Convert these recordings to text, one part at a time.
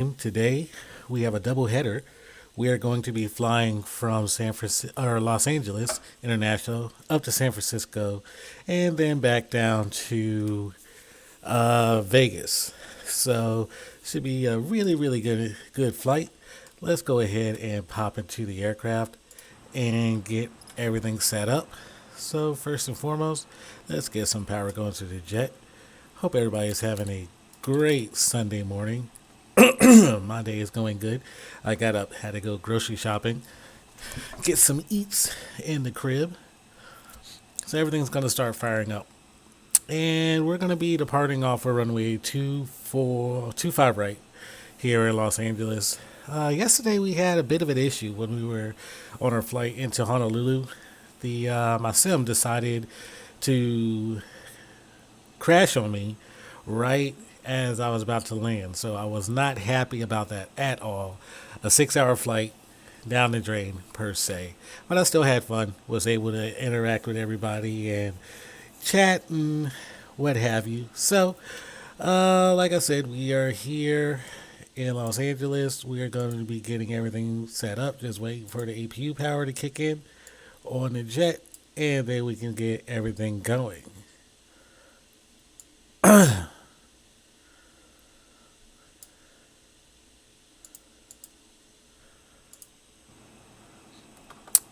Today we have a double header. We are going to be flying from Los Angeles International up to San Francisco, and then back down to Vegas. So should be a really good flight. Let's go ahead and pop into the aircraft and get everything set up. So first and foremost, let's get some power going to the jet. Hope everybody is having a great Sunday morning. My day is going good. I got up, had to go grocery shopping, get some eats in the crib. So everything's going to start firing up. And we're going to be departing off of runway 25 right here in Los Angeles. Yesterday we had a bit of an issue when we were on our flight into Honolulu. My sim decided to crash on me right as I was about to land. So I was not happy about that at all. A 6-hour flight down the drain per se. But I still had fun. Was able to interact with everybody and chat and what have you. So, like I said, we are here in Los Angeles. We are going to be getting everything set up. Just waiting for the APU power to kick in on the jet. And then we can get everything going.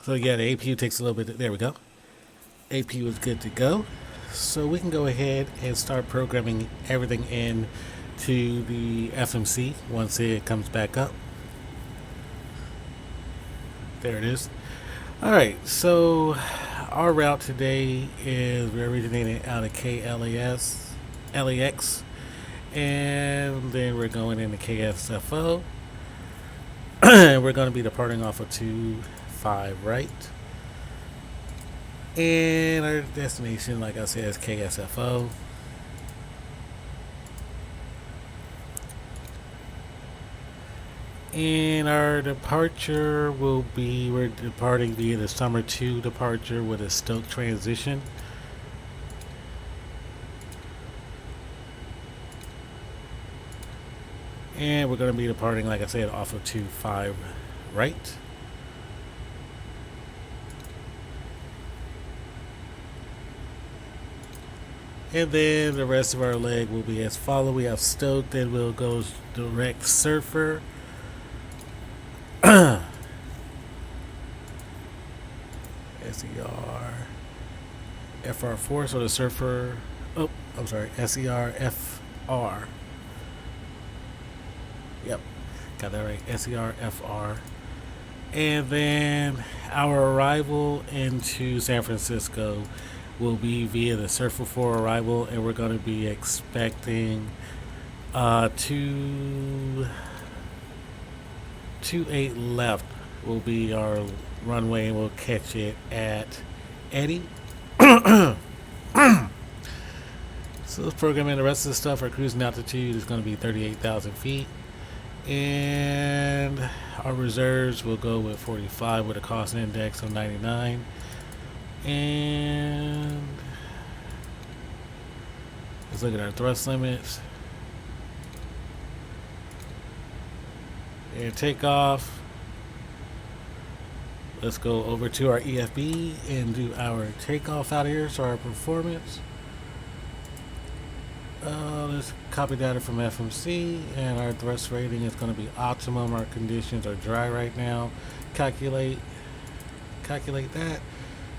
So yeah, the APU takes a little bit. There we go. APU is good to go. So we can go ahead and start programming everything in to the FMC once it comes back up. There it is. All right, so our route today is we're originating out of LAX, and then we're going into KSFO. And we're going to be departing off of 25 right. And our destination, like I said, is KSFO. And our departure will be, we're departing via the Summer 2 departure with a Stoke transition. And we're going to be departing, like I said, off of 25 right. And then the rest of our leg will be as follows. We have Stoke, then we'll go direct Surfer. SER FR4, so the Surfer, SER FR. Yep, got that right, SER FR. And then our arrival into San Francisco will be via the Surfer 4 arrival, and we're going to be expecting 28 left will be our runway, and we'll catch it at Eddie. So let's program in the rest of the stuff. Our cruising altitude is going to be 38,000 feet. And our reserves will go with 45 with a cost index of 99. And let's look at our thrust limits. And takeoff. Let's go over to our EFB and do our takeoff out of here. So our performance. Let's copy data from FMC, and our thrust rating is going to be optimum. Our conditions are dry right now. Calculate that.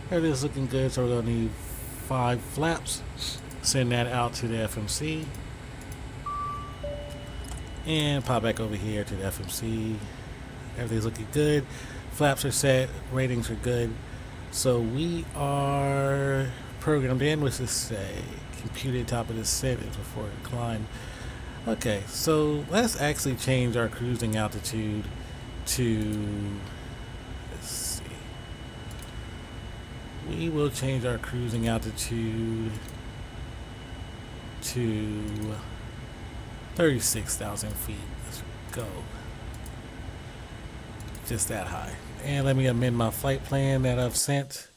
Everything's looking good, so we're going to need 5 flaps. Send that out to the FMC. And pop back over here to the FMC. Everything's looking good. Flaps are set. Ratings are good. So we are programmed in, which is say computed top of the settings before it climb. Okay, so let's actually change our cruising altitude to, let's see, we will change our cruising altitude to 36,000 feet. Let's go. Just that high. And let me amend my flight plan that I've sent.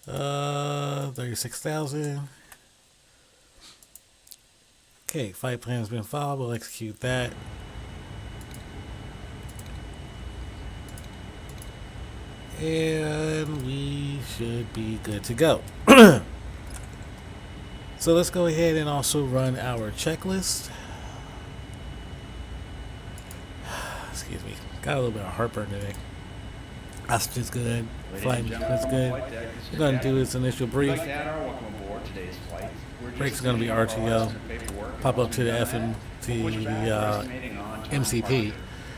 36,000. Okay, flight plan has been filed. We'll execute that. and we should be good to go. So let's go ahead and also run our checklist. Excuse me, got a little bit of heartburn today. Oxygen's good, flight is good. We're going to do this initial brief. Brake's going to be RTO. Pop up to the MCP.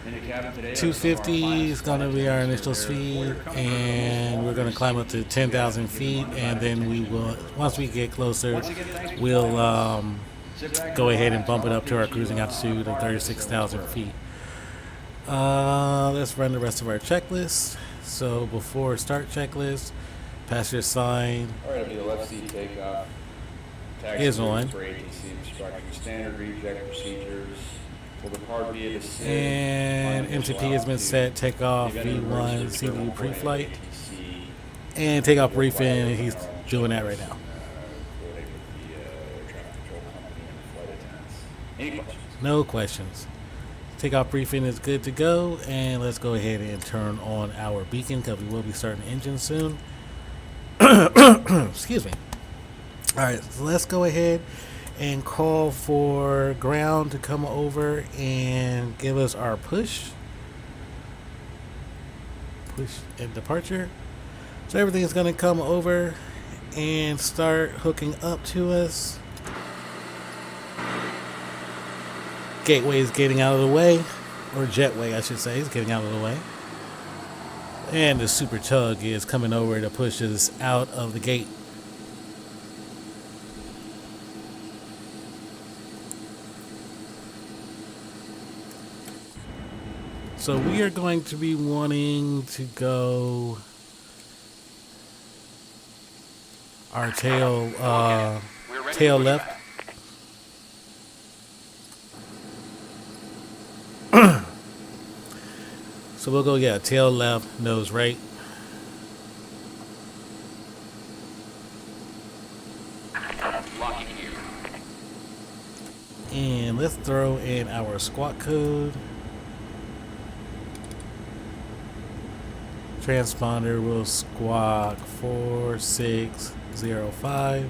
250 is going to be our initial speed, and we're going to climb up to 10,000 feet, and then we will, once we get closer, we'll go ahead and bump it up to our cruising altitude of 36,000 feet. Let's run the rest of our checklist. So before start checklist, passenger sign takeoff is on. Standard reject procedures. Will the car be and MCP has been set. Takeoff V1 CVU pre-flight and takeoff briefing. He's doing that right now. No questions. Takeoff briefing is good to go, and let's go ahead and turn on our beacon because we will be starting the engine soon. Excuse me. All right, so let's go ahead and call for ground to come over and give us our push and departure. So everything is going to come over and start hooking up to us. Gateway is getting out of the way, or jetway I should say is getting out of the way, and the super tug is coming over to push us out of the gate. So we are going to be wanting to go our tail left. So we'll go, tail left, nose right. And let's throw in our squawk code. Transponder will squawk 4605.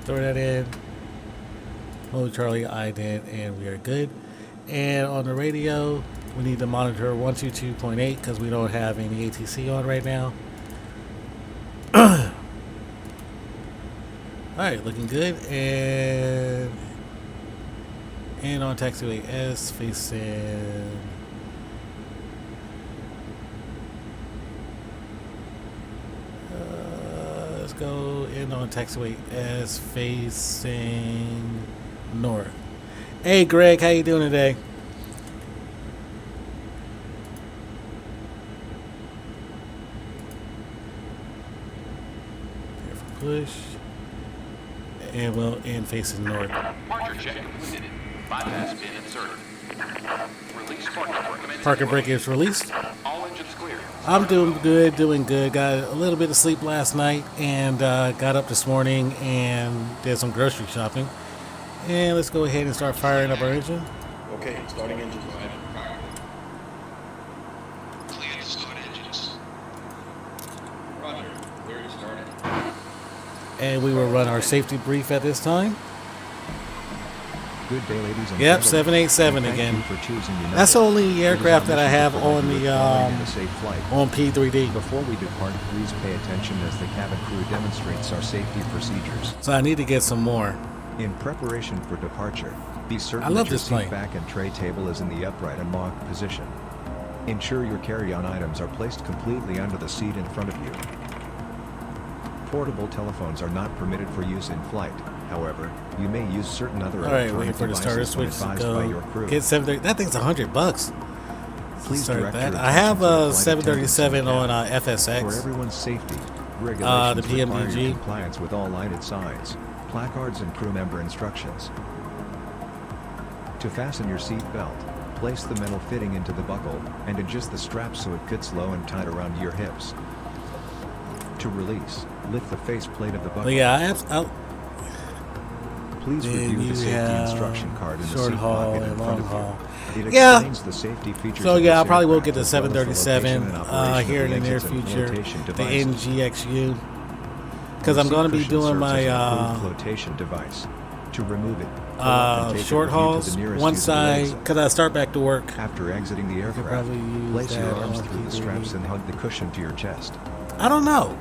Throw that in. Hold Charlie ident, and we are good. And on the radio, we need to monitor 122.8 because we don't have any ATC on right now. Alright, looking good. And on taxiway S facing let's go in on taxiway S facing north. Hey Greg, how you doing today? Push, and we'll end facing north. Departure check completed. Bypass pin inserted. Release Parker brake is released. All engines clear. I'm doing good. Got a little bit of sleep last night, and got up this morning and did some grocery shopping. And let's go ahead and start firing up our engine. Okay, starting engine. Clear to start engines. Roger, clear to start it. And we will run our safety brief at this time. Good day, ladies and Yep, gentlemen. 787 again. For choosing United. That's the only aircraft that I have on the a safe flight. on P3D. Before we depart, please pay attention as the cabin crew demonstrates our safety procedures. So I need to get some more. In preparation for departure, be certain I love that your this plane. seat back and tray table is in the upright and locked position. Ensure your carry-on items are placed completely under the seat in front of you. Portable telephones are not permitted for use in flight. However, you may use certain other All right, electronic waiting for the starter devices when switch to advised by your go. crew. Get 730. That thing's $100. Please Start direct that. your I have attention to a the flight 737 on attendants in the FSX. For everyone's safety, regulations the require PMDG. your compliance with all lighted signs, placards and crew member instructions. To fasten your seat belt, place the metal fitting into the buckle, and adjust the strap so it fits low and tight around your hips. To release, lift the faceplate of the buckle. But yeah, Please Then review you the safety have instruction card in the short seat haul pocket in and front long of haul. you. It Yeah. explains the safety features So of yeah, this I probably will aircraft get the as well as the 737 location and operation here of in the near exits and future, flotation the devices. NGXU, On because the I'm seat going to be cushion doing serves my as an approved flotation device. To remove it, pull up and take short it with you to hauls. the nearest Once usable I, exit. because I start back to work, After exiting the aircraft, probably use place your that arms on through the P3D. straps and hug the cushion to your chest. I don't know.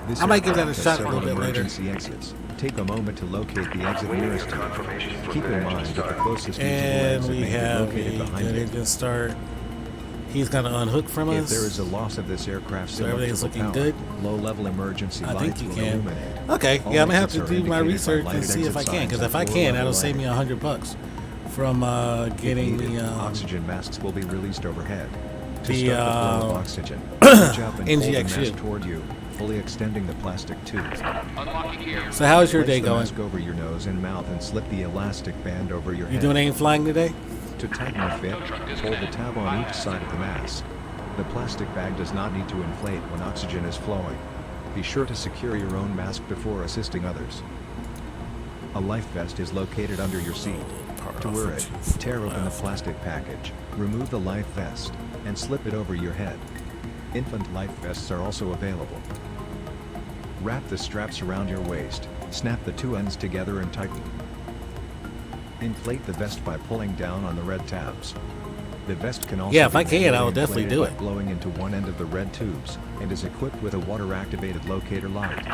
This I might give that a aircraft has shot a several little bit later. emergency exits. Take a moment to locate the exit nearest to you. Keep in mind that the closest usable And exit we may be have located a behind good it. engine start. He's going to unhook from If us. there is a loss of this aircraft So signal everything's to looking power, good? low-level emergency I think lights you will can. illuminate. Okay, All yeah, I'm gonna have exits to are do my indicated by research and lighted see if I exit can. signs Because and if I can, lower-level that'll save me lighting. $100 from getting If needed, the oxygen masks will be released overhead. To the, start the flow of oxygen, reach up and pull the NGXU. mask toward you, fully extending the plastic tube. Unlocking gear. So how's your Place day the going? mask over your nose and mouth and slip the elastic band over your You head. doing any flying today? To tighten the fit, hold the tab on each side of the mask. The plastic bag does not need to inflate when oxygen is flowing. Be sure to secure your own mask before assisting others. A life vest is located under your seat. To wear it, tear open the plastic package, remove the life vest, and slip it over your head. Infant life vests are also available. Wrap the straps around your waist, snap the two ends together and tighten. Inflate the vest by pulling down on the red tabs. The vest can also Yeah, if be I can, manually I'll definitely inflated do by it. blowing into one end of the red tubes, and is equipped with a water-activated locator light.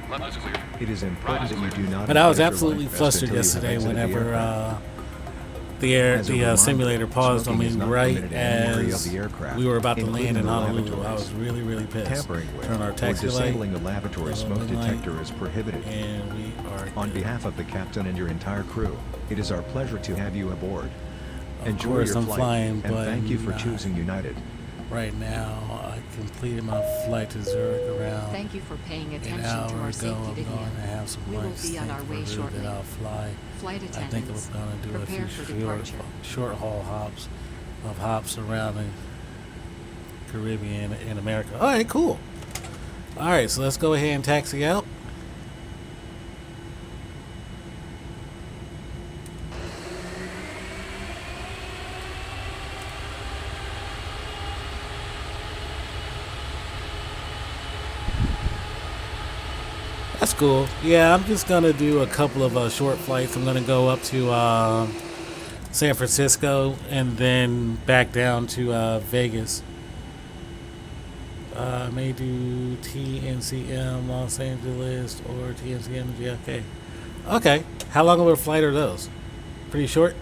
Left is clear. It is important that you do not. But I was inflate your absolutely life vest flustered until you have yesterday exited the whenever aircraft. the As a reminder, simulator paused on smoking me is not right permitted in any area of as the aircraft, we were about to including land in the Honolulu. I lavatories. was really, really pissed. Tampering with Turn our or taxi light, disabling a lavatory yellow smoke green light, detector is prohibited. and we are On good. behalf of the captain and your entire crew, it is our pleasure to have you aboard. Of Enjoy course your I'm flight, flying, and but thank you for not. choosing United. Right now, I completed my flight to Zurich around Thank you for paying an attention hour to our ago. safety I'm video. going to have some We will lunch. be on our think way for Ruth shortly. that I'll fly. Flight I think attendants, we're going to do a prepare few for departure. short haul hops around the Caribbean and America. All right, cool. All right, so let's go ahead and taxi out. That's cool. Yeah, I'm just gonna do a couple of short flights. I'm gonna go up to San Francisco and then back down to Vegas. May do TNCM Los Angeles or TNCM JFK. Okay. How long of a flight are those? Pretty short.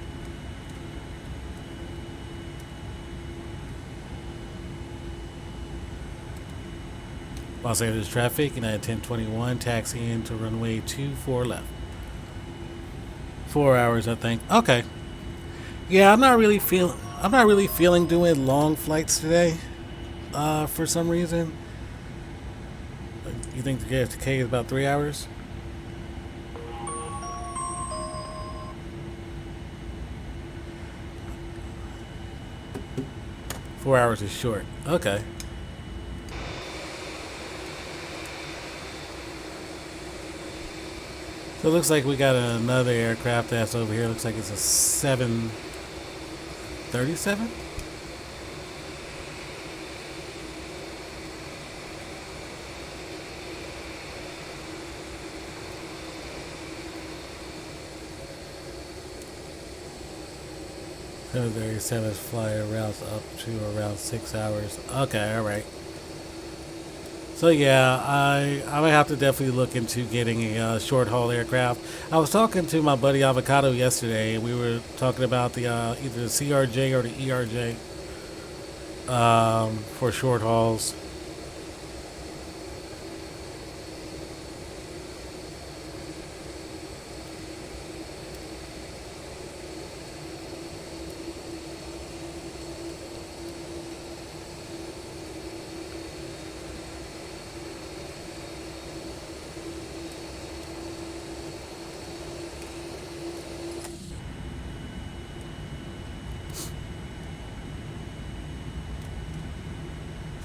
Los Angeles traffic, and at 10:21, taxi into runway 24 left. 4 hours, I think. Okay. Yeah, I'm not really feeling doing long flights today. For some reason. You think the KFK is about 3 hours? Four hours is short. Okay. So it looks like we got another aircraft that's over here. Looks like it's a 737. There 7 fly routes up to around 6 hours. Okay, all right. So yeah, I would have to definitely look into getting a short haul aircraft. I was talking to my buddy Avocado yesterday, and we were talking about the either the CRJ or the ERJ for short hauls.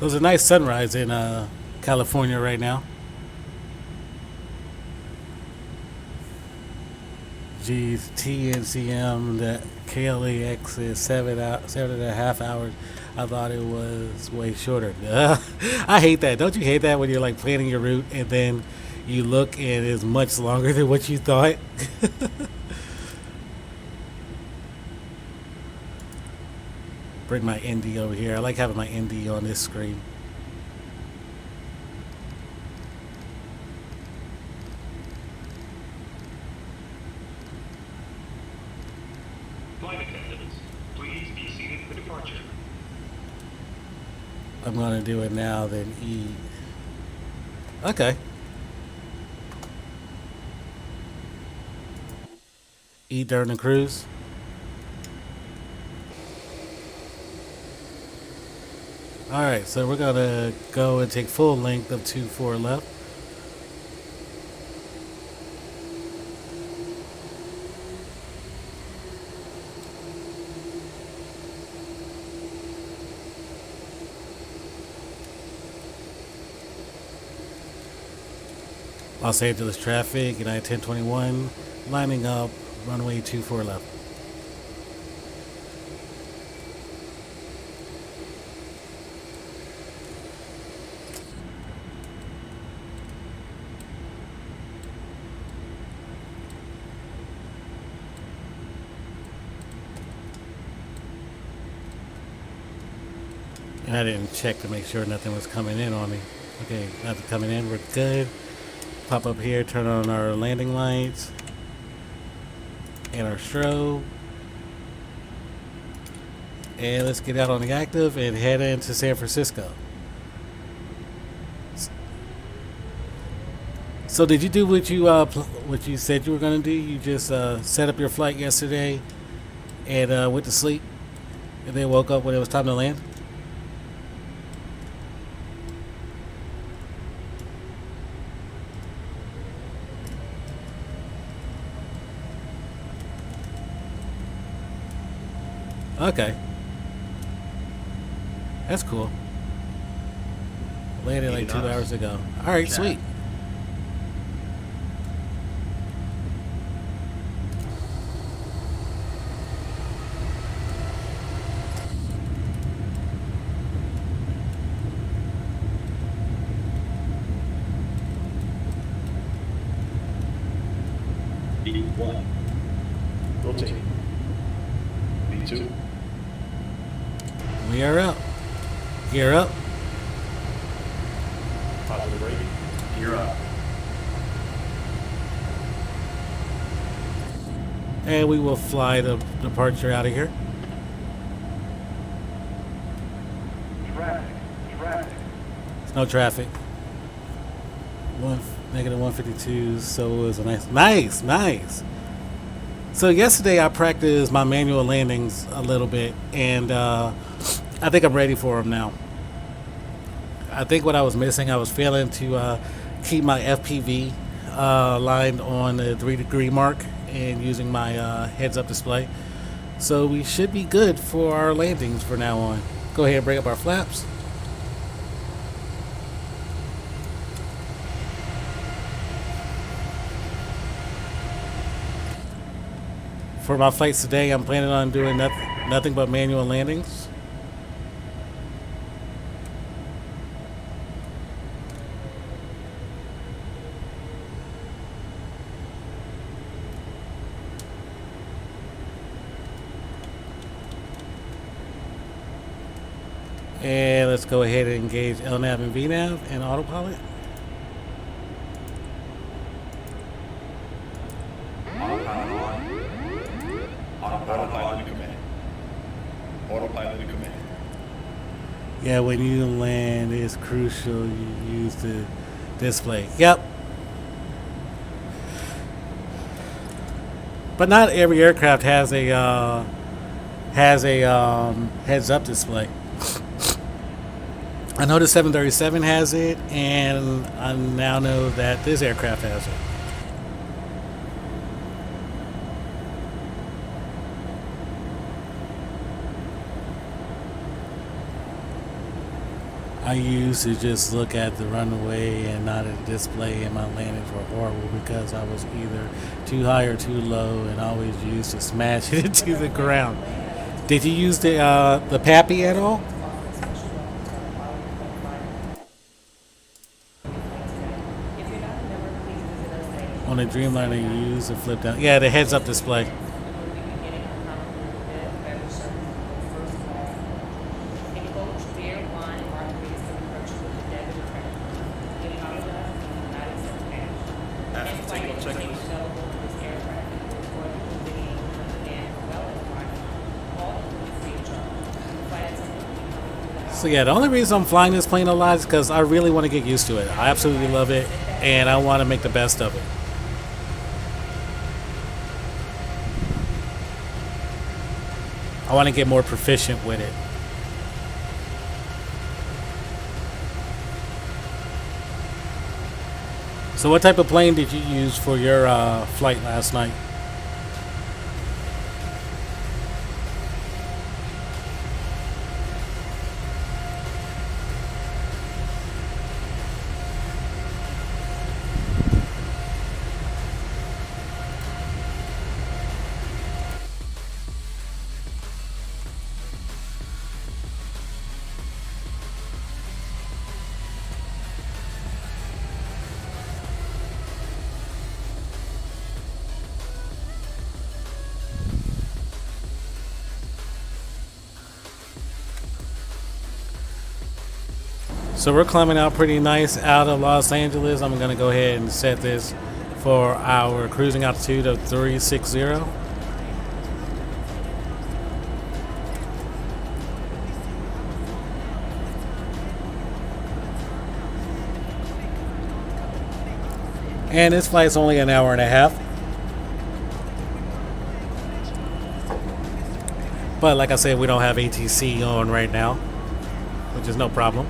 There's a nice sunrise in California right now. geez, TNCM, the KLAX is 7.5 hours. I thought it was way shorter. I hate that. Don't you hate that when you're like planning your route and then you look and it's much longer than what you thought? Bring my ND over here. I like having my ND on this screen. Flight attendants, please be seated for departure. I'm gonna do it now, then E. Okay. E during the cruise. Alright, so we're gonna go and take full length of 24 left. Los Angeles traffic, United 1021, lining up, runway 24 left. And I didn't check to make sure nothing was coming in on me. Okay, nothing coming in, we're good. Pop up here, turn on our landing lights and our strobe. And let's get out on the active and head into San Francisco. So did you do what you said you were going to do? You just set up your flight yesterday and went to sleep and then woke up when it was time to land? Okay. That's cool. Landed like 2 hours ago. Alright, sweet. B1. Rotate. B2. We are up. Gear up. Positive rating. Gear up. And we will fly the departure out of here. Traffic. There's no traffic. Negative 152, so it was a nice. So yesterday I practiced my manual landings a little bit, and I think I'm ready for them now. I think what I was missing, I was failing to keep my FPV lined on the 3-degree mark and using my heads-up display. So we should be good for our landings from now on. Go ahead and bring up our flaps. For my flights today, I'm planning on doing nothing but manual landings. And let's go ahead and engage LNAV and VNAV and autopilot. Autopilot in command. Autopilot in command. Yeah, when you land, it's crucial you use the display. Yep. But not every aircraft has a heads-up display. I know the 737 has it, and I now know that this aircraft has it. I used to just look at the runway and not at the display, and my landings were horrible because I was either too high or too low, and I always used to smash it into the ground. Did you use the Pappy at all? On the Dreamliner, you use the flip down. Yeah, the heads up display. So yeah, the only reason I'm flying this plane a lot is because I really want to get used to it. I absolutely love it, and I want to make the best of it. I want to get more proficient with it. So what type of plane did you use for your flight last night? So we're climbing out pretty nice out of Los Angeles. I'm going to go ahead and set this for our cruising altitude of 360. And this flight's only an hour and a half. But like I said, we don't have ATC on right now, which is no problem.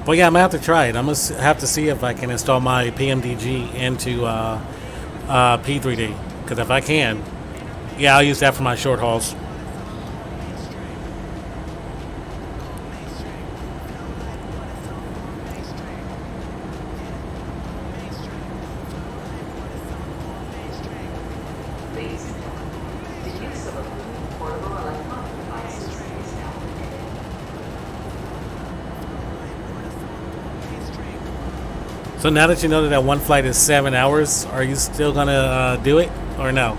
Well, yeah, I'm gonna have to try it. I'm gonna have to see if I can install my PMDG into P3D. Because if I can, yeah, I'll use that for my short hauls. So now that you know that one flight is 7 hours, are you still gonna do it or no?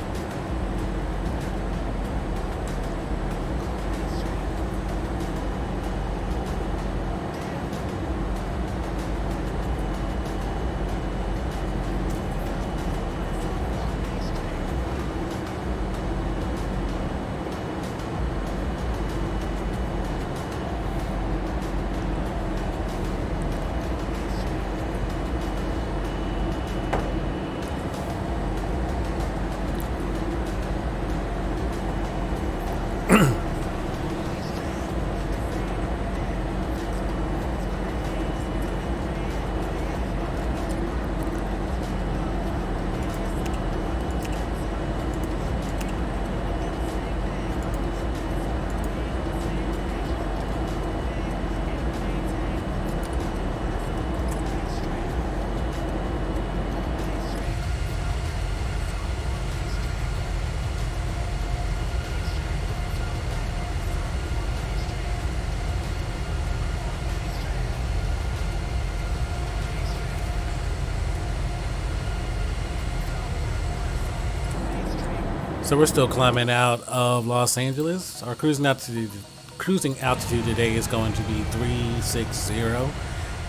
So we're still climbing out of Los Angeles. Our cruising altitude today is going to be 360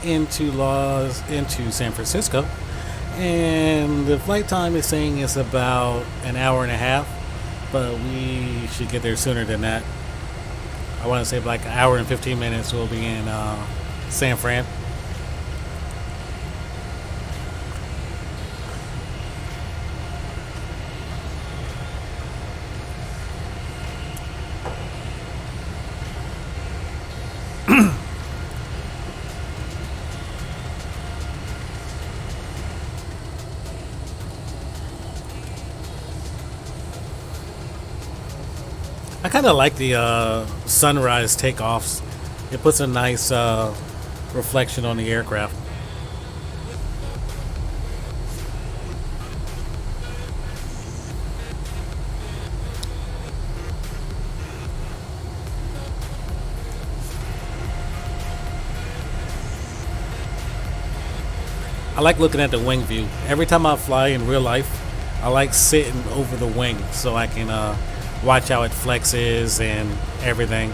into San Francisco, and the flight time is saying it's about an hour and a half, but we should get there sooner than that. I want to say like an hour and 15 minutes we'll be in San Fran. I kind of like the sunrise takeoffs. It puts a nice reflection on the aircraft. I like looking at the wing view. Every time I fly in real life, I like sitting over the wing so I can watch how it flexes and everything.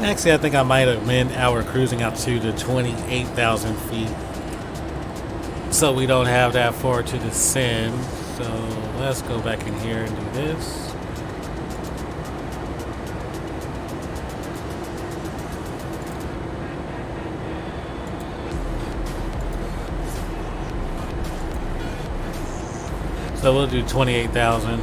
Actually, I think I might amend our cruising altitude to 28,000 feet, so we don't have that far to descend. So let's go back in here and do this. So we'll do 28,000.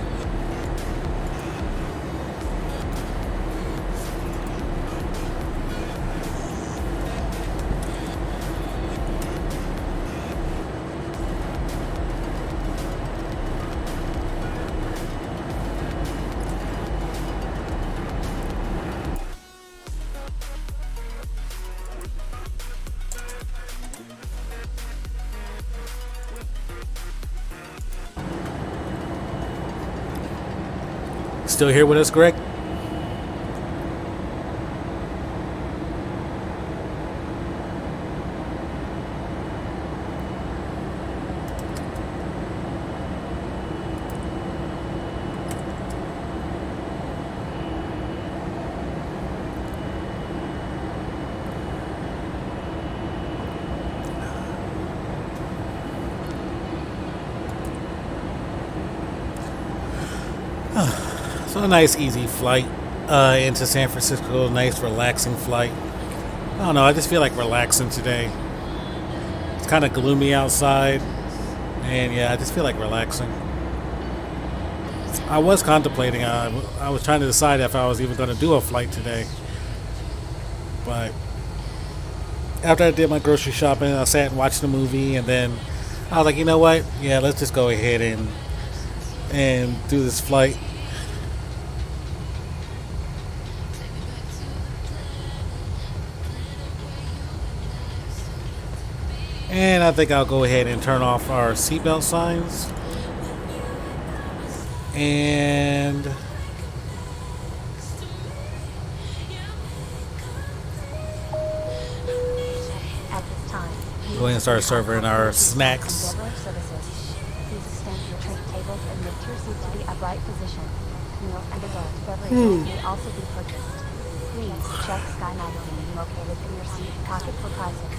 Still here with us, Greg? So a nice easy flight into San Francisco, nice relaxing flight. I don't know, I just feel like relaxing today. It's kind of gloomy outside, and yeah, I just feel like relaxing. I was contemplating, I was trying to decide if I was even going to do a flight today, but after I did my grocery shopping, I sat and watched the movie, and then I was like, you know what, yeah, let's just go ahead and do this flight. And I think I'll go ahead and turn off our seatbelt signs. And at this time, go ahead and start serving our snacks. Please extend your tray tables and lift your seat to the upright position. Meals and adult beverages may also be purchased. Please check Sky magazine located in your seat pocket for pricing.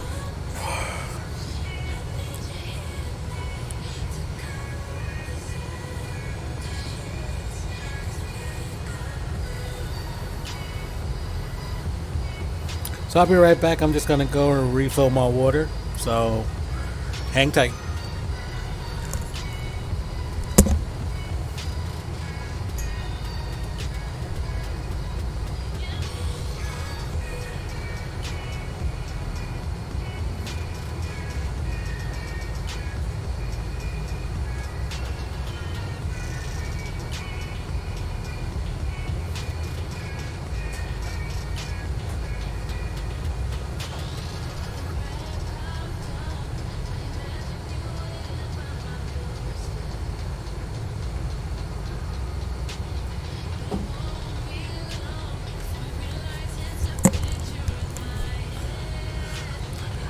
So I'll be right back. I'm just going to go and refill my water. So hang tight.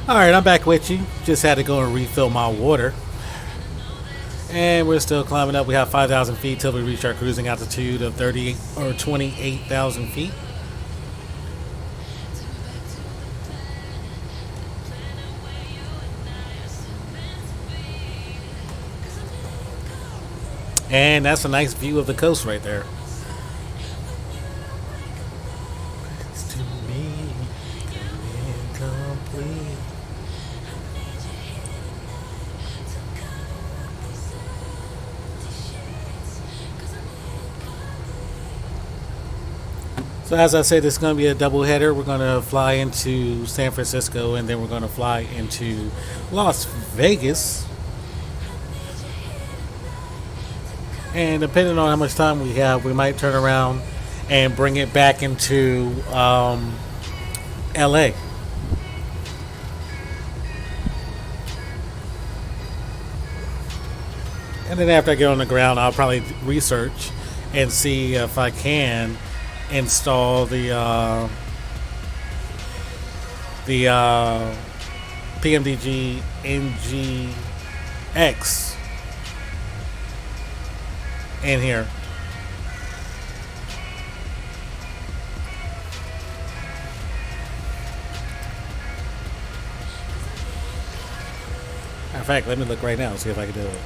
Alright, I'm back with you. Just had to go and refill my water. And we're still climbing up. We have 5,000 feet till we reach our cruising altitude of 30 or 28,000 feet. And that's a nice view of the coast right there. It's to me, incomplete. So as I said, it's going to be a double header. We're going to fly into San Francisco, and then we're going to fly into Las Vegas. And depending on how much time we have, we might turn around and bring it back into LA. And then after I get on the ground, I'll probably research and see if I can install the PMDG NGX in here. In fact, let me look right now and see if I can do it.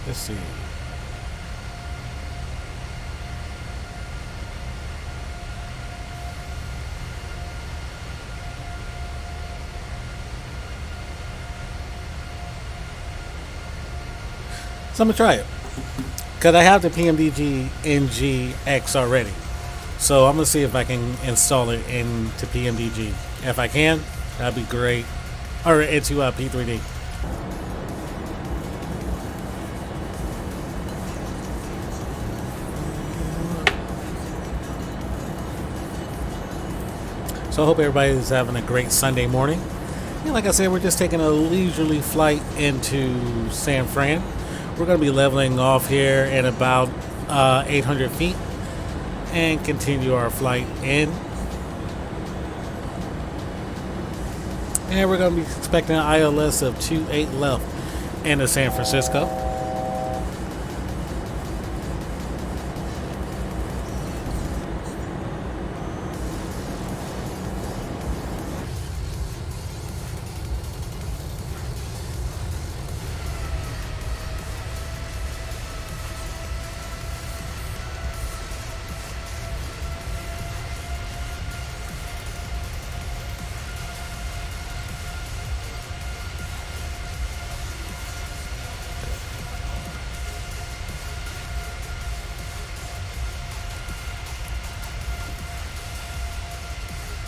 Let's see. So I'm gonna try it because I have the PMDG NGX already. So I'm gonna see if I can install it into PMDG. If I can, that'd be great. Or into P3D. So I hope everybody's having a great Sunday morning. And like I said, we're just taking a leisurely flight into San Fran. We're going to be leveling off here at about 800 feet and continue our flight in. And we're going to be expecting an ILS of 28 left into San Francisco.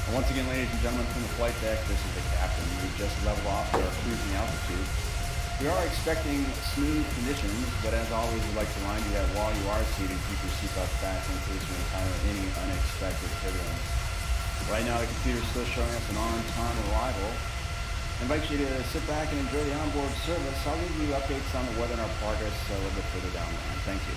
And once again, ladies and gentlemen, from the flight deck, this is the captain. We just leveled off our cruising altitude. We are expecting smooth conditions, but as always, we'd like to remind you that while you are seated, keep your seatbelt fastened in case you encounter any unexpected turbulence. Right now, the computer is still showing us an on-time arrival. I invite you to sit back and enjoy the onboard service. I'll give you updates on the weather and our progress a little bit further down the line. Thank you.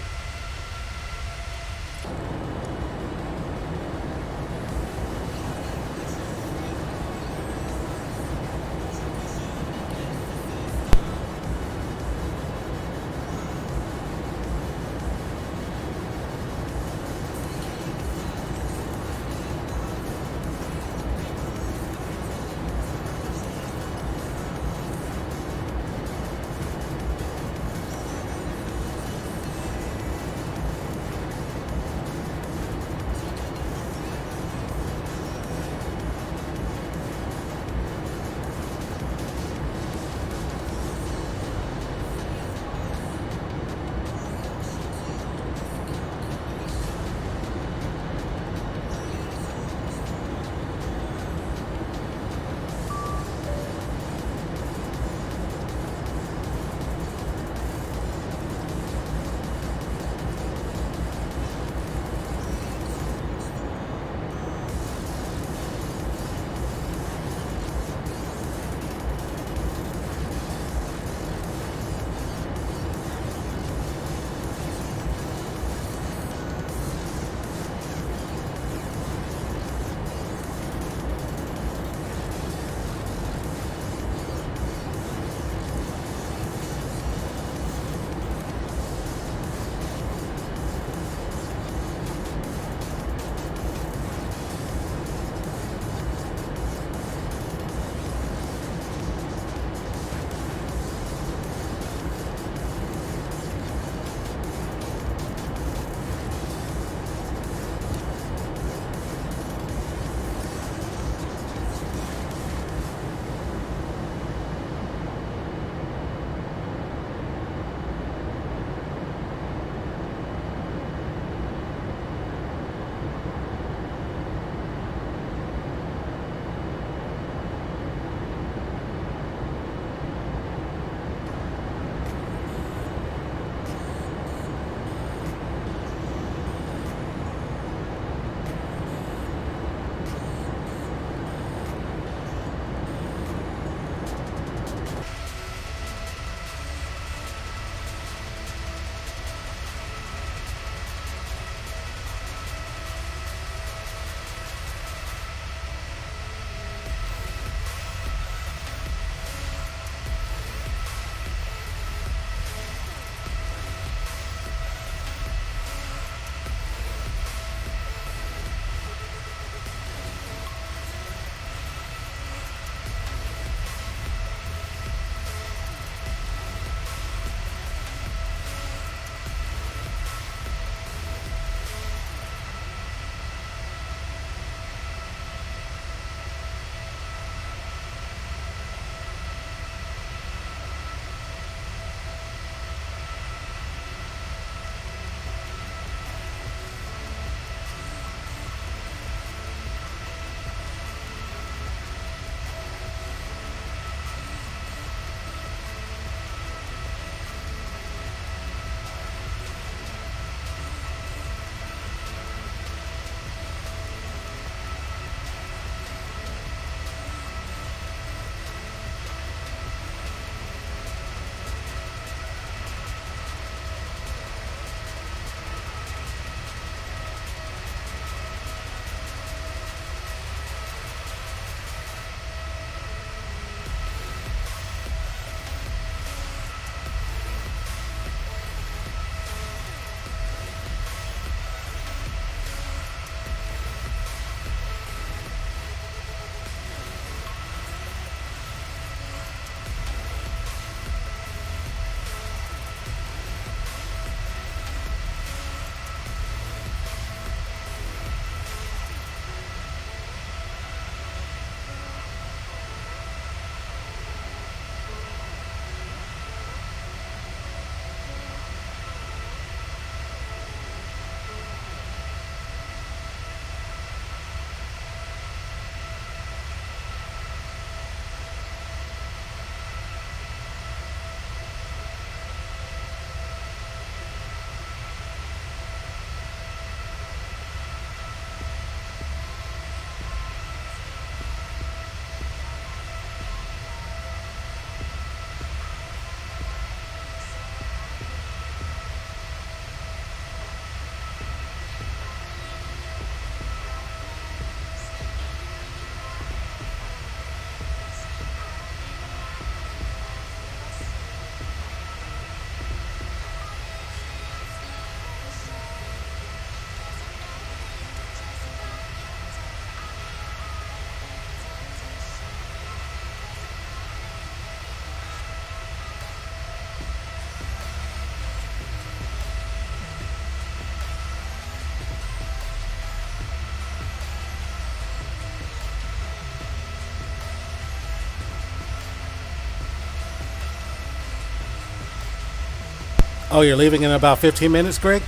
Oh, you're leaving in about 15 minutes, Greg?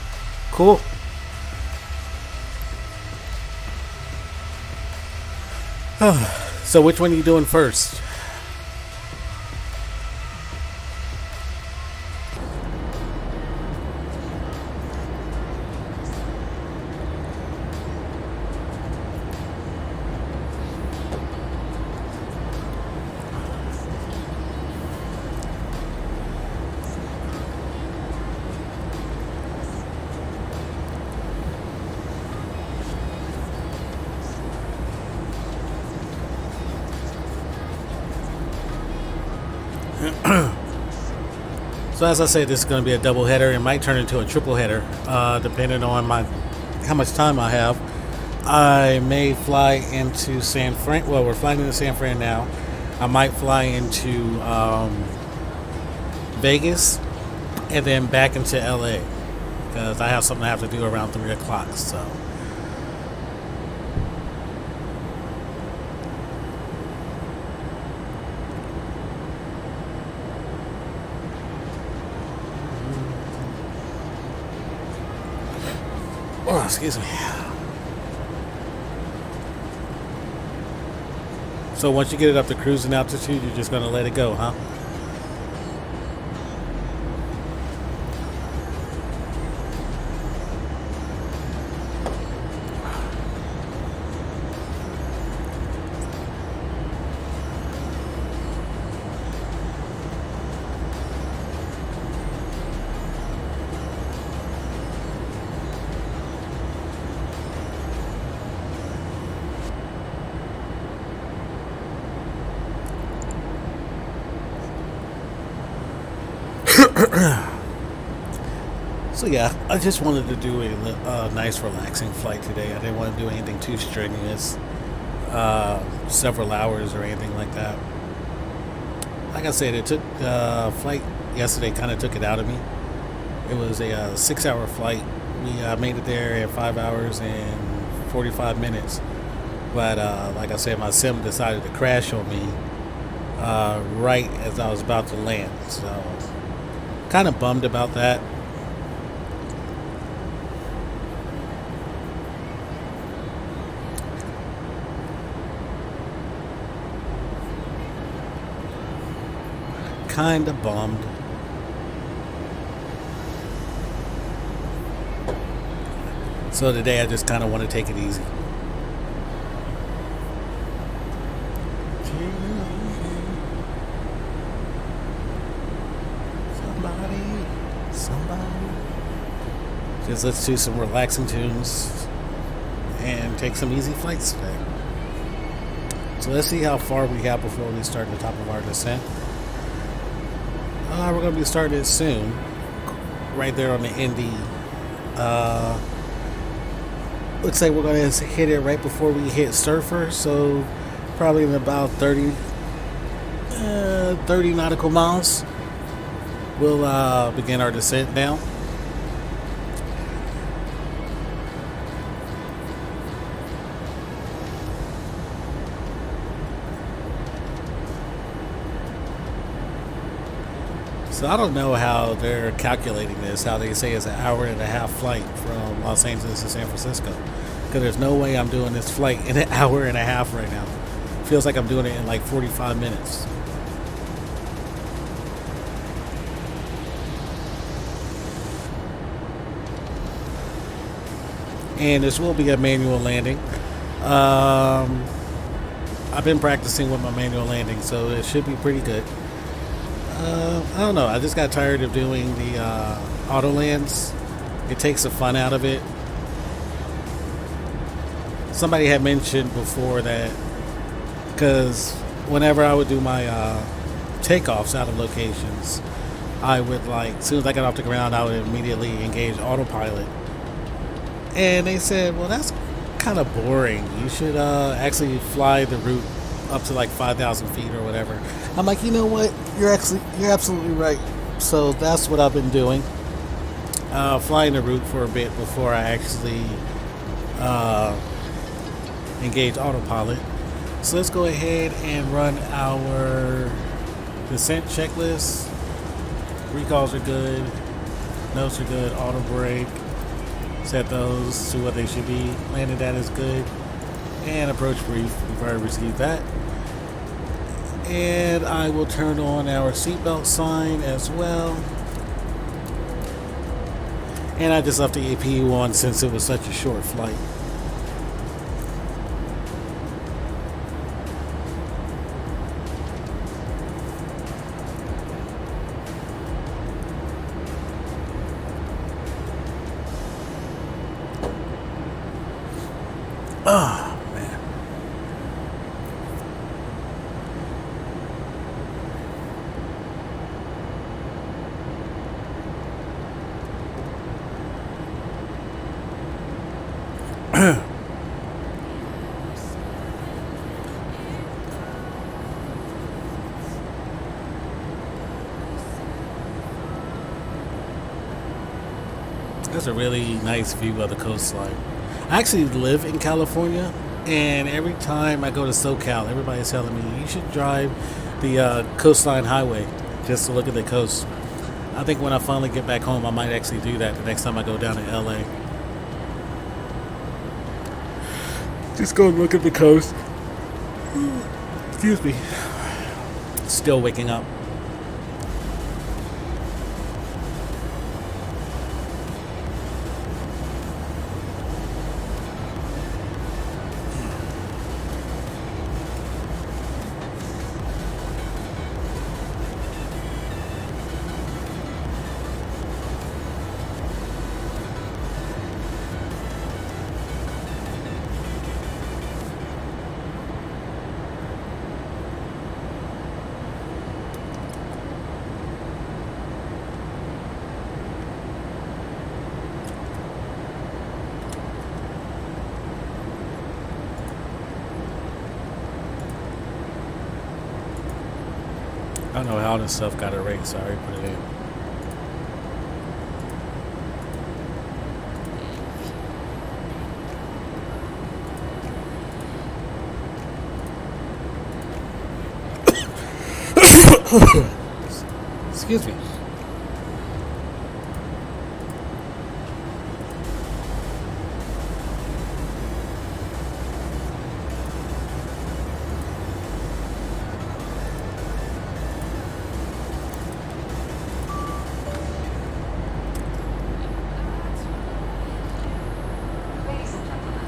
Cool. So which one are you doing first? So as I said, this is going to be a double header. It might turn into a triple header, depending on how much time I have. I may fly into San Fran. Well, we're flying into San Fran now. I might fly into Vegas and then back into LA because I have something I have to do around 3 o'clock. So. Oh, excuse me. So once you get it up to cruising altitude, you're just going to let it go, huh? So yeah, I just wanted to do a nice relaxing flight today. I didn't want to do anything too strenuous, several hours or anything like that. Like I said, it took flight yesterday kind of took it out of me. It was a 6-hour flight. We made it there in 5 hours and 45 minutes. But like I said, my sim decided to crash on me right as I was about to land. So kind of bummed about that. Kind of bummed. So today I just kind of want to take it easy. Somebody. Just let's do some relaxing tunes and take some easy flights today. So let's see how far we have before we start the top of our descent. We're going to be starting it soon. Right there on the Indy. Looks like we're going to hit it right before we hit Surfer. So probably in about 30 nautical miles. We'll begin our descent down. So I don't know how they're calculating this, how they say it's an hour and a half flight from Los Angeles to San Francisco. Because there's no way I'm doing this flight in an hour and a half right now. Feels like I'm doing it in like 45 minutes. And this will be a manual landing. I've been practicing with my manual landing, so it should be pretty good. I don't know. I just got tired of doing the auto lands. It takes the fun out of it. Somebody had mentioned before that because whenever I would do my takeoffs out of locations, I would as soon as I got off the ground, I would immediately engage autopilot. And they said, well, that's kind of boring. You should actually fly the route up to like 5,000 feet or whatever. I'm like, you know what? You're absolutely right. So that's what I've been doing. Flying the route for a bit before I actually engage autopilot. So let's go ahead and run our descent checklist. Recalls are good. Notes are good. Auto brake. Set those to what they should be. Landing data is good. And approach brief. We've already received that. And I will turn on our seatbelt sign as well. And I just left the APU on since it was such a short flight. Oh, man. That's a really nice view of the coastline. I actually live in California, and every time I go to SoCal, everybody's telling me you should drive the coastline highway just to look at the coast. I think when I finally get back home, I might actually do that the next time I go down to LA. Just go and look at the coast. Excuse me. Still waking up. I don't know how this stuff got erased. I already put it in. Excuse me.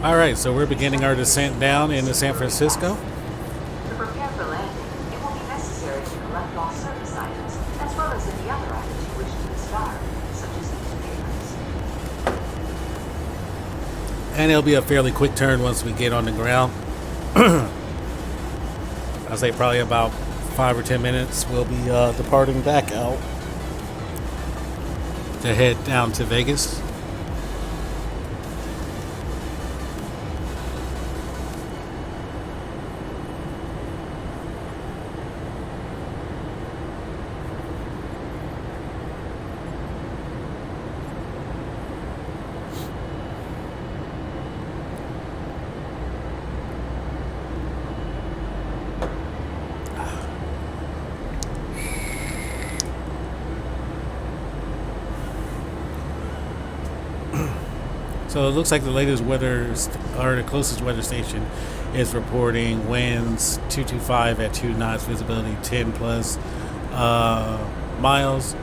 All right, so we're beginning our descent down into San Francisco. To prepare for landing, it will be necessary to collect all service items, as well as any other items you wish to discard, such as newspapers. And it'll be a fairly quick turn once we get on the ground. I'll say probably about 5 or 10 minutes. We'll be departing back out to head down to Vegas. So it looks like the latest weather, or the closest weather station, is reporting winds 225 at 2 knots, visibility 10 plus miles.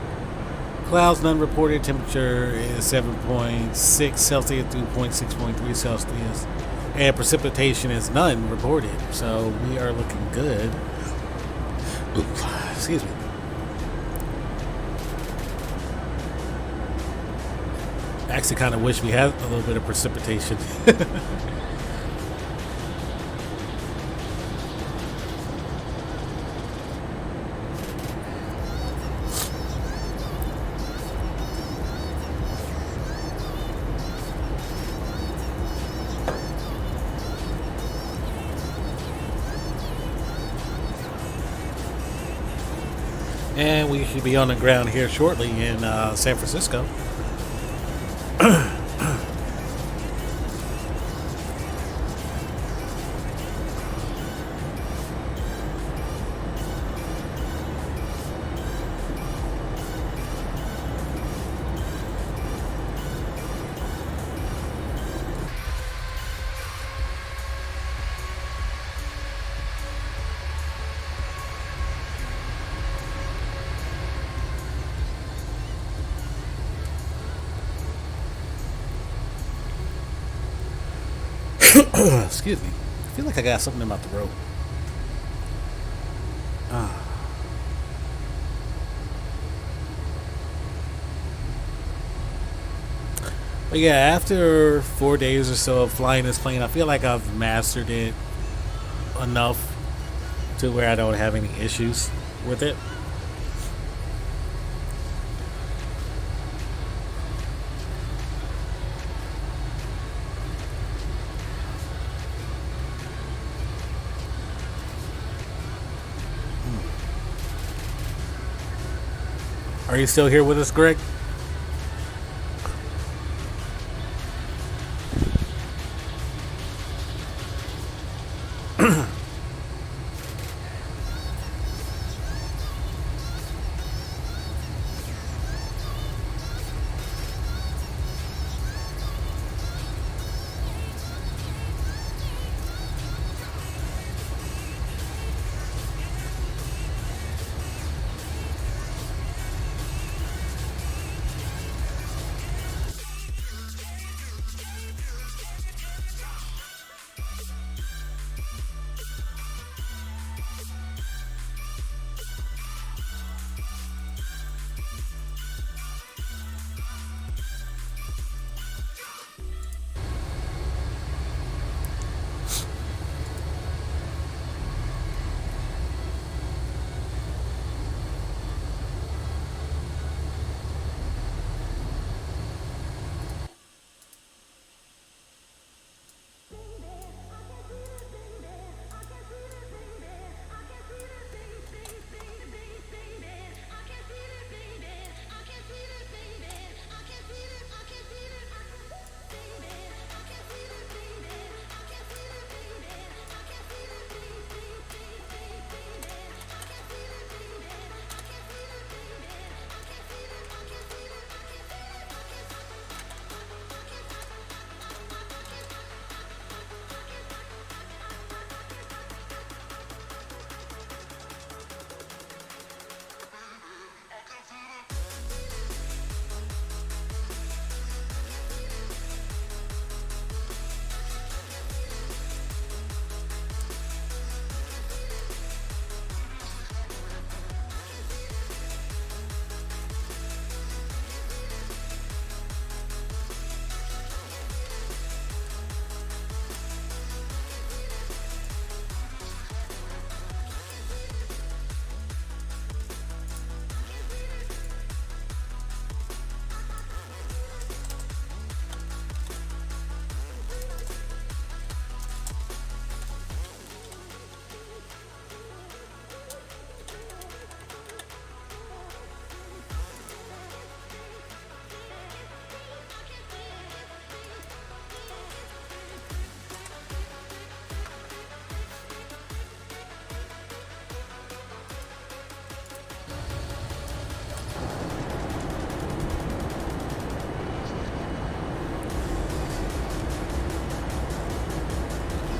Clouds none reported. Temperature is 7.6 Celsius through 6.3 Celsius, and precipitation is none reported. So we are looking good. Oops, excuse me. I actually kind of wish we had a little bit of precipitation. And we should be on the ground here shortly in San Francisco. Excuse me. I feel like I got something in my throat. But yeah, after 4 days or so of flying this plane, I feel like I've mastered it enough to where I don't have any issues with it. Are you still here with us, Greg?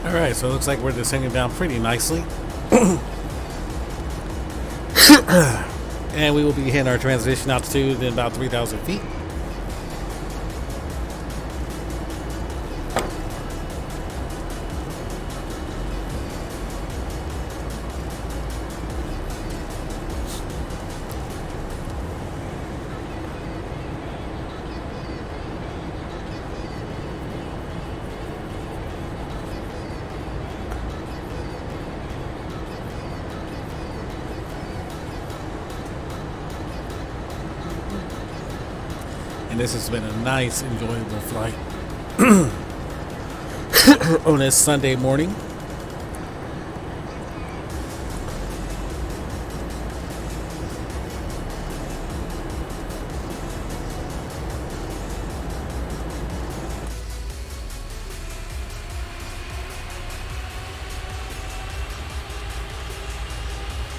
Alright, so it looks like we're descending down pretty nicely. And we will be hitting our transition altitude in about 3,000 feet. And this has been a nice, enjoyable flight on this Sunday morning.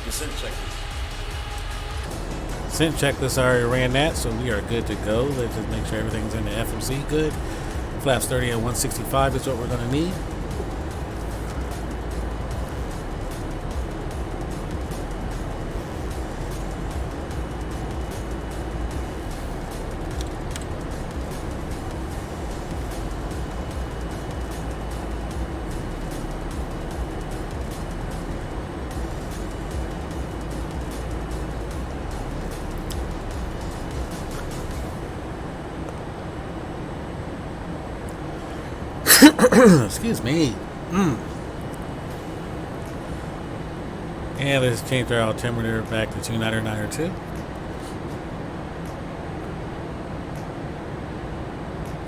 Descent checklist. Descent checklist already ran that, so we are good to go. Let's just make sure everything's in the FMC good. Flaps 30 at 165 is what we're going to need. Excuse me. And let's change our altimeter back to 29902.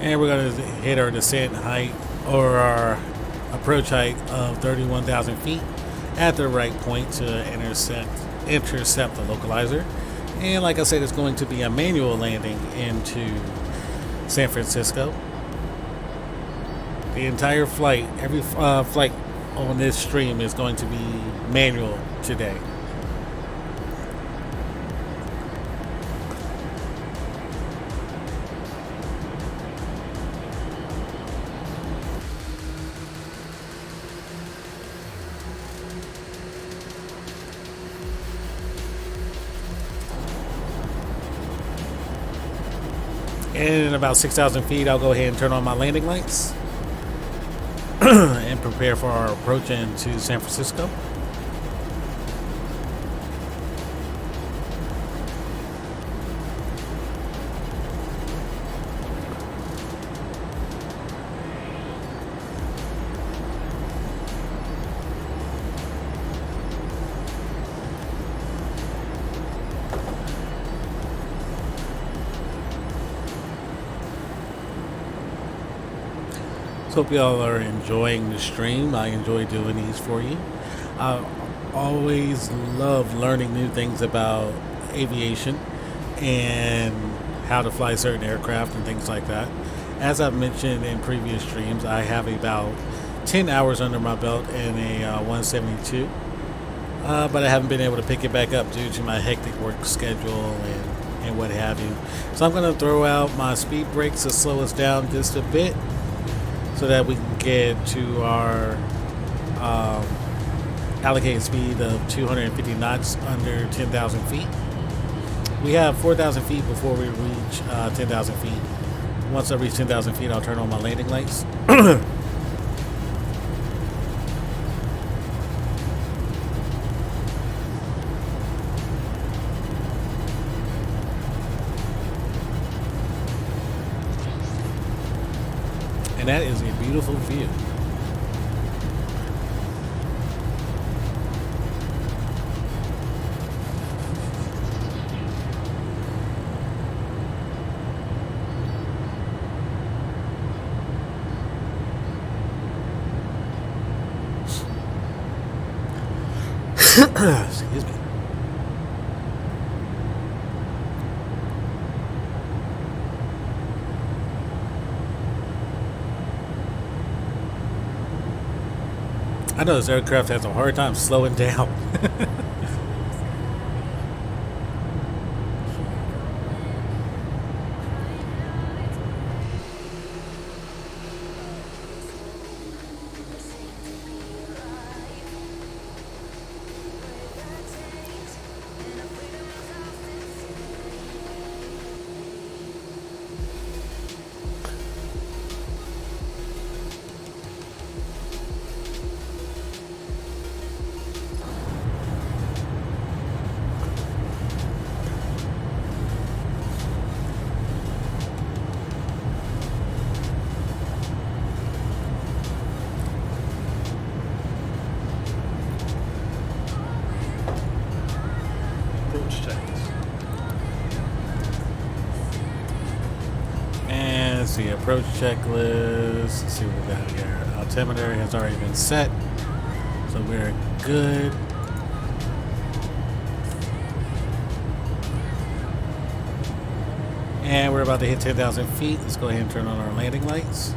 And we're going to hit our descent height or our approach height of 31,000 feet at the right point to intercept the localizer. And like I said, it's going to be a manual landing into San Francisco. The entire flight, every flight on this stream is going to be manual today. And in about 6,000 feet, I'll go ahead and turn on my landing lights and prepare for our approach into San Francisco. Hope y'all are enjoying the stream. I enjoy doing these for you. I always love learning new things about aviation and how to fly certain aircraft and things like that. As I've mentioned in previous streams, I have about 10 hours under my belt in a 172, but I haven't been able to pick it back up due to my hectic work schedule and what have you. So I'm going to throw out my speed brakes to slow us down just a bit, so that we can get to our allocated speed of 250 knots under 10,000 feet. We have 4,000 feet before we reach 10,000 feet. Once I reach 10,000 feet, I'll turn on my landing lights. And that is a beautiful view. Excuse me. I know this aircraft has a hard time slowing down. The approach checklist. Let's see what we got here. Altimeter has already been set, so we're good. And we're about to hit 10,000 feet. Let's go ahead and turn on our landing lights.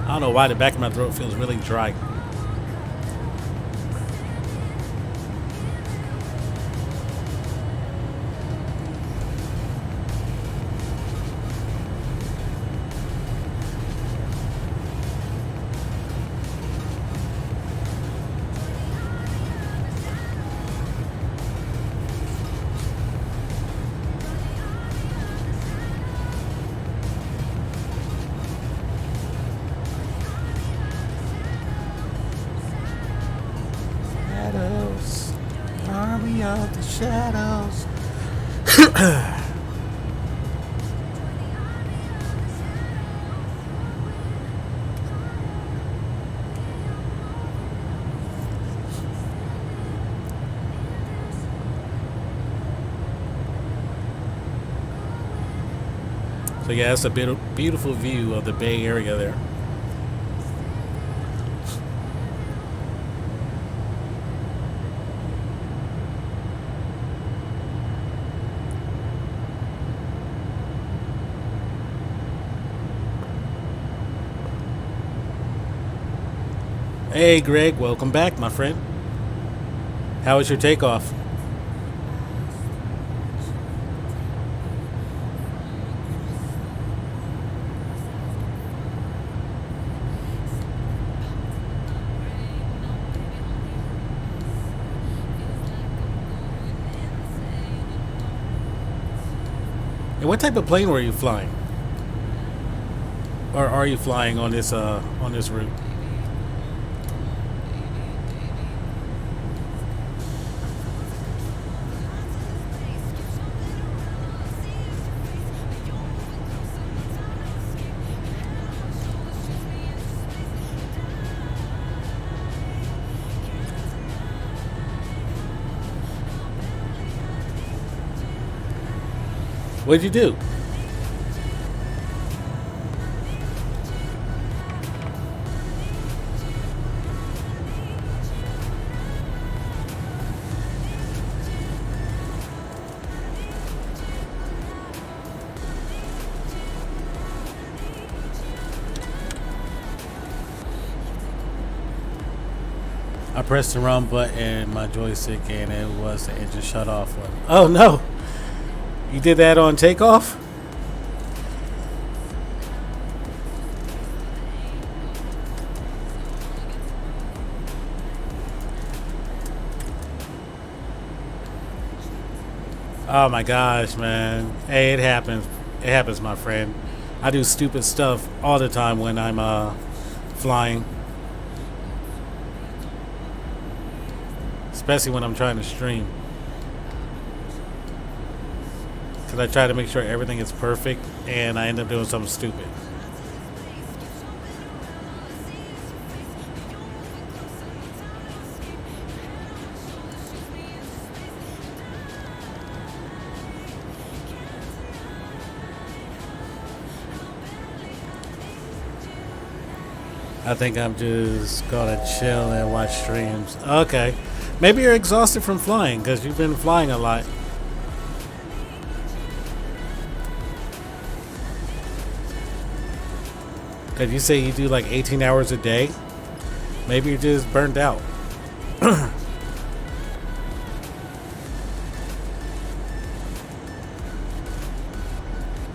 I don't know why the back of my throat feels really dry. shadows. So yeah, it's a beautiful view of the Bay Area there. Hey Greg, welcome back, my friend. How was your takeoff? And what type of plane were you flying? Or are you flying on this route? What'd you do? I pressed the wrong button in my joystick and it was the engine shut off. Oh no! You did that on takeoff? Oh my gosh, man. Hey, it happens. It happens, my friend. I do stupid stuff all the time when I'm flying. Especially when I'm trying to stream. Because I try to make sure everything is perfect and I end up doing something stupid. I think I'm just gonna chill and watch streams. Okay. Maybe you're exhausted from flying because you've been flying a lot. Because you say you do like 18 hours a day. Maybe you're just burnt out.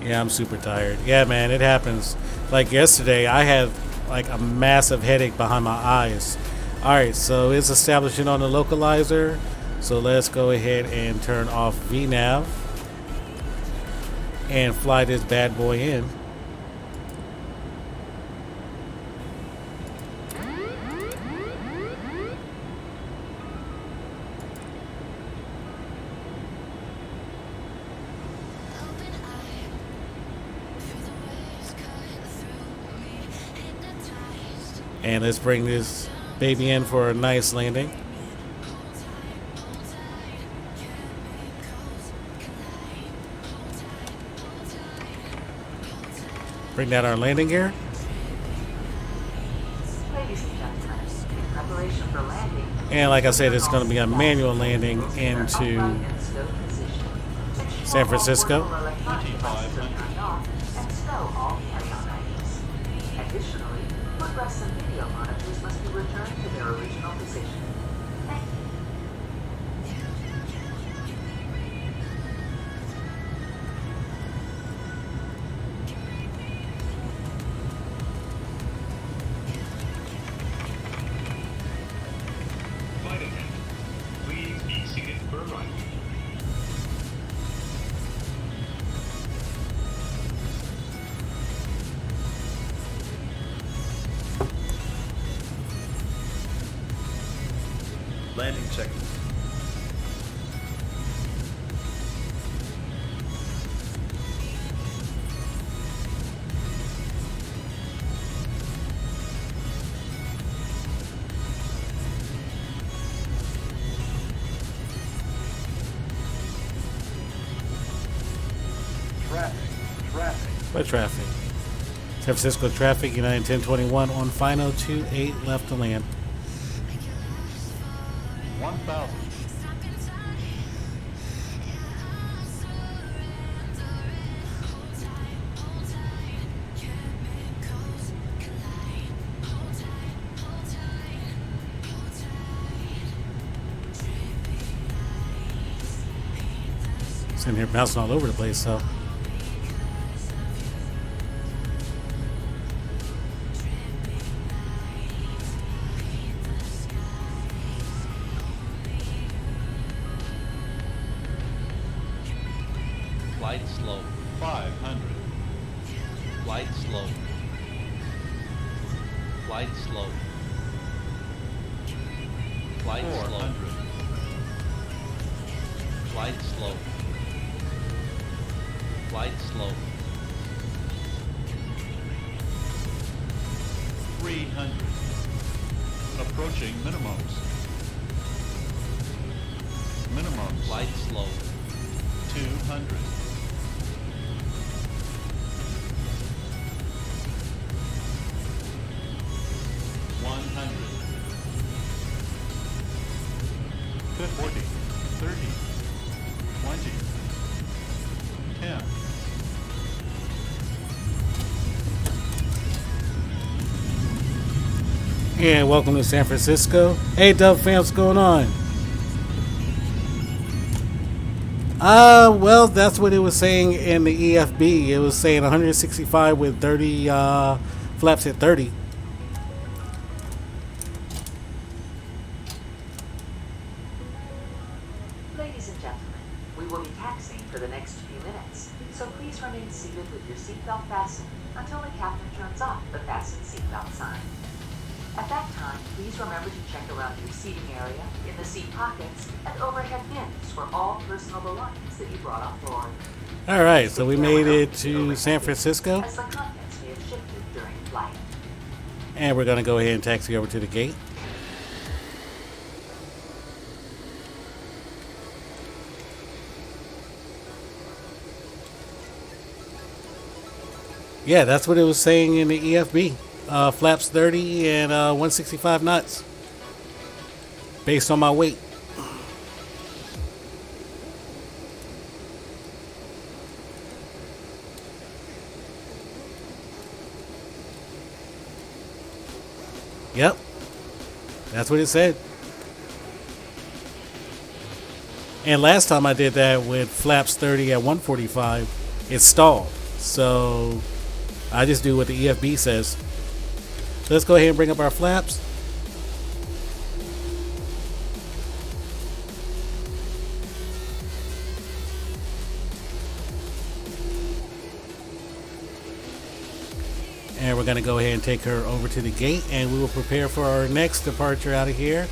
Yeah, I'm super tired. Yeah, man, it happens. Like yesterday, I had like a massive headache behind my eyes. Alright, so it's establishing on the localizer. So let's go ahead and turn off VNav and fly this bad boy in. And let's bring this baby in for a nice landing. Bring down our landing gear. Ladies and gentlemen, in preparation for landing, And like I said, it's going to be a manual landing into San Francisco. Additionally, footrest and video monitors must be returned to their original position. Thank you. Flight attendant, please be seated for arrival. Landing checklist. What traffic? San Francisco traffic, United 1021 on final 28 left to land. 1,000. Sitting here bouncing all over the place, so. Flight slow. 500. Flight slow. Flight slow. Flight slow. Flight slow. Flight slow. 300. Approaching minimums. Minimums. Flight slow. 200. 100. 40. 30. 20. 10. And welcome to San Francisco. Hey, Dub fam, what's going on? Well, that's what it was saying in the EFB. It was saying 165 with 30 flaps at 30. Ladies and gentlemen, we will be taxiing for the next few minutes, so please remain seated with your seatbelt fastened until the captain turns off the fasten seatbelt sign. At that time, please remember to check around your seating area, in the seat pockets, and overhead bins for all personal belongings that you brought on board. All right, so we made it to San Francisco, As the contents may have shifted during flight. and we're going to go ahead and taxi over to the gate. Yeah, that's what it was saying in the EFB. Flaps 30 and 165 knots. Based on my weight. Yep. That's what it said. And last time I did that with flaps 30 at 145, it stalled. So I just do what the EFB says. So let's go ahead and bring up our flaps. And we're going to go ahead and take her over to the gate, and we will prepare for our next departure out of here.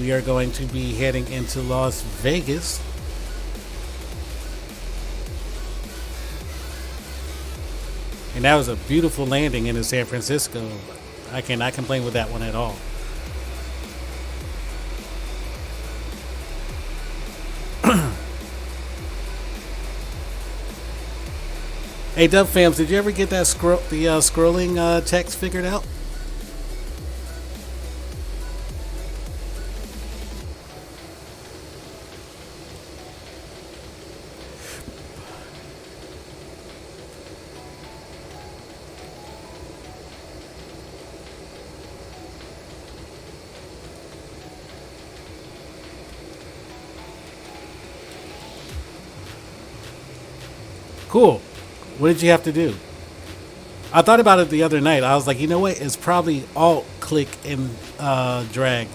We are going to be heading into Las Vegas. And that was a beautiful landing into San Francisco. I cannot complain with that one at all. Hey, Dub fams, did you ever get that scrolling text figured out? Cool. What did you have to do? I thought about it the other night. I was like, you know what? It's probably alt click and drag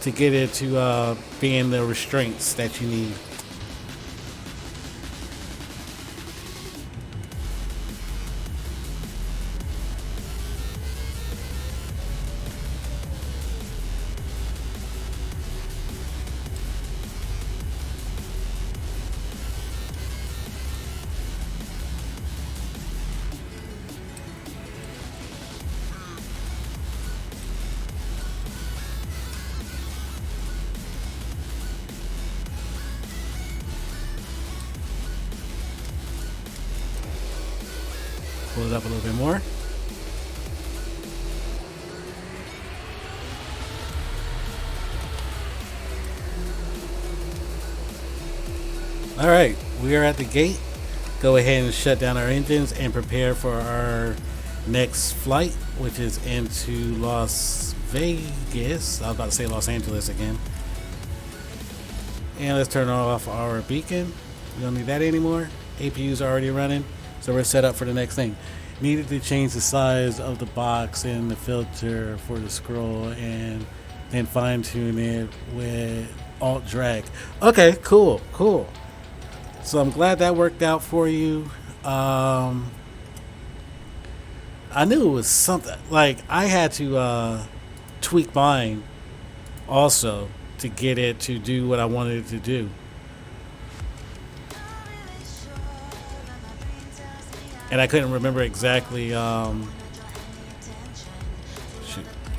to get it to be in the restraints that you need. it up a little bit more. All right, we are at the gate. Go ahead and shut down our engines and prepare for our next flight, which is into Las Vegas. I was about to say Los Angeles again. And let's turn off our beacon. We don't need that anymore. APU's already running, so we're set up for the next thing. Needed to change the size of the box and the filter for the scroll, and then fine tune it with alt drag. Okay, cool. So I'm glad that worked out for you. I knew it was something. Like, I had to tweak mine also to get it to do what I wanted it to do. And I couldn't remember exactly, shoot,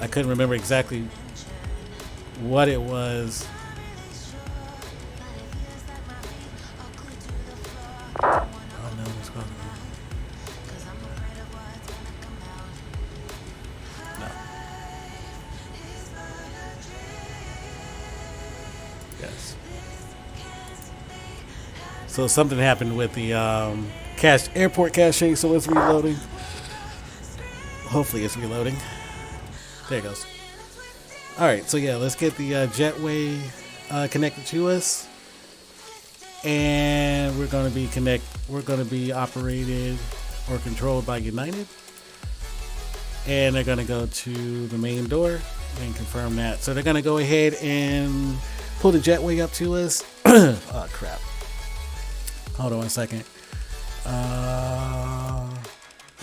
I couldn't remember exactly what it was. Oh no, what's going on? No. Yes. So something happened with the airport cache, so it's reloading. Hopefully it's reloading. There it goes. Alright, so yeah, let's get the jetway connected to us. And we're gonna be operated or controlled by United. And they're gonna go to the main door and confirm that. So they're gonna go ahead and pull the jetway up to us. Oh crap. Hold on 1 second.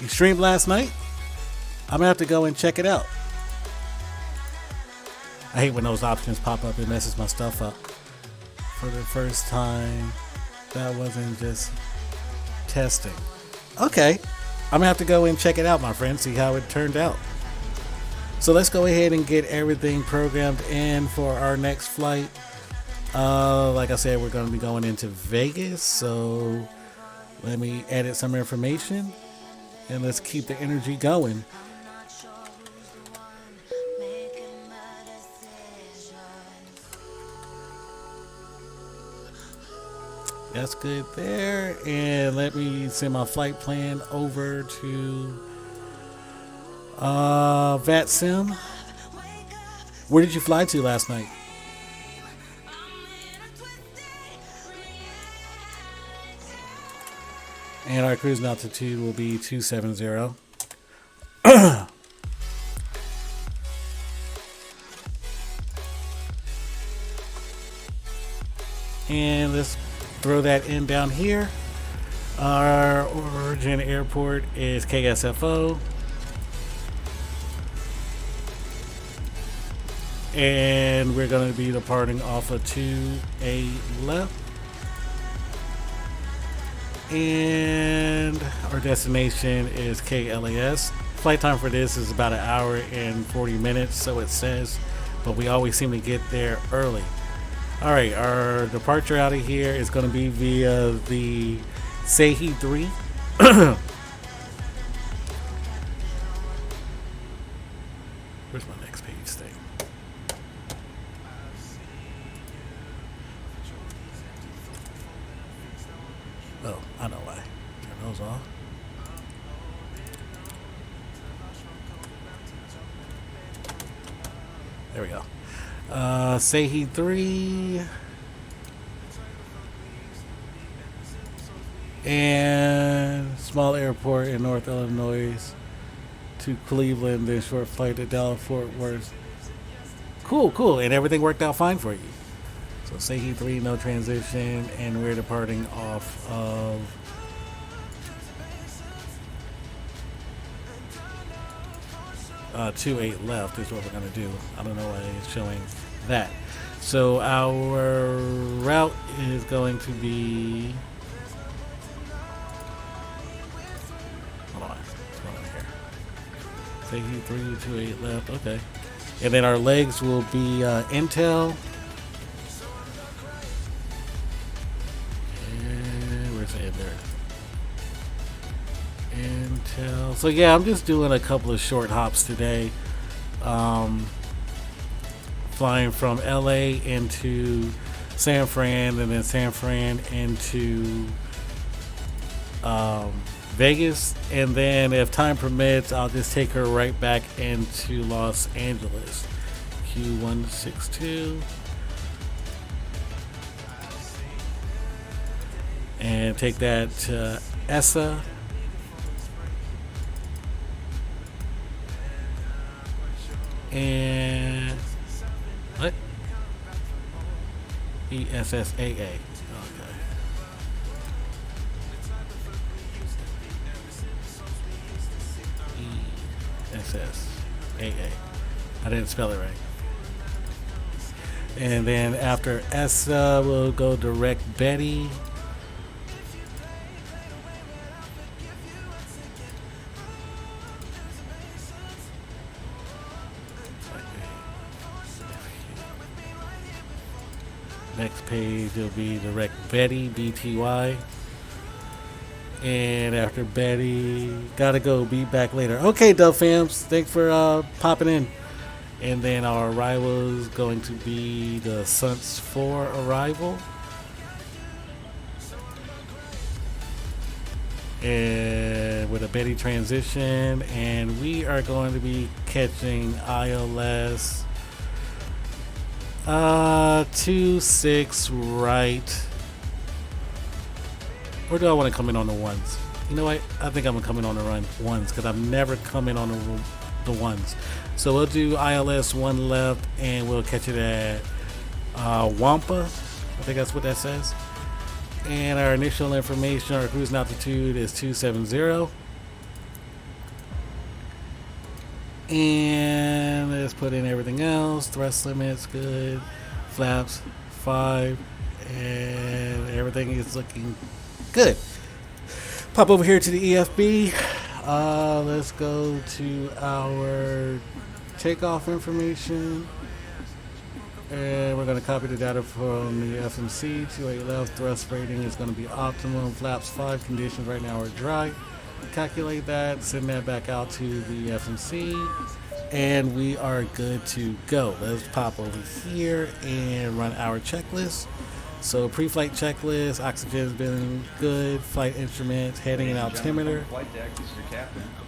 You streamed last night? I'm gonna have to go and check it out. I hate when those options pop up. It messes my stuff up. For the first time, that wasn't just testing. Okay, I'm gonna have to go and check it out, my friend, see how it turned out. So let's go ahead and get everything programmed in for our next flight. Like I said, we're gonna be going into Vegas, so let me edit some information and let's keep the energy going. That's good there. And let me send my flight plan over to VATSIM. Where did you fly to last night? And our cruising altitude will be 270. And let's throw that in down here. Our origin airport is KSFO. And we're going to be departing off of 2A left. And our destination is KLAS. Flight time for this is about 1 hour and 40 minutes, so it says, but we always seem to get there early. All right, our departure out of here is going to be via the Sehi 3. Where's my next page thing? Oh, I know why. Turn those off. There we go. Sehi 3. And small airport in North Illinois to Cleveland, then short flight to Dallas Fort Worth. Cool. And everything worked out fine for you. So Sehi 3, no transition, and we're departing off of uh, 2-8 left is what we're going to do. I don't know why it's showing that. So our route is going to be, hold on, what's going on here? Sehi 3, 2-8 left, okay. And then our legs will be Intel. And where's the end there? Intel. So yeah, I'm just doing a couple of short hops today. Flying from LA into San Fran, and then San Fran into Vegas, and then if time permits, I'll just take her right back into Los Angeles. Q162, and take that to ESA. And what? ESSAA. Okay. ESSAA. I didn't spell it right. And then after ESSA, we'll go direct Betty. Next page will be direct Betty, BTY. And after Betty, gotta go, be back later. Okay, Dub Fams, thanks for popping in. And then our arrival is going to be the Suns 4 arrival. And with a Betty transition, and we are going to be catching ILS 26 right. Or do I want to come in on the ones? You know what? I think I'm going to come in on the ones because I'm never coming on the ones. So we'll do ILS 1 left, and we'll catch it at Wampa. I think that's what that says. And our initial information, our cruising altitude is 270. And let's put in everything else. Thrust limits, good. Flaps, 5. And everything is looking good. Pop over here to the EFB. Let's go to our takeoff information. And we're going to copy the data from the FMC. 28 left. Thrust rating is going to be optimum. Flaps 5. Conditions right now are dry. Calculate that. Send that back out to the FMC. And we are good to go. Let's pop over here and run our checklist. So pre-flight checklist. Oxygen has been good. Flight instruments. Heading and altimeter.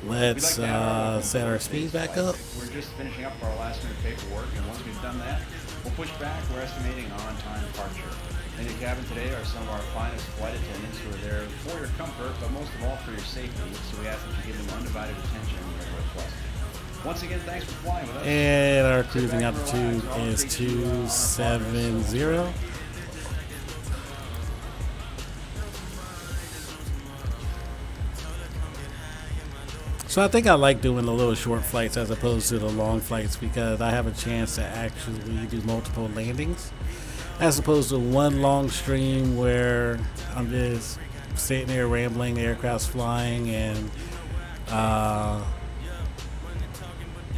Let's set our speed back up. We're just finishing up our last minute paperwork, and once we've done that, we'll push back. We're estimating on-time departure. In the cabin today are some of our finest flight attendants who are there for your comfort, but most of all for your safety. So we ask that you give them undivided attention when they're requested. Once again, thanks for flying with us. And our cruising altitude is 270. So I think I like doing the little short flights as opposed to the long flights because I have a chance to actually do multiple landings as opposed to one long stream where I'm just sitting there rambling, the aircraft's flying, and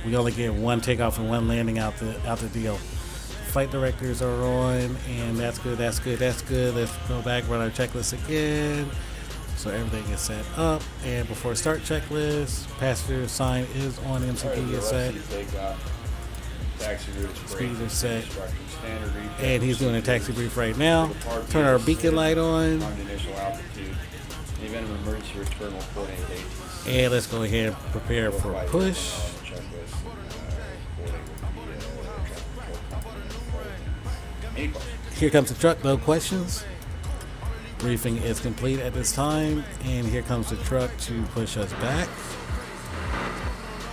we only get one takeoff and one landing out the deal. Flight directors are on, and that's good, that's good, that's good. Let's go back, run our checklist again. So everything is set up, and before start checklist, passenger sign is on, MCP is set, speeds are set, and he's doing a taxi brief right now. Turn our beacon light on, and let's go ahead and prepare for push. Here comes the truck, no questions. Briefing is complete at this time, and here comes the truck to push us back.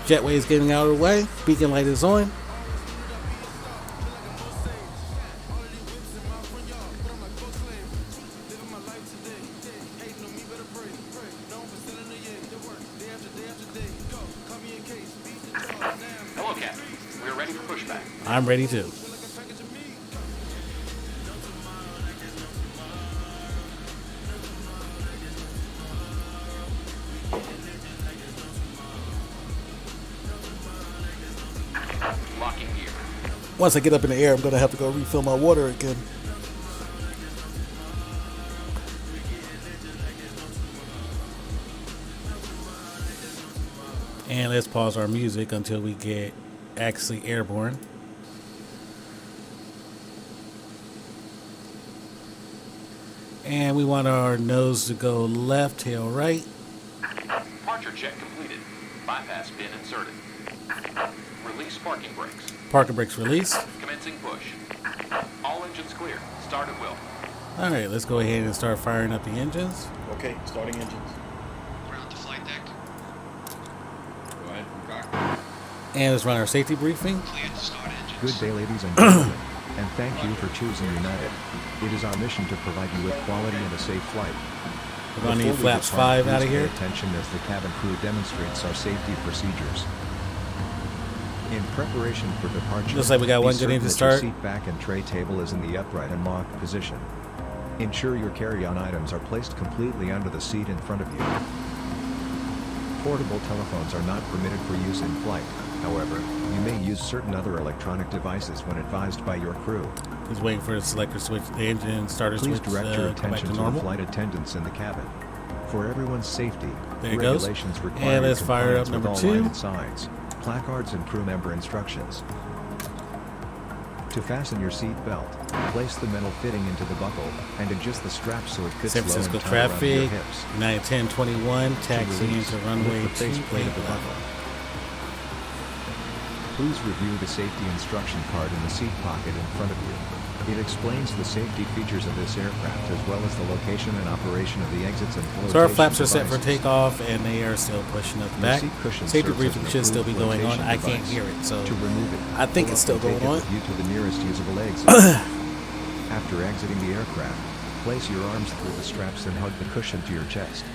Jetway is getting out of the way. Beacon light is on. Hello, Captain. We're ready for pushback. I'm ready too. Locking gear. Once I get up in the air, I'm going to have to go refill my water again. And let's pause our music until we get actually airborne. And we want our nose to go left, tail right. Departure check completed. Bypass pin inserted. Release parking brakes. Parking brakes release. Commencing push. All engines clear. Start at will. All right, let's go ahead and start firing up the engines. Okay, starting engines. Ground to flight deck. Go ahead from cockpit. And let's run our safety briefing. Cleared to start engines. Good day, ladies and gentlemen, and thank you for choosing United. It is our mission to provide you with quality and a safe flight. We're going to need Before we flaps depart, 5 out of please pay here. attention as the cabin crew demonstrates our safety procedures. In preparation for departure, Looks like we got be one good certain engine that start. Your seat back and tray table is in the upright and locked position. Ensure your carry-on items are placed completely under the seat in front of you. Portable telephones are not permitted for use in flight. However, you may use certain other electronic devices when advised by your crew. Just waiting for the selector switch, the engine starter Please switch direct your to come back attention to to the normal. flight attendants in the cabin. For everyone's safety, There it goes. regulations require And let's fire up compliance number with all 2. lighted signs, placards, and crew member instructions. To fasten your seat belt, place the metal fitting into the buckle and adjust the strap so it fits San low Francisco and tight around your traffic, hips. 91021, taxi release, into runway lift the faceplate of the 28 buckle. left. Please review the safety instruction card in the seat pocket in front of you. It explains the safety features of this aircraft as well as the location and operation of the exits and flotation So our flaps are set for devices. takeoff, and they are still pushing us Your back. seat cushion Safety serves as briefing an should still be approved going on. flotation I can't device. hear it, so To remove it, I think pull it's up still and take going it on. with you to the nearest usable exit. After exiting the aircraft, place your arms through the straps and hug the cushion to your chest.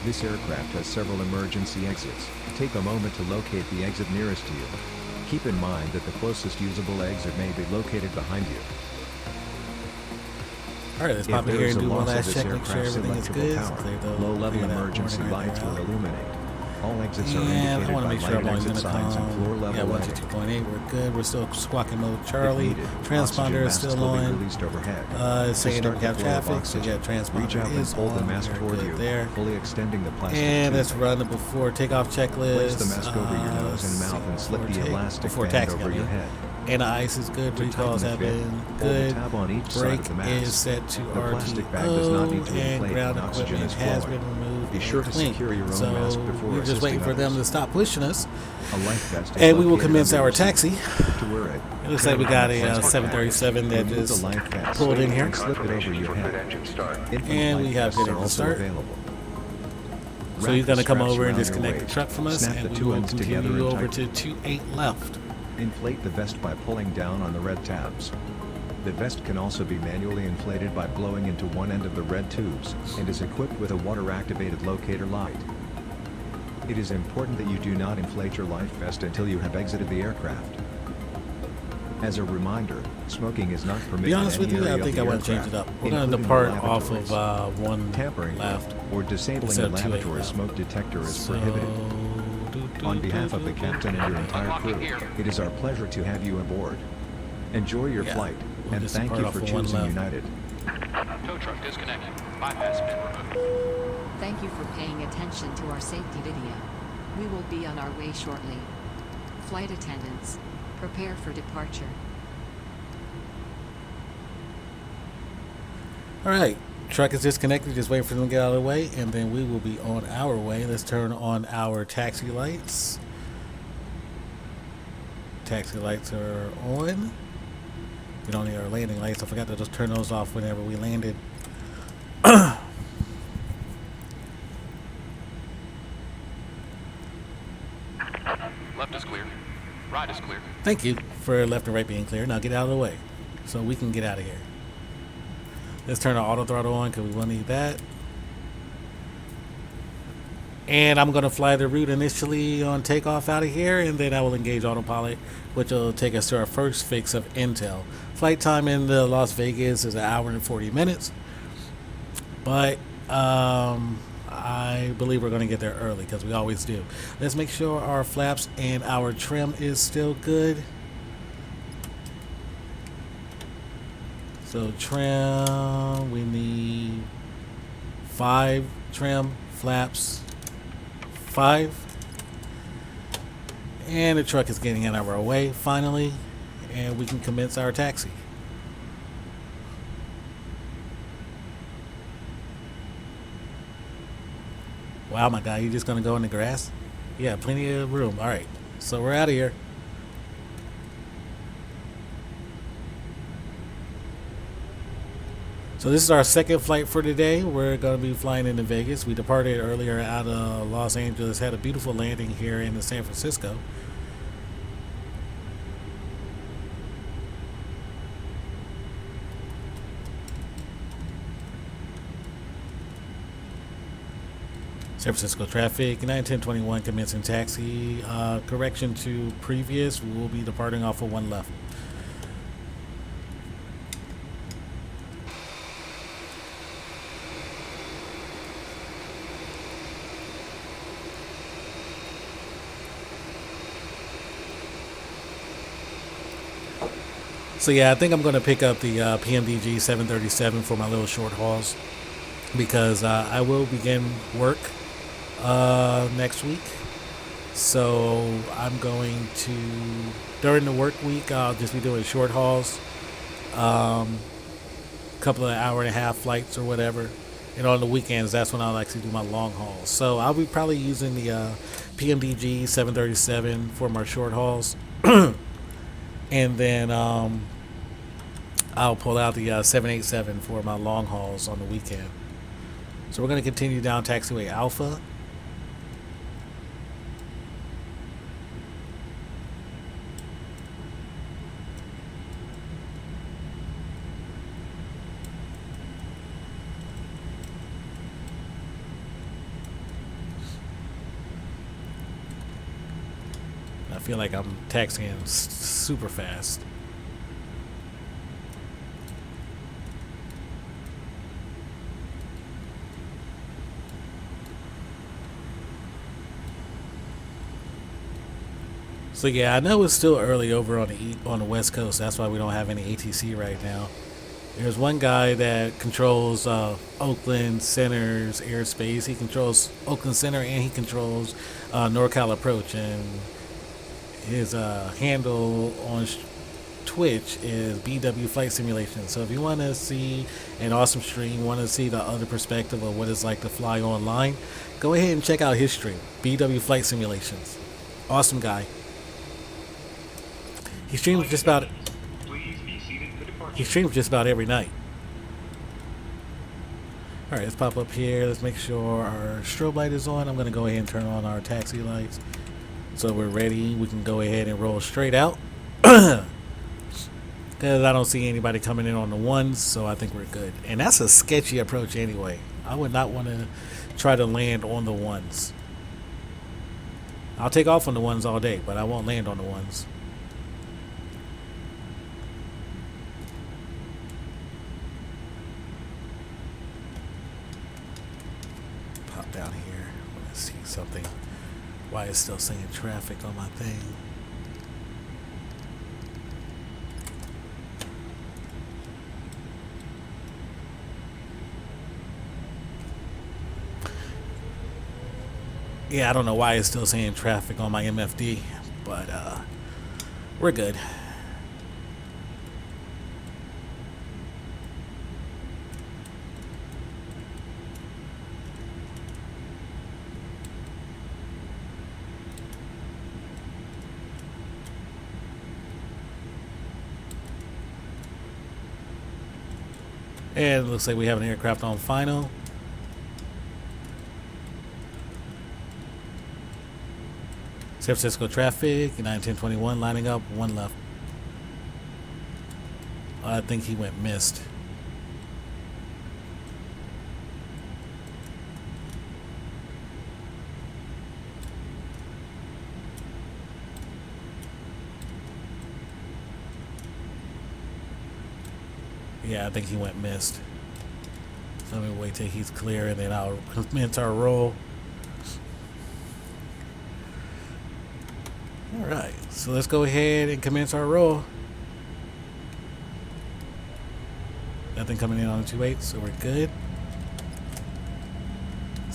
This aircraft has several emergency exits. Take a moment to locate the exit nearest to you. Keep in mind that the closest usable exit may be located behind you. All right, let's If pop in there here is and a do one loss of last this check, make sure aircraft's everything is electrical good. power, Clear the low-level clear that emergency warning right lights there will out. illuminate. All exits are And indicated I want to by make sure I'm lighted on exit signs and intercom. floor-level Yeah, lighting. 122.8, we're good. We're still squawking mode If Charlie. needed, Transponder oxygen is masks still will be on. released overhead. It's saying that To we start have the flow of traffic, so oxygen, yeah, reach transponder out and is pull the on. mask We're toward good you, there. fully extending the plastic And tube. let's run the before takeoff checklist. Place the mask over your nose and mouth and slip the elastic before band taxi, over I your mean. head. And the ice is good. To Recalls tighten have the fit, been hold the good. tab on each side Brake of the mask. is set to The plastic bag does not need to RTO, and inflate ground when oxygen equipment is has flowing. been removed. Be and sure to cleaned. secure your own So mask before we're just waiting assisting for them others. to stop pushing us, A life vest is and we will located commence under our your seat. taxi. To wear it, It looks like we got a plastic bag. 737 that Remove the just life vest pulled in here. and slip it over your head. Infinite And we life have vests good are engine also start. available. So Wrap he's the going to come straps over and around your disconnect the waist. truck from us, Snap the and we two will ends together continue and over tighten. to 28 left. Inflate the vest by pulling down on the red tabs. The vest can also be manually inflated by blowing into one end of the red tubes, and is equipped with a water-activated locator light. It is important that you do not inflate your life vest until you have exited the aircraft. As a reminder, smoking is not To permitted be honest in with any you, I area think of I the want to change it aircraft, up. We're going to including depart the off lavatories. of one Tampering left. or disabling instead a of 28 lavatory left. smoke detector is So, prohibited. On behalf of the captain and your entire crew, Unlocking gear. it is our pleasure to have you aboard. Enjoy your Yeah, flight, we'll and just thank depart you off for of one choosing left. United. Tow truck disconnected. Bypass pin removed. Thank you for paying attention to our safety video. We will be on our way shortly. Flight attendants, prepare for departure. All right, truck is disconnected. Just waiting for them to get out of the way, and then we will be on our way. Let's turn on our taxi lights. Taxi lights are on. We don't need our landing lights. I forgot to just turn those off whenever we landed. Left is clear. Right is clear. Thank you for left and right being clear. Now get out of the way so we can get out of here. Let's turn our auto throttle on because we will need that. And I'm going to fly the route initially on takeoff out of here, and then I will engage autopilot, which will take us to our first fix of intel. Flight time in Las Vegas is 1 hour and 40 minutes. But I believe we're going to get there early because we always do. Let's make sure our flaps and our trim is still good. So trim, we need 5 trim, flaps 5. And the truck is getting out of our way finally, and we can commence our taxi. Wow, my guy, you just gonna go in the grass? Yeah, plenty of room. All right, so we're out of here. So this is our second flight for today. We're going to be flying into Vegas. We departed earlier out of Los Angeles, had a beautiful landing here in San Francisco. San Francisco traffic, 9:10:21 commencing taxi. Correction to previous, we will be departing off of 1 left. So yeah, I think I'm going to pick up the PMDG 737 for my little short hauls because I will begin work next week. So I'm going to, during the work week, I'll just be doing short hauls, couple of hour-and-a-half flights or whatever. And on the weekends, that's when I'll actually do my long hauls. So I'll be probably using the PMDG 737 for my short hauls. And then I'll pull out the 787 for my long hauls on the weekend. So we're going to continue down Taxiway Alpha. I feel like I'm taxiing super fast. So yeah, I know it's still early over on the West Coast. That's why we don't have any ATC right now. There's one guy that controls Oakland Center's airspace. He controls Oakland Center and he controls NorCal Approach, and his handle on Twitch is BW Flight Simulation. So if you want to see an awesome stream, want to see the other perspective of what it's like to fly online, go ahead and check out his stream, BW Flight Simulations. Awesome guy. He streams just about every night. All right, let's pop up here. Let's make sure our strobe light is on. I'm going to go ahead and turn on our taxi lights. So we're ready. We can go ahead and roll straight out. Because I don't see anybody coming in on the ones, so I think we're good. And that's a sketchy approach anyway. I would not want to try to land on the ones. I'll take off on the ones all day, but I won't land on the ones. Pop down here. I want to see something. Why it's still saying traffic on my thing. Yeah, I don't know why it's still saying traffic on my MFD, but we're good. And it looks like we have an aircraft on final. San Francisco traffic, 9:10:21, lining up, 1 left. I think he went missed. Yeah, I think he went missed. So let me wait till he's clear and then I'll commence our roll. Alright, so let's go ahead and commence our roll. Nothing coming in on the 28, so we're good.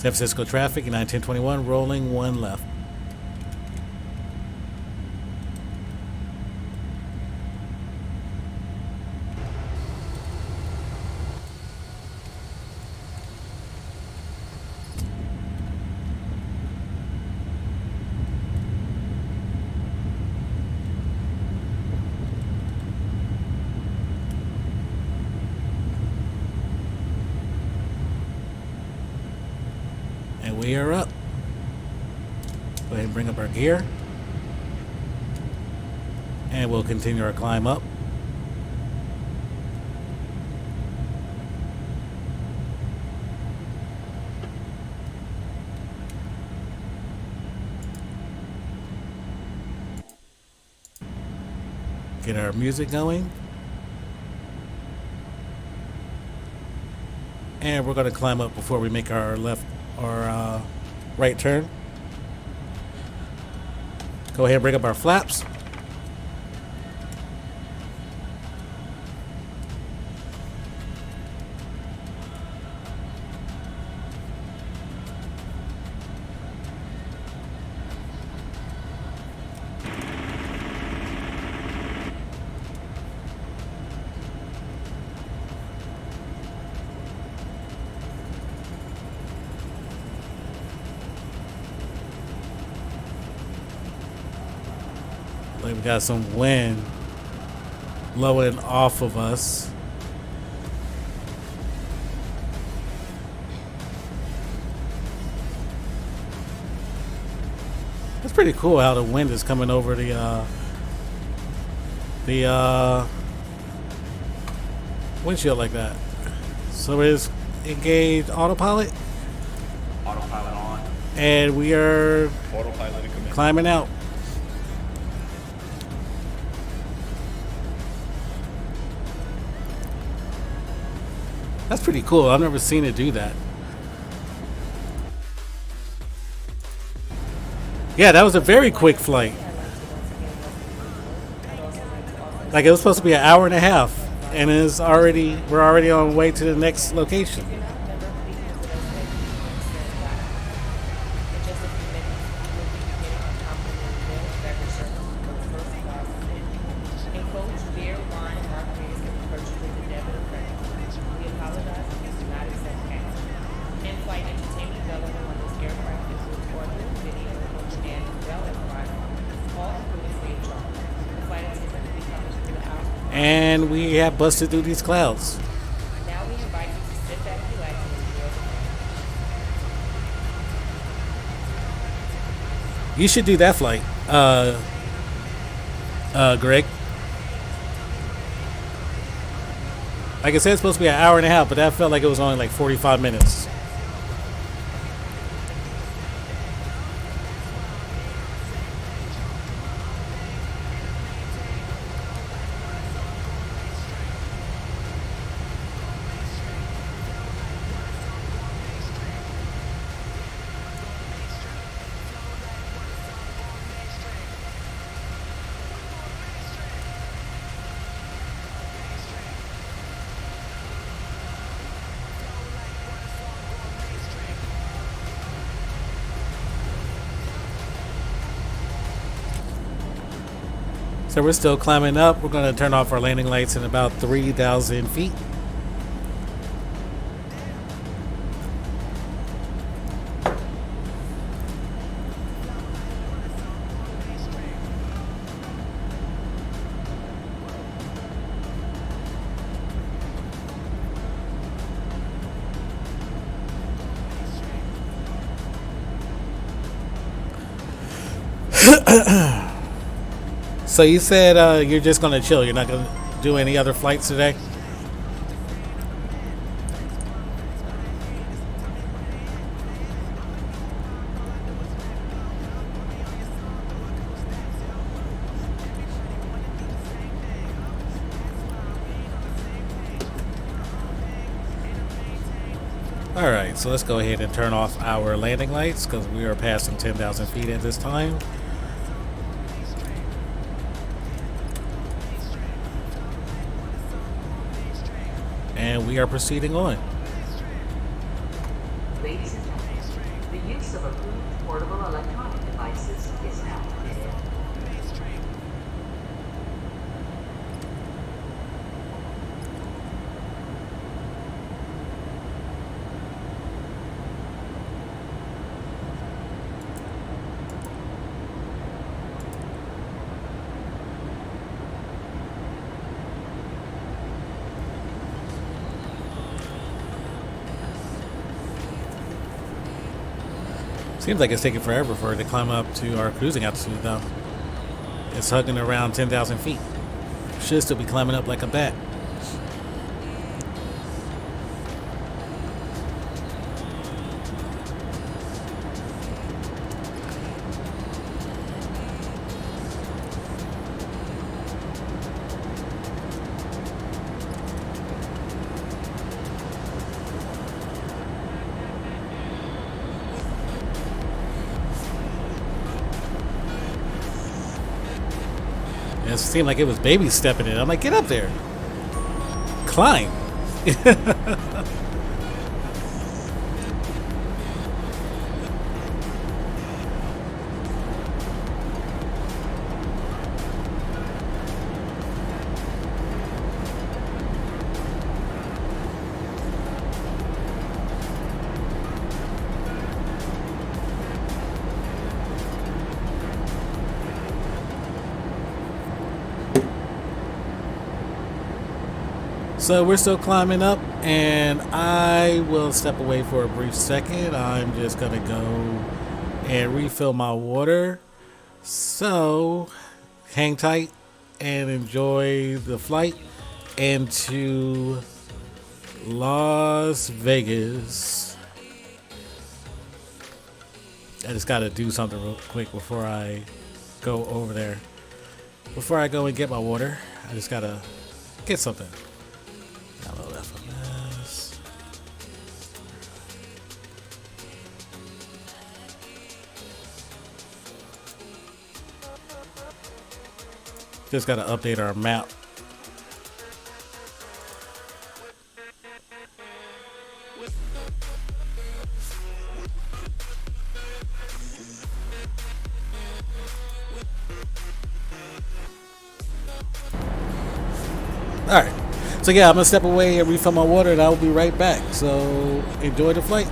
San Francisco traffic, 91021, rolling 1 left. And we are up. Go ahead and bring up our gear. And we'll continue our climb up. Get our music going. And we're going to climb up before we make our left or right turn. Go ahead and bring up our flaps. Like we got some wind blowing off of us. It's pretty cool how the wind is coming over the windshield like that. So it is engaged autopilot. Autopilot on. And we are Autopilot and command. climbing out. That's pretty cool. I've never seen it do that. Yeah, that was a very quick flight. Like it was supposed to be an hour and a half, and we're already on the way to the next location. And we have busted through these clouds. Now we invite you to sit back, relax, and enjoy the flight. You should do that flight, Greg. Like I said, it's supposed to be an hour and a half, but that felt like it was only like 45 minutes. So we're still climbing up. We're going to turn off our landing lights in about 3,000 feet. So you said you're just going to chill. You're not going to do any other flights today? All right, so let's go ahead and turn off our landing lights because we are passing 10,000 feet at this time. And we are proceeding on. Ladies and gentlemen, The use of approved portable electronic devices is now permitted. Seems like it's taking forever for it to climb up to our cruising altitude, though. It's hugging around 10,000 feet. Should still be climbing up like a bat. It seemed like it was baby stepping in. I'm like, get up there. Climb. So we're still climbing up, and I will step away for a brief second. I'm just gonna go and refill my water. So hang tight and enjoy the flight into Las Vegas. I just gotta do something real quick before I go over there. Before I go and get my water, I just gotta get something. FMS. Just gotta update our map. All right. So yeah, I'm gonna step away and refill my water, and I will be right back. So enjoy the flight.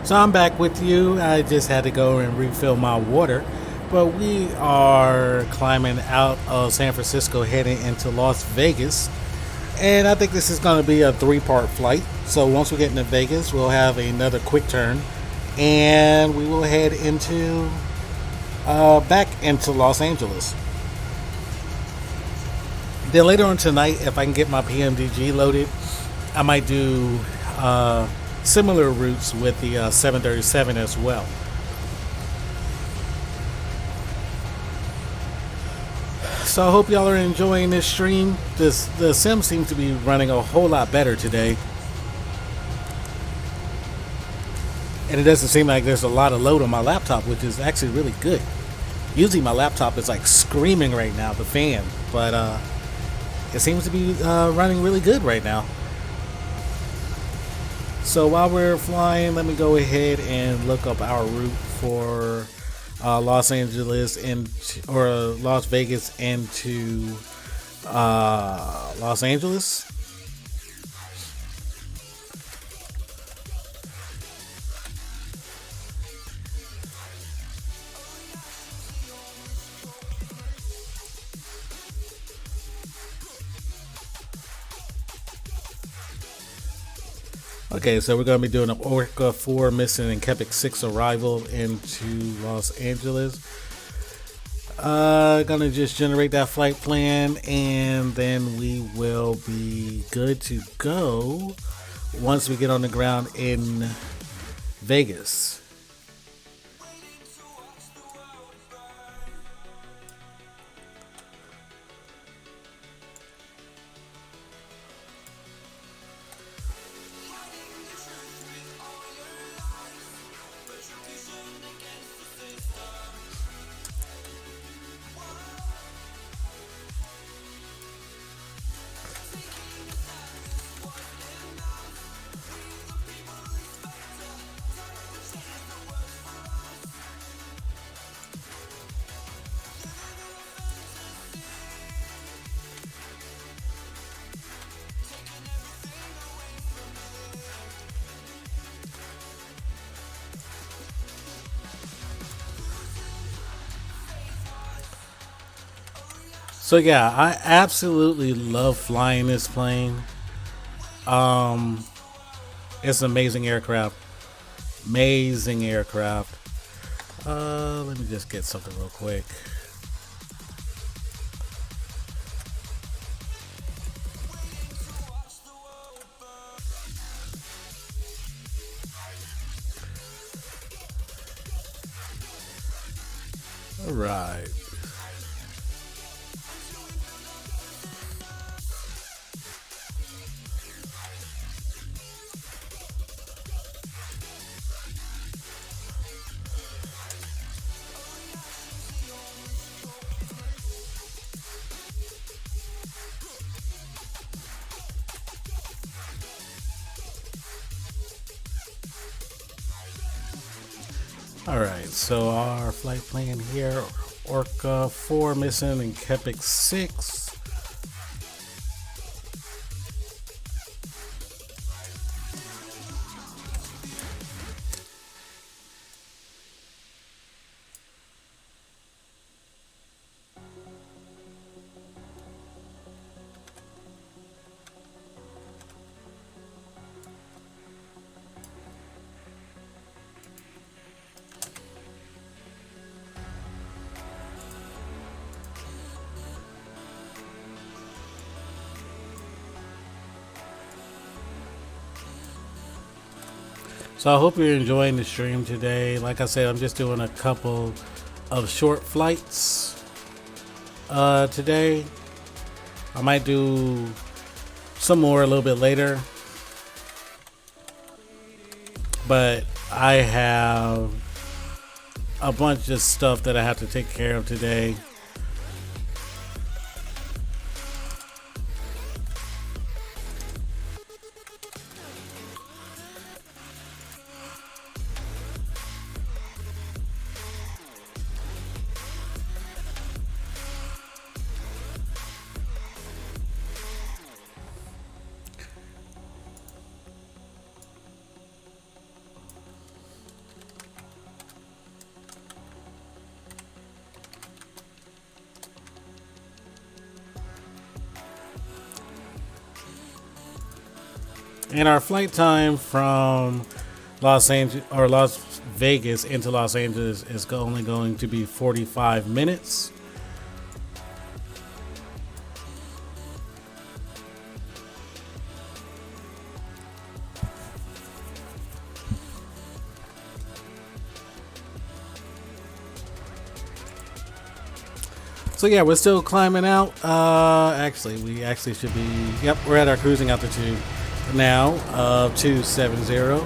So I'm back with you. I just had to go and refill my water. But we are climbing out of San Francisco heading into Las Vegas. And I think this is going to be a 3-part flight. So once we get into Vegas, we'll have another quick turn. And we will head into back into Los Angeles. Then later on tonight, if I can get my PMDG loaded, I might do similar routes with the 737 as well. So I hope y'all are enjoying this stream. The sim seems to be running a whole lot better today. And it doesn't seem like there's a lot of load on my laptop, which is actually really good. Usually my laptop is like screaming right now, the fan. But it seems to be running really good right now. So while we're flying, let me go ahead and look up our route for Los Angeles or Las Vegas into Los Angeles. Okay, so we're going to be doing an Orca 4 missing and KLAX 6 arrival into Los Angeles. Gonna just generate that flight plan and then we will be good to go once we get on the ground in Vegas. So yeah, I absolutely love flying this plane. It's an amazing aircraft. Amazing aircraft. Let me just get something real quick. All right. Alright, so our flight plan here, Orca 4 missing and KLAX 6. So I hope you're enjoying the stream today. Like I said, I'm just doing a couple of short flights today. I might do some more a little bit later. But I have a bunch of stuff that I have to take care of today. And our flight time from Las Vegas into Los Angeles is only going to be 45 minutes. So yeah, we're still climbing out. We actually should be, yep, we're at our cruising altitude now of 270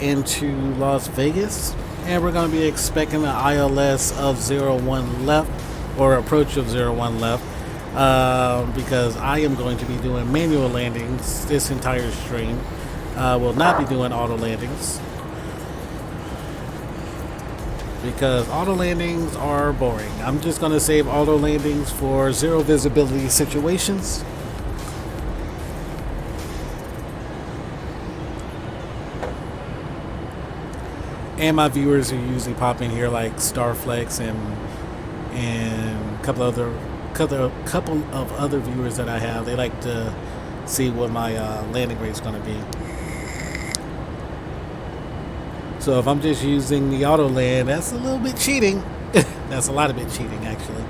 into Las Vegas. And we're going to be expecting an ILS of 01 left, or approach of 01 left, because I am going to be doing manual landings this entire stream. Will not be doing auto landings, because auto landings are boring. I'm just going to save auto landings for zero visibility situations. And my viewers who usually pop in here, like Starflex and a couple of other viewers that I have, they like to see what my landing rate is going to be. So if I'm just using the auto land, that's a little bit cheating. That's a lot of bit cheating, actually.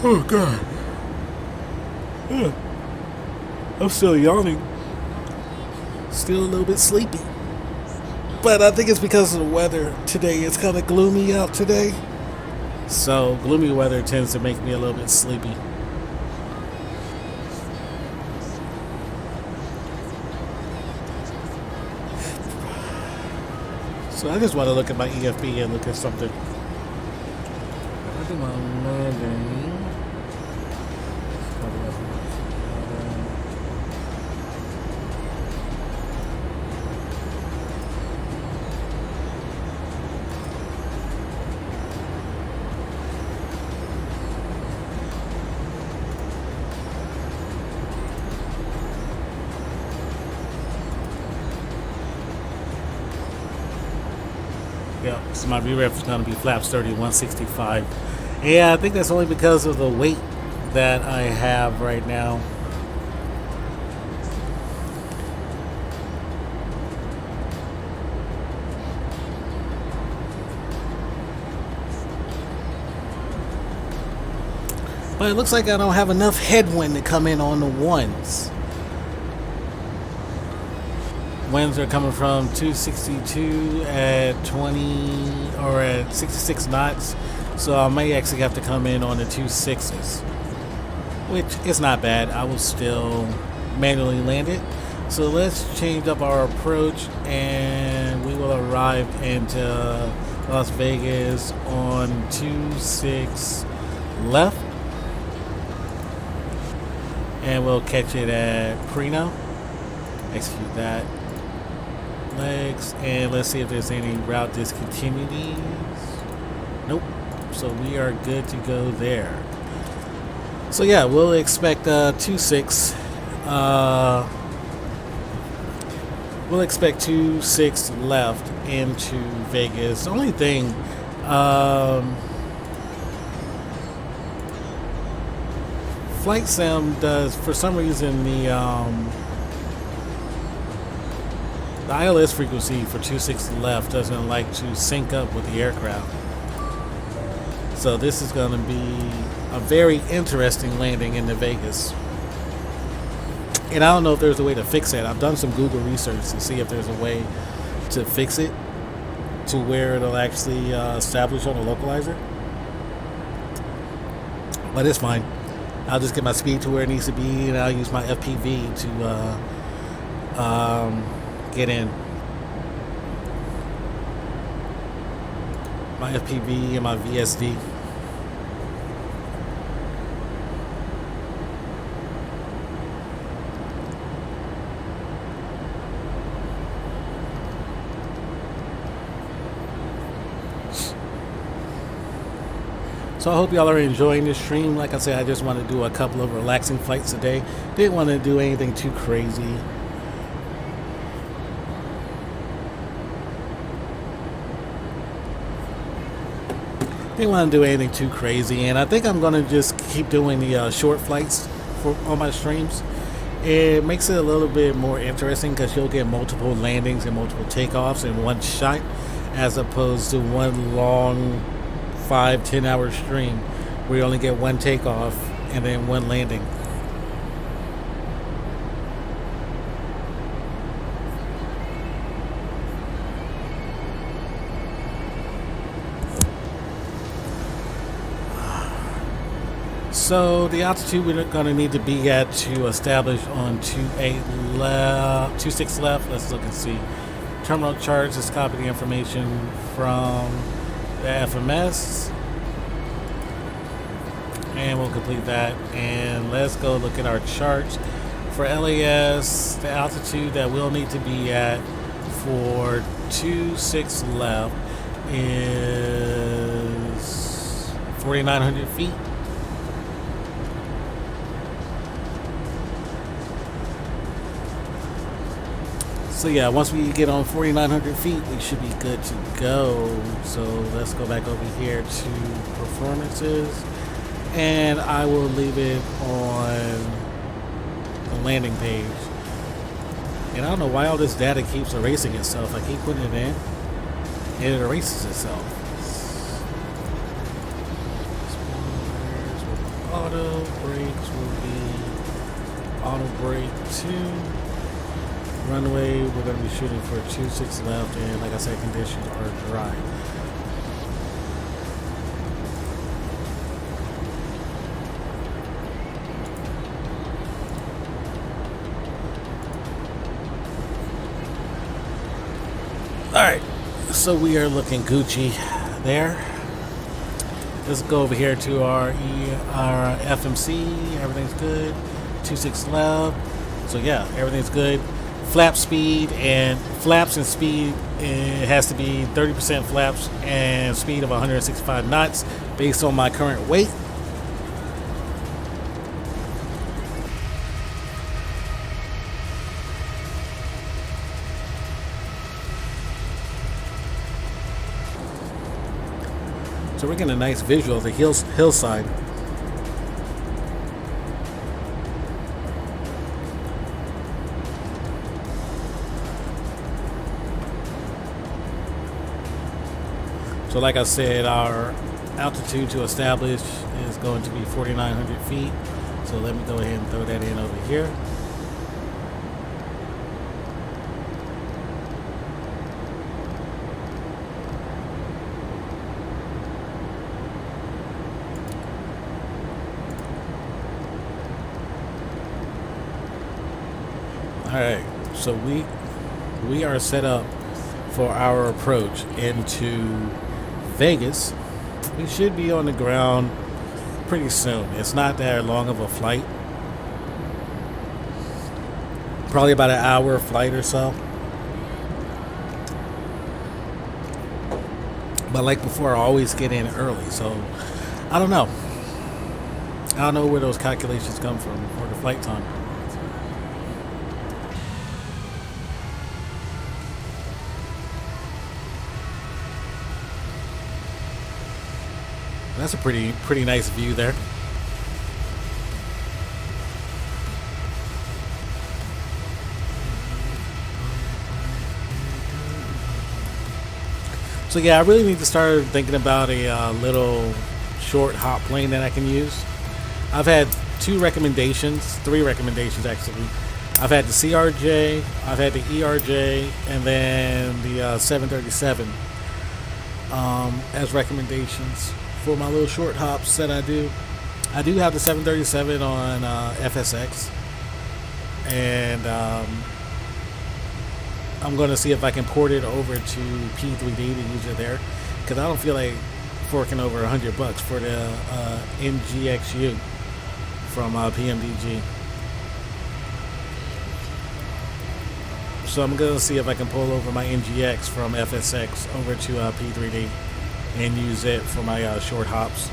Oh God. I'm still yawning. Still a little bit sleepy. But I think it's because of the weather today. It's kind of gloomy out today. So gloomy weather tends to make me a little bit sleepy. So I just want to look at my EFB and look at something. I think my landing. Yeah, so my VREF is going to be flaps 30, 165. Yeah, I think that's only because of the weight that I have right now. But it looks like I don't have enough headwind to come in on the ones. Winds are coming from 262 at 20 or at 66 knots, so I may actually have to come in on the 26s, which is not bad. I will still manually land it. So let's change up our approach, and we will arrive into Las Vegas on 26 left, and we'll catch it at Prino. Execute that. Legs, and let's see if there's any route discontinuities. Nope. So we are good to go there. So yeah, we'll expect 26. We'll expect 26 left into Vegas. The only thing, Flight Sim does, for some reason, the ILS frequency for 26 left doesn't like to sync up with the aircraft. So this is going to be a very interesting landing into Vegas. And I don't know if there's a way to fix it. I've done some Google research to see if there's a way to fix it to where it'll actually establish on a localizer. But it's fine. I'll just get my speed to where it needs to be, and I'll use my FPV to get in. My FPV and my VSD. So I hope y'all are enjoying this stream. Like I said, I just want to do a couple of relaxing flights today. Didn't want to do anything too crazy. Didn't want to do anything too crazy, and I think I'm going to just keep doing the short flights on my streams. It makes it a little bit more interesting because you'll get multiple landings and multiple takeoffs in one shot, as opposed to one long 5-10 hour stream where you only get one takeoff and then one landing. So the altitude we're going to need to be at to establish on 26 left. Let's look and see. Terminal charts. Let's copy the information from the FMS. And we'll complete that. And let's go look at our charts. For LAS, the altitude that we'll need to be at for 26 left is 4,900 feet. So yeah, once we get on 4,900 feet, we should be good to go. So let's go back over here to performances, and I will leave it on the landing page. And I don't know why all this data keeps erasing itself. I keep putting it in, and it erases itself. Auto brakes will be auto brake 2. Runway, we're going to be shooting for 26 left, and like I said, conditions are dry. Alright, so we are looking Gucci there. Let's go over here to our FMC. Everything's good. 26 left. So yeah, everything's good. Flaps and speed, it has to be 30% flaps and speed of 165 knots based on my current weight. So we're getting a nice visual of the hillside. So like I said, our altitude to establish is going to be 4,900 feet. So let me go ahead and throw that in over here. Alright, so we are set up for our approach into Vegas. We should be on the ground pretty soon. It's not that long of a flight. Probably about an hour flight or so. But like before, I always get in early. So I don't know. I don't know where those calculations come from for the flight time. That's a pretty nice view there. So yeah, I really need to start thinking about a little short hop plane that I can use. I've had three recommendations actually. I've had the CRJ, I've had the ERJ, and then the 737 as recommendations for my little short hops that I do. I do have the 737 on FSX, and I'm going to see if I can port it over to P3D to use it there, because I don't feel like forking over $100 for the NGXU from PMDG. So I'm going to see if I can pull over my NGX from FSX over to P3D and use it for my short hops.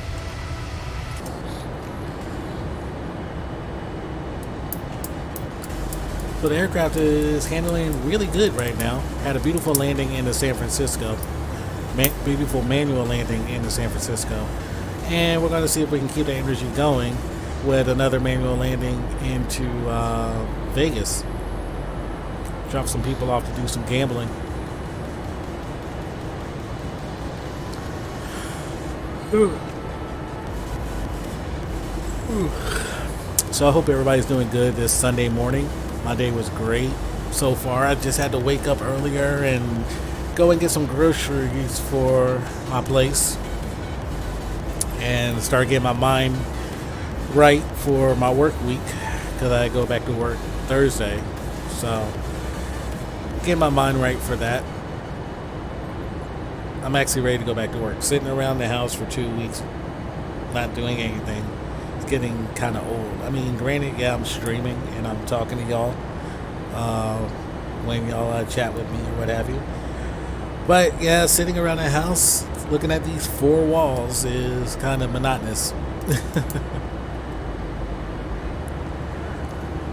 So the aircraft is handling really good right now. Had a beautiful landing into San Francisco. beautiful manual landing into San Francisco. And we're going to see if we can keep the energy going with another manual landing into Vegas. Drop some people off to do some gambling. So I hope everybody's doing good this Sunday morning. My day was great so far. I just had to wake up earlier and go and get some groceries for my place and start getting my mind right for my work week, because I go back to work Thursday. So get my mind right for that. I'm actually ready to go back to work. Sitting around the house for 2 weeks not doing anything, it's getting kind of old. I mean, granted, yeah, I'm streaming and I'm talking to y'all when y'all chat with me or what have you. But yeah, sitting around the house looking at these four walls is kind of monotonous.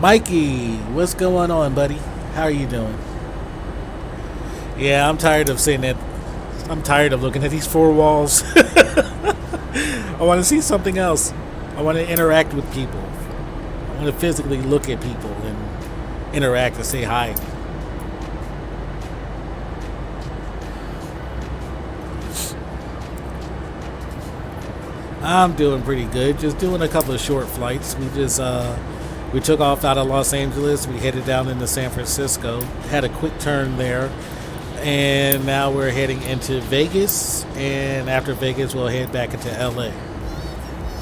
Mikey, what's going on, buddy? How are you doing? Yeah, I'm tired of looking at these four walls. I want to see something else. I want to interact with people. I want to physically look at people and interact and say hi. I'm doing pretty good. Just doing a couple of short flights. We took off out of Los Angeles. We headed down into San Francisco. Had a quick turn there. And now we're heading into Vegas. And after Vegas, we'll head back into LA.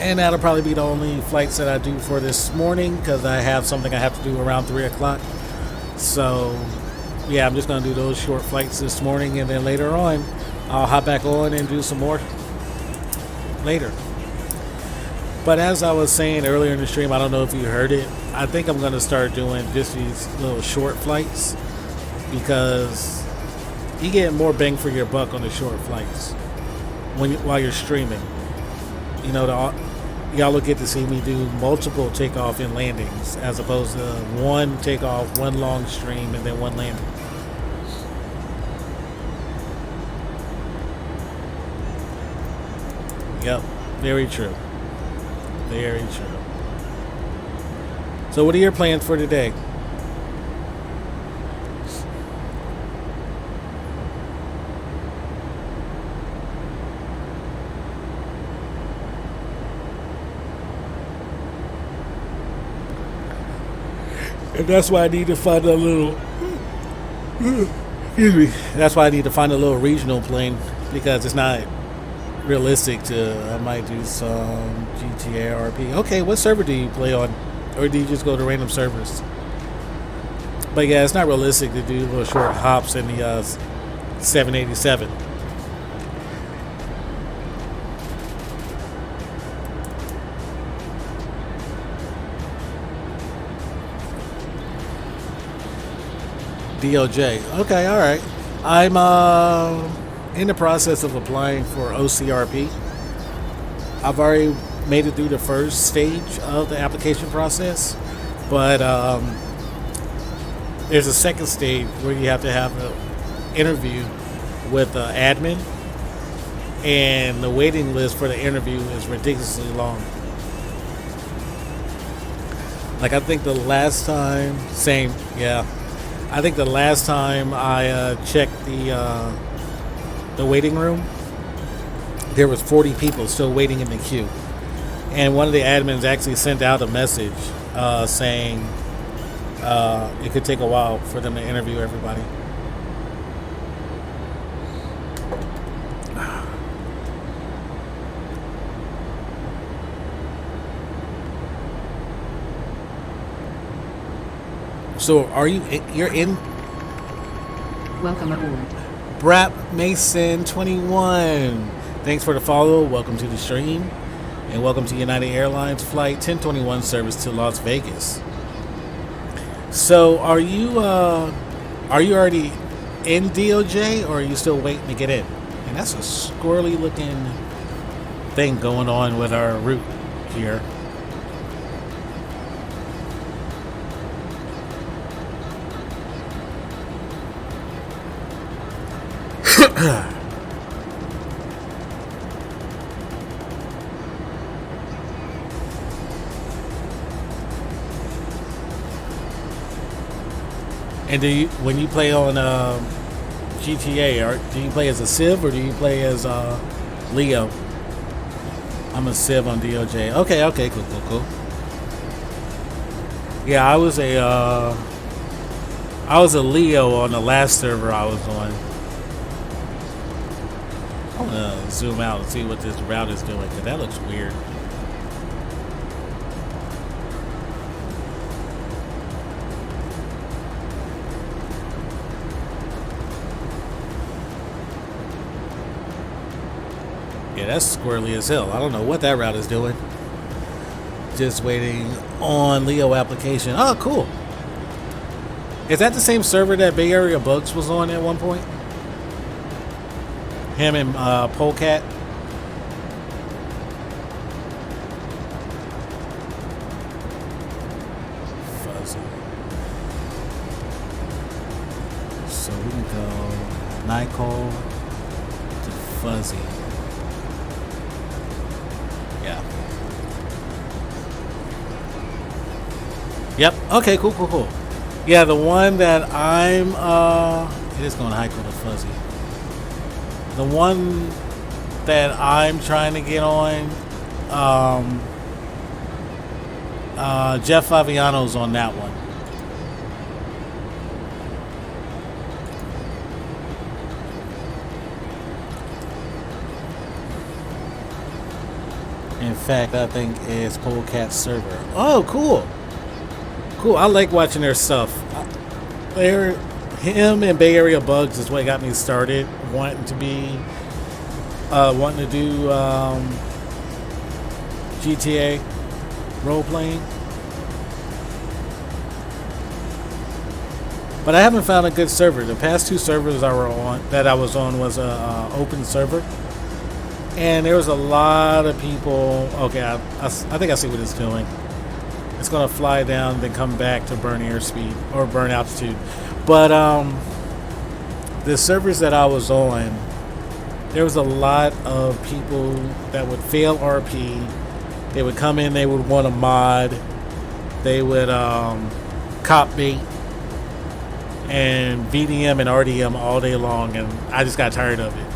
And that'll probably be the only flights that I do for this morning, because I have something I have to do around 3 o'clock. So, yeah, I'm just going to do those short flights this morning. And then later on, I'll hop back on and do some more later. But as I was saying earlier in the stream, I don't know if you heard it, I think I'm going to start doing just these little short flights, because you get more bang for your buck on the short flights while you're streaming. You know, y'all will get to see me do multiple takeoff and landings, as opposed to one takeoff, one long stream, and then one landing. Yep, very true. Very true. So what are your plans for today? And that's why I need to find a little excuse me. That's why I need to find a little regional plane, because it's not realistic I might do some GTA RP. Okay, what server do you play on? Or do you just go to random servers? But yeah, it's not realistic to do little short hops in the 787. DOJ. Okay, alright. I'm in the process of applying for OCRP. I've already made it through the first stage of the application process, but there's a second stage where you have to have an interview with the admin, and the waiting list for the interview is ridiculously long. Like, I think the last time, I think the last time I checked the waiting room, there was 40 people still waiting in the queue. And one of the admins actually sent out a message saying it could take a while for them to interview everybody. So you're in? Welcome aboard. Brap Mason 21. Thanks for the follow. Welcome to the stream. And welcome to United Airlines Flight 1021 service to Las Vegas. So are you already in DOJ, or are you still waiting to get in? And that's a squirrely looking thing going on with our route here. And when you play on GTA, do you play as a Civ or do you play as Leo? I'm a Civ on DOJ. Okay, cool. Yeah, I was a Leo on the last server I was on. I want to zoom out and see what this route is doing, because that looks weird. Yeah, that's squirrely as hell. I don't know what that route is doing. Just waiting on Leo application. Oh, cool. Is that the same server that Bay Area Bugs was on at one point? Him and Polecat? Fuzzy. So we can go Nicole to Fuzzy. Yeah. Yep. Okay, cool. Yeah, the one that I'm it is going Nicole to Fuzzy. The one that I'm trying to get on, Jeff Faviano's on that one. In fact, I think it's Polecat's server. Oh, cool. I like watching their stuff. Him and Bay Area Bugs is what got me started wanting to do GTA role playing. But I haven't found a good server. The past two servers that I was on was a open server, and there was a lot of people. Okay, I think I see what it's doing. It's gonna fly down, then come back to burn airspeed or burn altitude. But the servers that I was on, there was a lot of people that would fail RP. They would come in, they would want a mod, they would cop bait and VDM and RDM all day long, and I just got tired of it.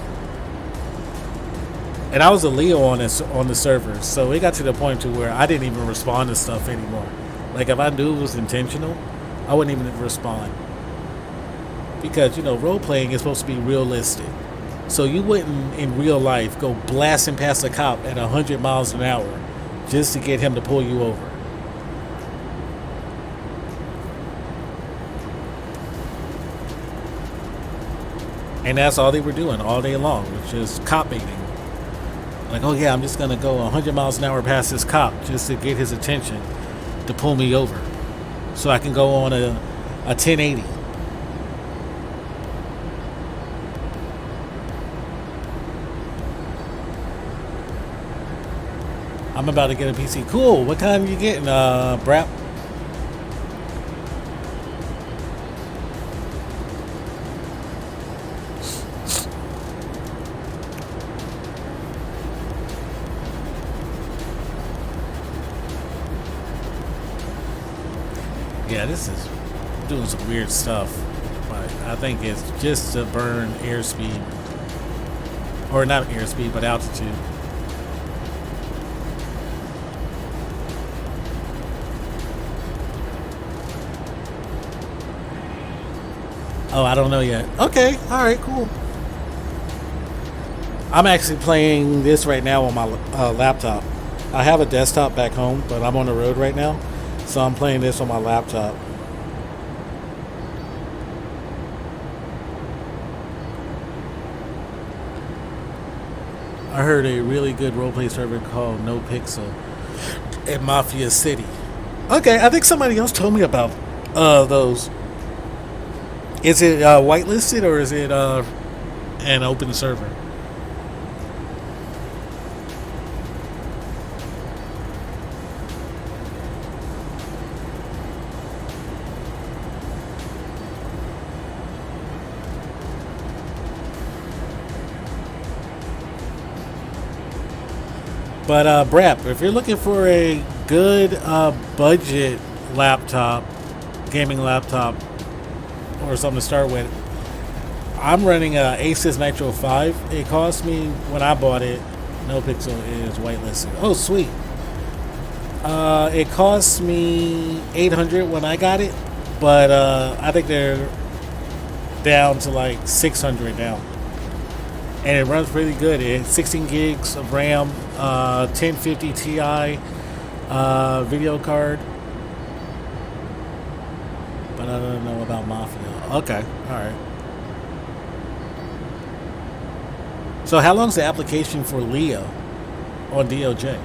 And I was a Leo on the server, so it got to the point to where I didn't even respond to stuff anymore. Like if I knew it was intentional, I wouldn't even respond. Because, role playing is supposed to be realistic. So you wouldn't, in real life, go blasting past a cop at 100 miles an hour just to get him to pull you over. And that's all they were doing all day long, which is cop baiting. Like, oh yeah, I'm just going to go 100 miles an hour past this cop just to get his attention to pull me over. So I can go on a 1080. I'm about to get a PC. Cool. What kind are you getting, Brap? Yeah, this is doing some weird stuff. But I think it's just to burn airspeed. Or not airspeed, but altitude. Oh, I don't know yet. Okay, alright, cool. I'm actually playing this right now on my laptop. I have a desktop back home, but I'm on the road right now. So I'm playing this on my laptop. I heard a really good roleplay server called No Pixel in Mafia City. Okay, I think somebody else told me about those. Is it whitelisted or is it an open server? But Brap, if you're looking for a good budget laptop, gaming laptop, or something to start with. I'm running a Asus Nitro 5. It cost me, when I bought it, NoPixel is whitelisted. Oh, sweet. It cost me $800 when I got it, but I think they're down to like $600 now. And it runs pretty good. It's 16 gigs of RAM, 1050 Ti video card. But I don't know about Mafia. Okay, alright. So how long's the application for Leo on DOJ?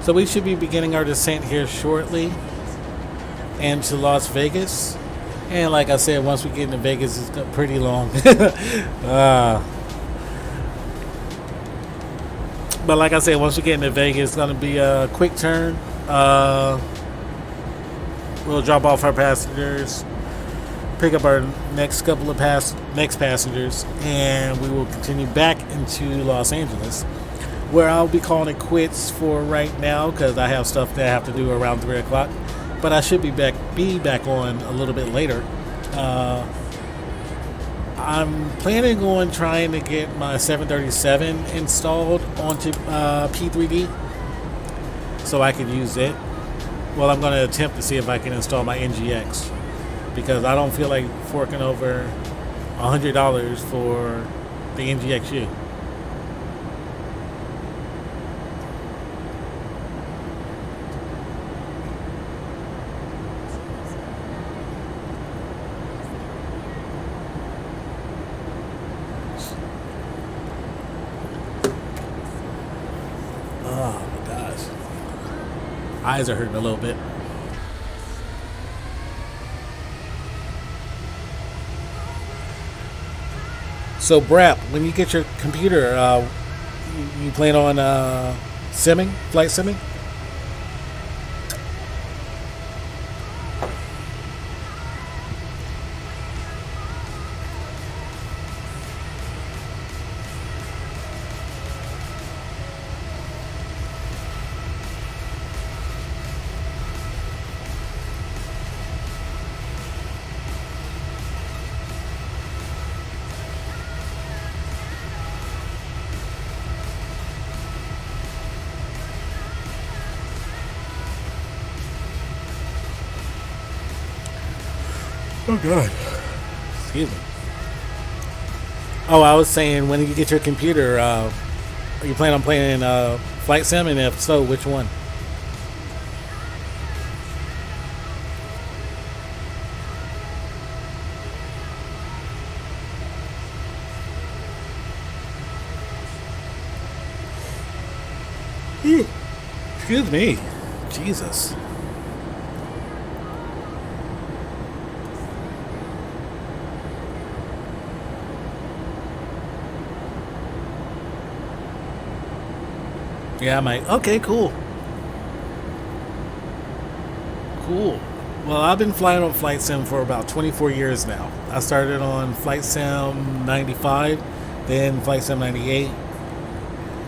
So we should be beginning our descent here shortly into Las Vegas. And like I said, once we get into Vegas, it's pretty long. But like I said, once we get into Vegas, it's going to be a quick turn. We'll drop off our passengers, pick up our next couple of passengers, and we will continue back into Los Angeles, where I'll be calling it quits for right now because I have stuff that I have to do around 3 o'clock. But I should be back on a little bit later. I'm planning on trying to get my 737 installed onto P3D so I can use it. Well, I'm going to attempt to see if I can install my NGX because I don't feel like forking over $100 for the NGXU. Eyes are hurting a little bit. So, Brap, when you get your computer, you plan on simming, flight simming? Oh, God. Excuse me. Oh, I was saying, when you get your computer, are you planning on playing Flight Sim? And if so, which one? Excuse me. Jesus. Yeah, I might. Okay, cool. Cool. Well, I've been flying on Flight Sim for about 24 years now. I started on Flight Sim 95, then Flight Sim 98,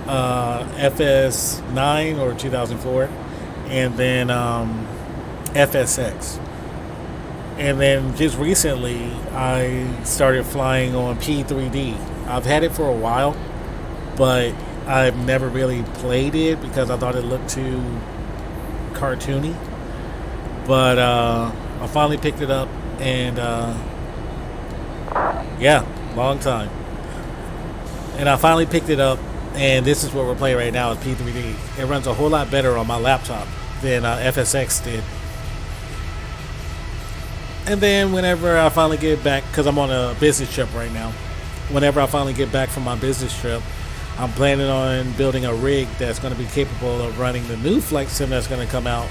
FS9 or 2004, and then FSX. And then just recently, I started flying on P3D. I've had it for a while, but I've never really played it because I thought it looked too cartoony. But I finally picked it up, and yeah, long time. And I finally picked it up, and this is what we're playing right now with P3D. It runs a whole lot better on my laptop than FSX did. And then whenever I finally get back, because I'm on a business trip right now, whenever I finally get back from my business trip, I'm planning on building a rig that's going to be capable of running the new flight sim that's going to come out,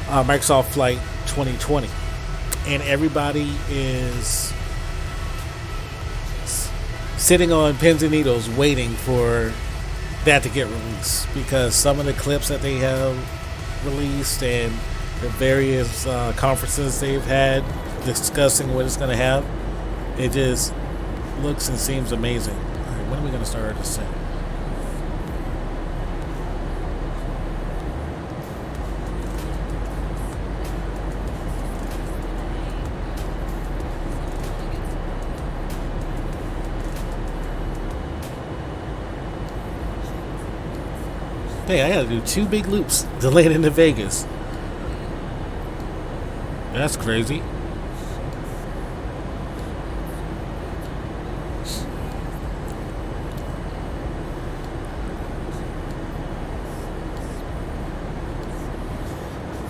Microsoft Flight 2020. And everybody is sitting on pins and needles waiting for that to get released, because some of the clips that they have released and the various conferences they've had discussing what it's going to have, it just looks and seems amazing. All right, when are we going to start our descent? Hey, I gotta do 2 big loops to land into Vegas. That's crazy.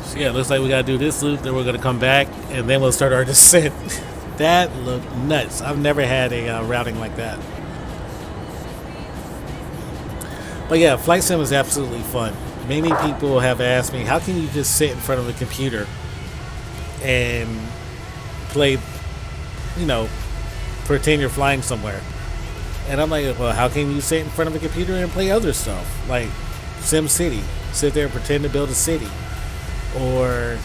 So yeah, it looks like we gotta do this loop, then we're gonna come back, and then we'll start our descent. That looked nuts. I've never had a routing like that. But yeah, flight sim is absolutely fun. Many people have asked me, how can you just sit in front of a computer and play, you know, pretend you're flying somewhere? And I'm like, well, how can you sit in front of a computer and play other stuff? Like Sim City, sit there and pretend to build a city. Or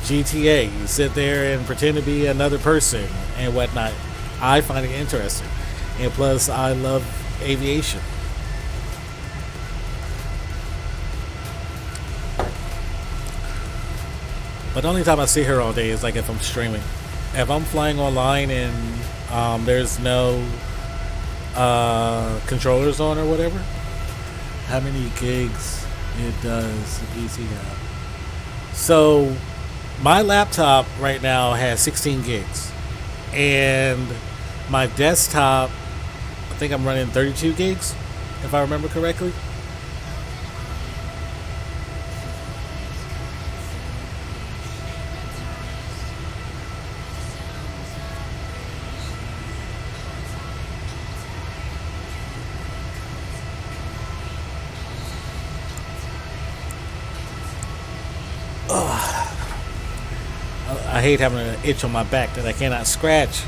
GTA, you sit there and pretend to be another person and whatnot. I find it interesting. And plus, I love aviation. But the only time I sit here all day is like if I'm streaming. If I'm flying online and there's no controllers on or whatever, how many gigs it does the PC have? So my laptop right now has 16 gigs, and my desktop, I think I'm running 32 gigs, if I remember correctly. I hate having an itch on my back that I cannot scratch.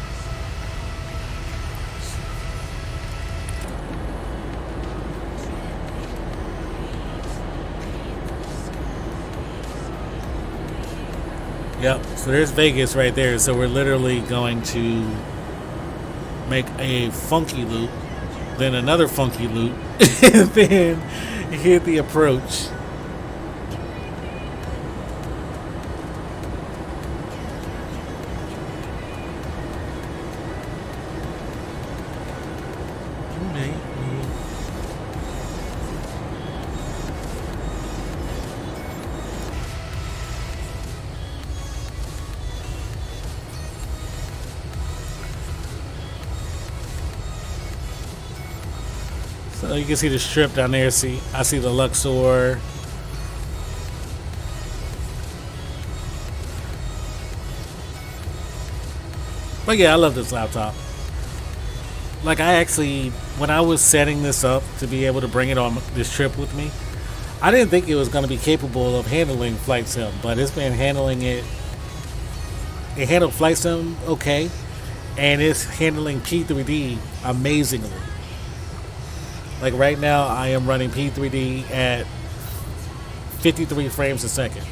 Yep, so there's Vegas right there. So we're literally going to make a funky loop, then another funky loop, and then hit the approach. So you can see the strip down there. See, I see the Luxor. But yeah, I love this laptop. Like, I actually, when I was setting this up to be able to bring it on this trip with me, I didn't think it was going to be capable of handling flight sim, but it's been handling it. It handled flight sim okay, and it's handling P3D amazingly. Like right now, I am running P3D at 53 frames a second.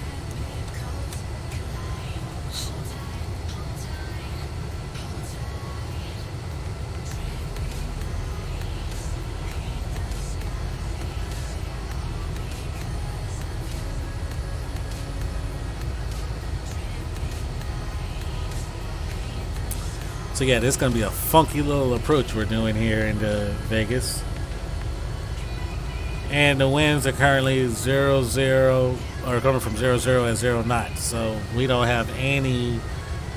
So yeah, this is going to be a funky little approach we're doing here into Vegas. And the winds are currently 0-0, or coming from 0-0 at 0 knots. So we don't have any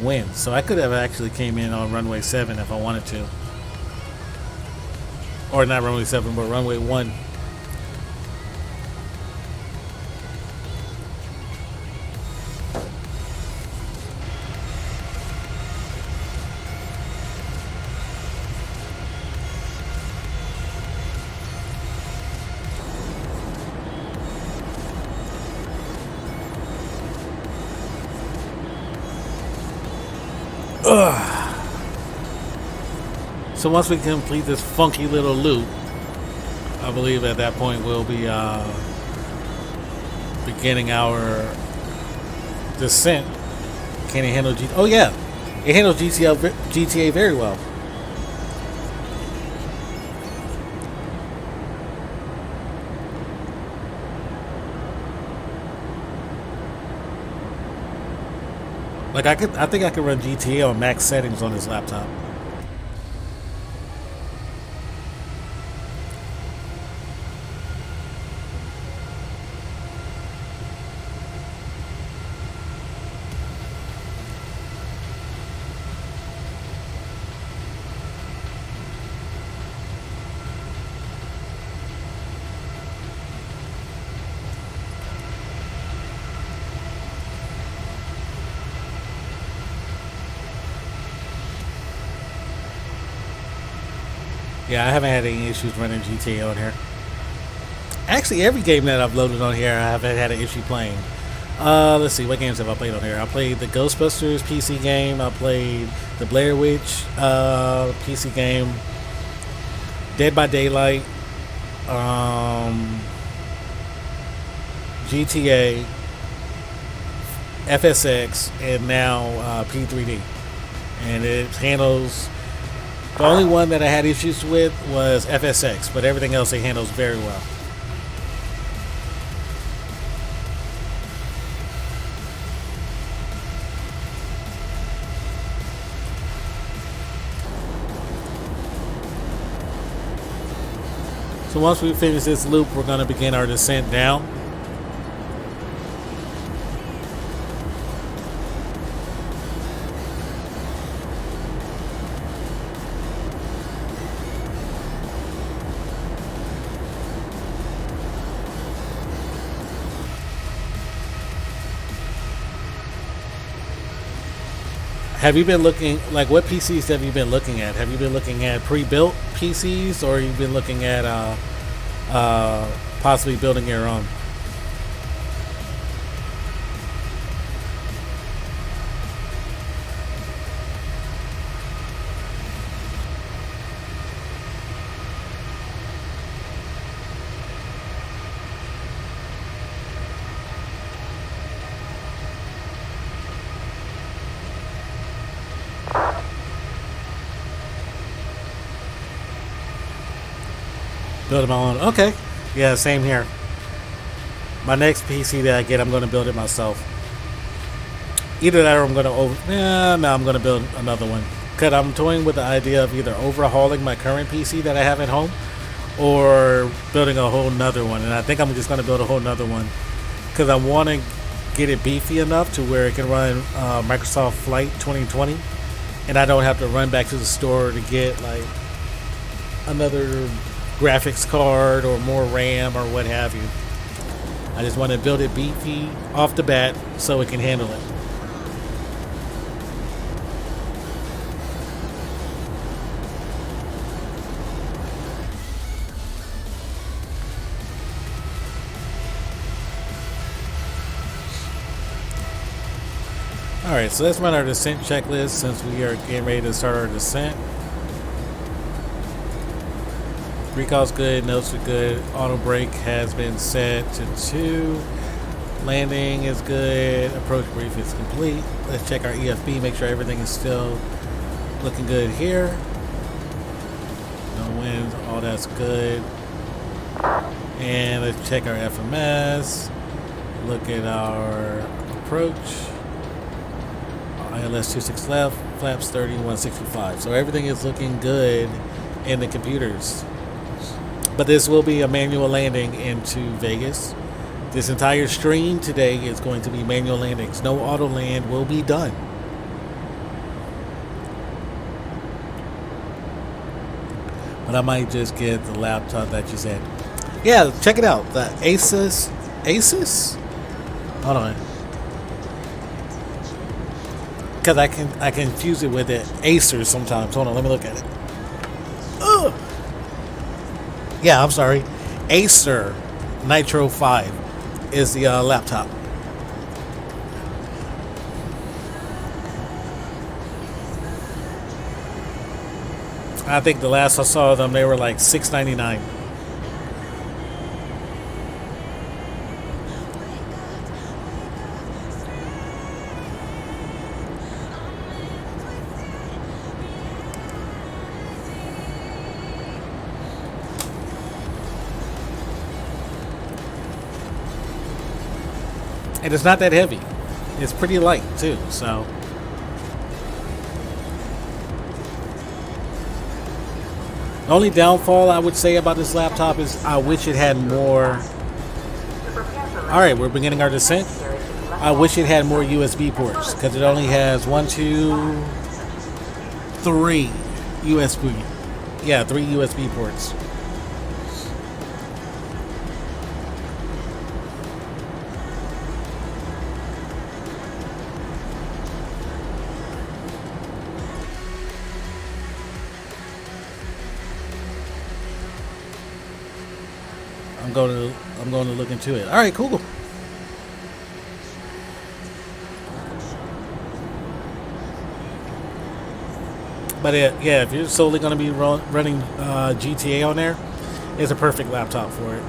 wind. So I could have actually came in on runway 7 if I wanted to. Or not runway 7, but runway 1. So once we complete this funky little loop, I believe at that point we'll be beginning our descent. Can it handle Oh yeah, it handles GTA very well. Like I think I could run GTA on max settings on this laptop. Yeah, I haven't had any issues running GTA on here. Actually, every game that I've loaded on here, I haven't had an issue playing. Let's see, what games have I played on here? I played the Ghostbusters PC game. I played the Blair Witch PC game. Dead by Daylight. GTA. FSX. And now P3D. And it handles... The only one that I had issues with was FSX, but everything else it handles very well. So once we finish this loop, we're going to begin our descent down. Have you been looking, like, what PCs have you been looking at? Have you been looking at pre-built PCs, or you've been looking at possibly building your own? Build my own. Okay. Yeah, same here. My next PC that I get, I'm going to build it myself. Either that or I'm going to I'm going to build another one. Because I'm toying with the idea of either overhauling my current PC that I have at home or building a whole nother one. And I think I'm just going to build a whole nother one because I want to get it beefy enough to where it can run Microsoft Flight 2020. And I don't have to run back to the store to get like another graphics card or more RAM or what have you. I just want to build it beefy off the bat so it can handle it. Alright, so let's run our descent checklist since we are getting ready to start our descent. Recall's good, notes are good, auto brake has been set to 2, landing is good, approach brief is complete. Let's check our EFB, make sure everything is still looking good here. No winds, all that's good. And let's check our FMS, look at our approach. ILS 26 left, flaps 30, 165. So everything is looking good in the computers. But this will be a manual landing into Vegas. This entire stream today is going to be manual landings. No auto land will be done. But I might just get the laptop that you said. Yeah, check it out. The Asus? Hold on. Because I confuse it with the Acer sometimes. Hold on, let me look at it. Ugh. Yeah, I'm sorry. Acer Nitro 5 is the laptop. I think the last I saw them, they were like $699. And it's not that heavy. It's pretty light too, so. The only downfall I would say about this laptop is I wish it had more. Alright, we're beginning our descent. I wish it had more USB ports because it only has 1, 2, 3 USB. Yeah, 3 USB ports. I'm going to look into it. All right, cool. But yeah, if you're solely going to be running GTA on there, it's a perfect laptop for it.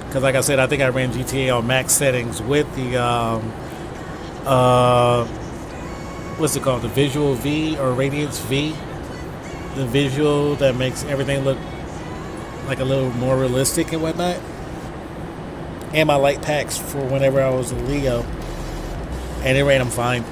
Because like I said, I think I ran GTA on max settings with the what's it called, the Visual V or Radiance V, the visual that makes everything look like a little more realistic and whatnot. And my light packs for whenever I was a Leo, and it ran them fine.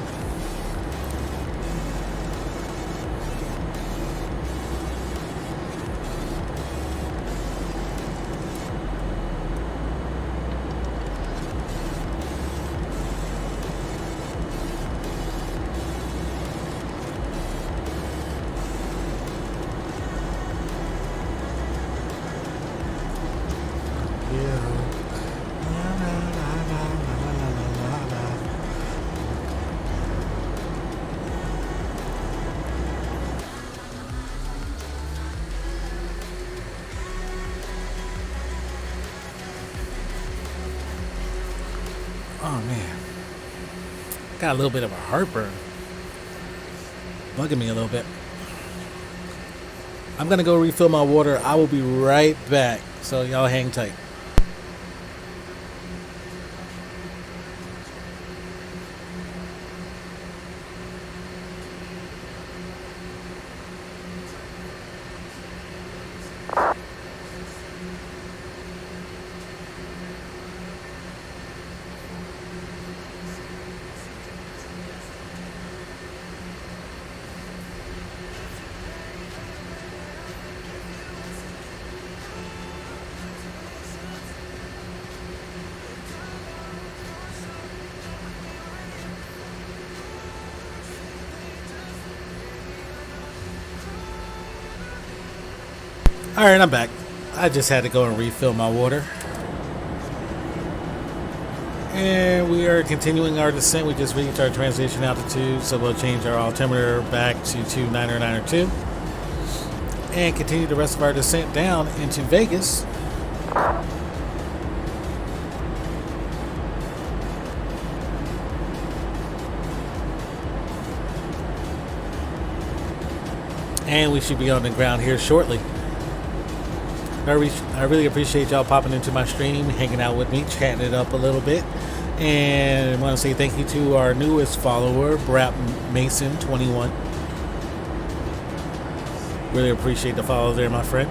Oh man, got a little bit of a heartburn, bugging me a little bit. I'm gonna go refill my water. I will be right back, so y'all hang tight. Alright, I'm back. I just had to go and refill my water. And we are continuing our descent. We just reached our transition altitude, so we'll change our altimeter back to 2992 and continue the rest of our descent down into Vegas. And we should be on the ground here shortly. I really appreciate y'all popping into my stream, hanging out with me, chatting it up a little bit. And I want to say thank you to our newest follower, Brap Mason 21. Really appreciate the follow there, my friend.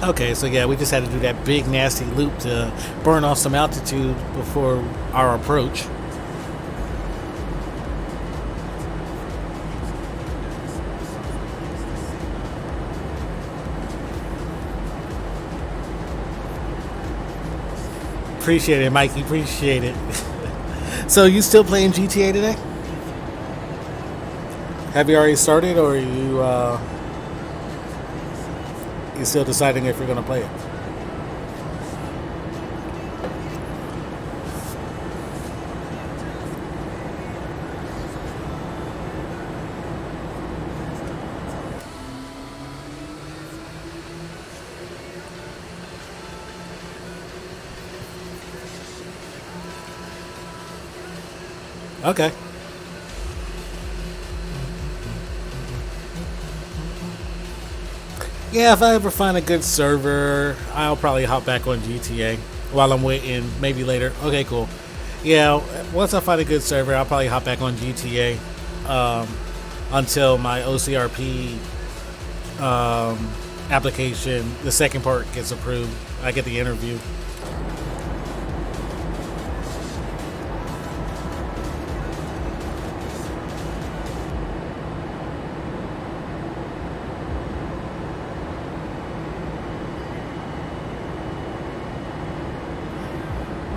Okay, so yeah, we just had to do that big nasty loop to burn off some altitude before our approach. Appreciate it, Mikey. Appreciate it. So, you still playing GTA today? Have you already started, or are you still deciding if you're going to play it? Okay. Yeah, if I ever find a good server, I'll probably hop back on GTA while I'm waiting, maybe later. Okay, cool. Yeah, once I find a good server, I'll probably hop back on GTA until my OCRP application. The second part gets approved. I get the interview.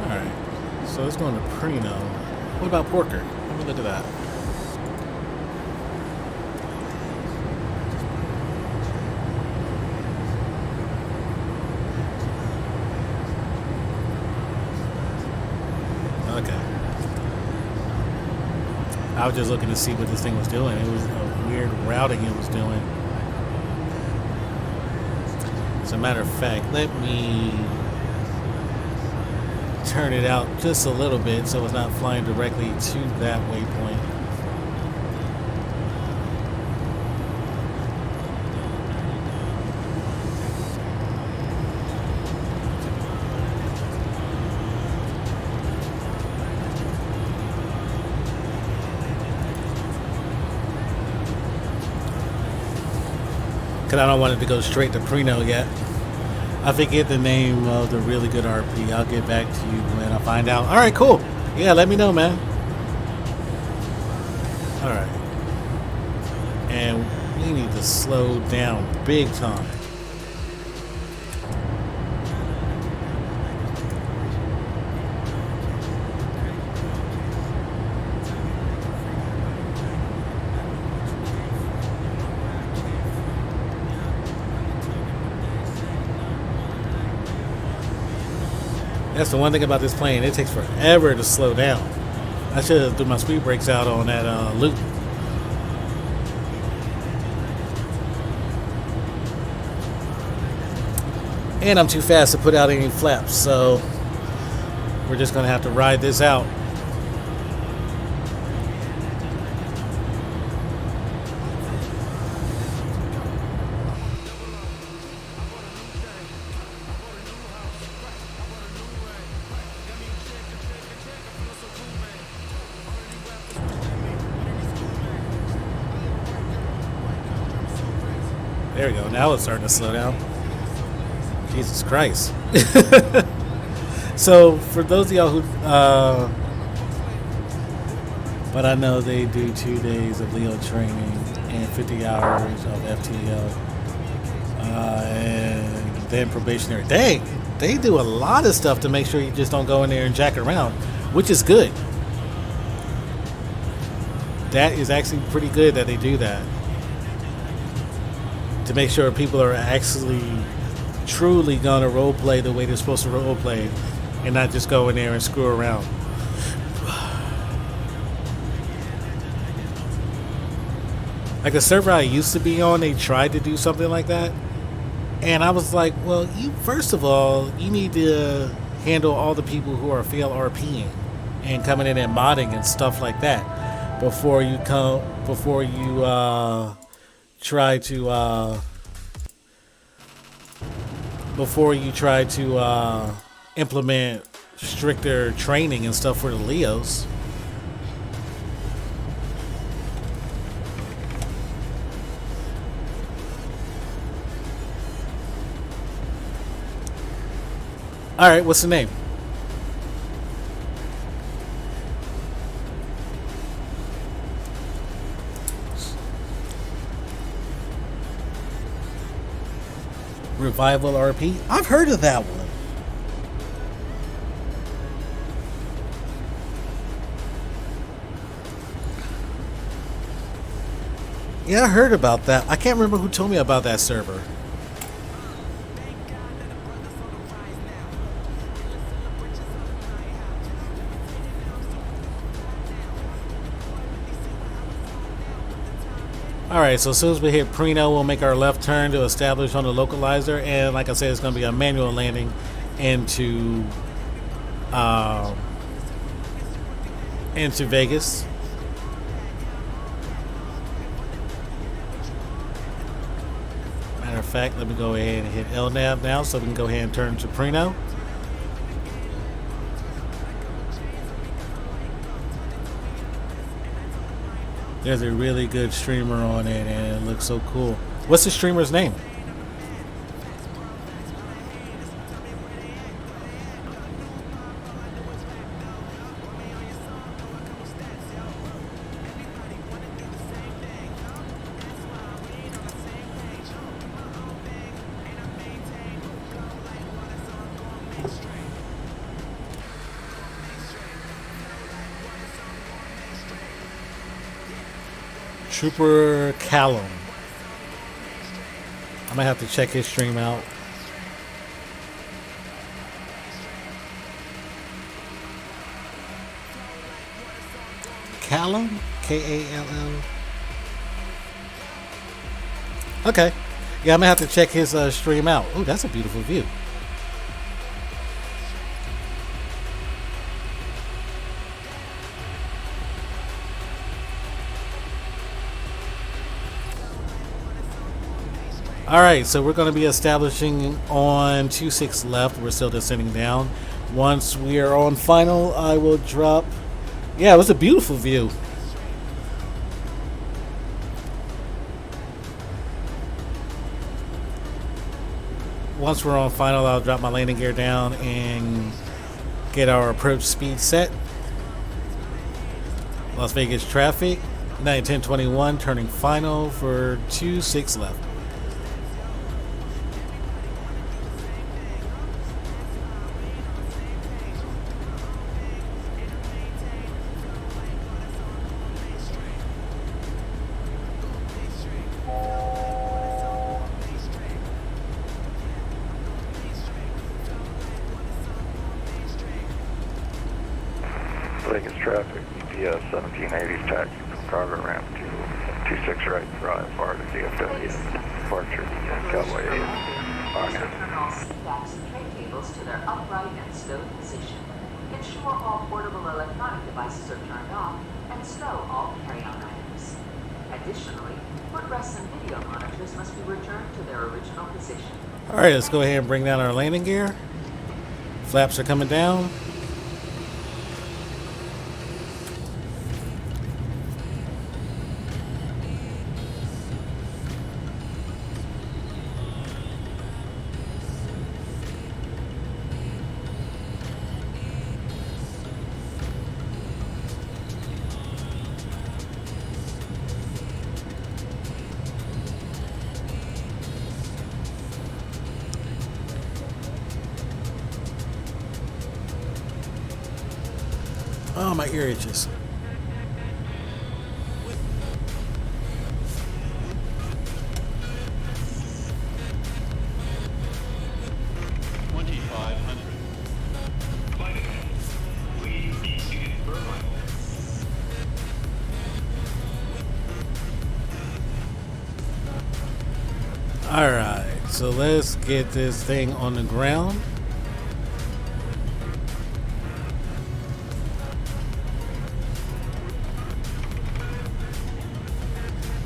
Alright, so it's going to Prino. What about Porker? Let me look at that. Okay. I was just looking to see what this thing was doing. It was a weird routing it was doing. As a matter of fact, let me turn it out just a little bit so it's not flying directly to that waypoint. Because I don't want it to go straight to Prino yet. I forget the name of the really good RP. I'll get back to you when I find out. Alright, cool. Yeah, let me know, man. Alright. And we need to slow down big time. That's the one thing about this plane. It takes forever to slow down. I should have threw my speed brakes out on that loop. And I'm too fast to put out any flaps, so we're just going to have to ride this out. There we go. Now it's starting to slow down. Jesus Christ. So, for those of y'all who... but I know they do 2 days of Leo training and 50 hours of FTO. And then probationary. Dang! They do a lot of stuff to make sure you just don't go in there and jack around, which is good. That is actually pretty good that they do that. To make sure people are actually truly gonna role play the way they're supposed to role play and not just go in there and screw around. Like the server I used to be on, they tried to do something like that. And I was like, well, you first of all, you need to handle all the people who are fail RPing and coming in and modding and stuff like that before you try to implement stricter training and stuff for the Leos. All right, what's the name? Revival RP? I've heard of that one. Yeah, I heard about that. I can't remember who told me about that server. Alright, so as soon as we hit Prino, we'll make our left turn to establish on the localizer, and like I said, it's going to be a manual landing into Vegas. Matter of fact, let me go ahead and hit LNAV now so we can go ahead and turn to Prino. There's a really good streamer on it and it looks so cool. What's the streamer's name? Trooper Callum. I might have to check his stream out. Callum? K-A-L-L. Okay. Yeah, I'm gonna have to check his stream out. Oh, that's a beautiful view. All right, so we're going to be establishing on 2-6 left. We're still descending down. Once we are on final, I will drop. Yeah, it was a beautiful view. Once we're on final, I'll drop my landing gear down and get our approach speed set. Las Vegas traffic, 9:10:21, turning final for 2-6 left. Vegas traffic, EPS 1780's taxi from cargo ramp to 26 right drive, far to DFW, departure, Cowboy 8, Arnhem. Turn all seat backs and tray tables to their upright and stowed position. Ensure all portable electronic devices are turned off, and stow all carry-on items. Additionally, footrests and video monitors must be returned to their original position. All right, let's go ahead and bring down our landing gear. Flaps are coming down. Oh, my ear itches. Flight attendants, please be seated for arrival. All right, so let's get this thing on the ground.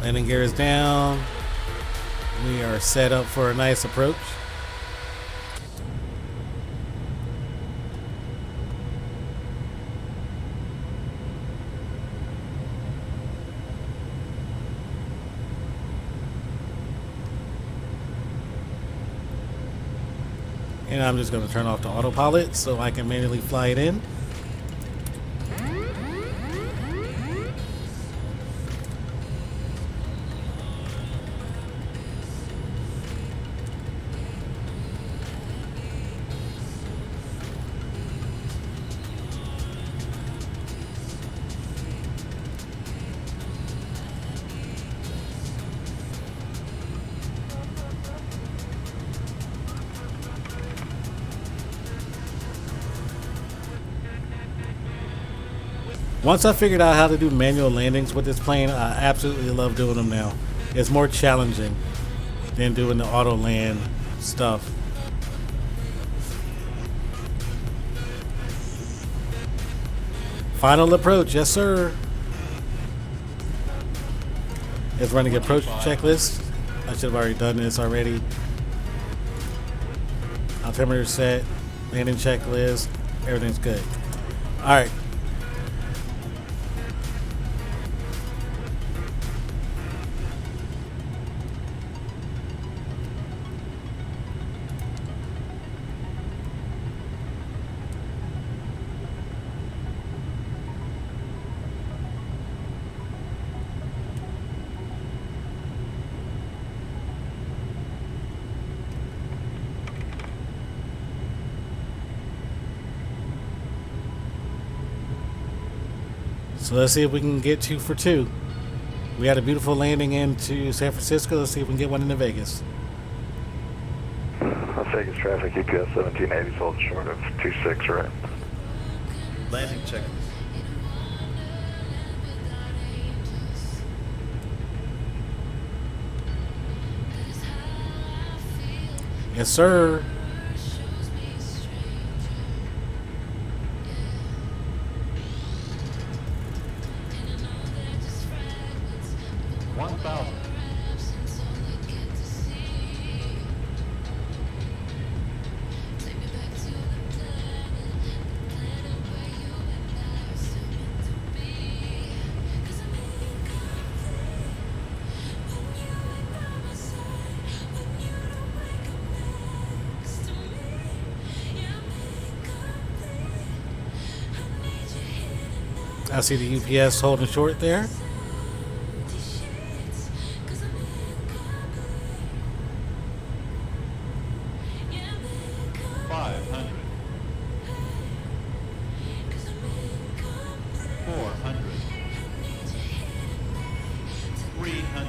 Landing gear is down. We are set up for a nice approach. And I'm just going to turn off the autopilot so I can manually fly it in. Once I figured out how to do manual landings with this plane, I absolutely love doing them now. It's more challenging than doing the auto land stuff. Final approach, yes sir. It's running approach checklist. I should have already done this already. Altimeter set, landing checklist, everything's good. All right. So let's see if we can get 2 for 2. We had a beautiful landing into San Francisco. Let's see if we can get one into Vegas. Las Vegas traffic, EPS 1780, hold short of 26 right. Landing checklist. Yes, sir. I see the UPS holding short there.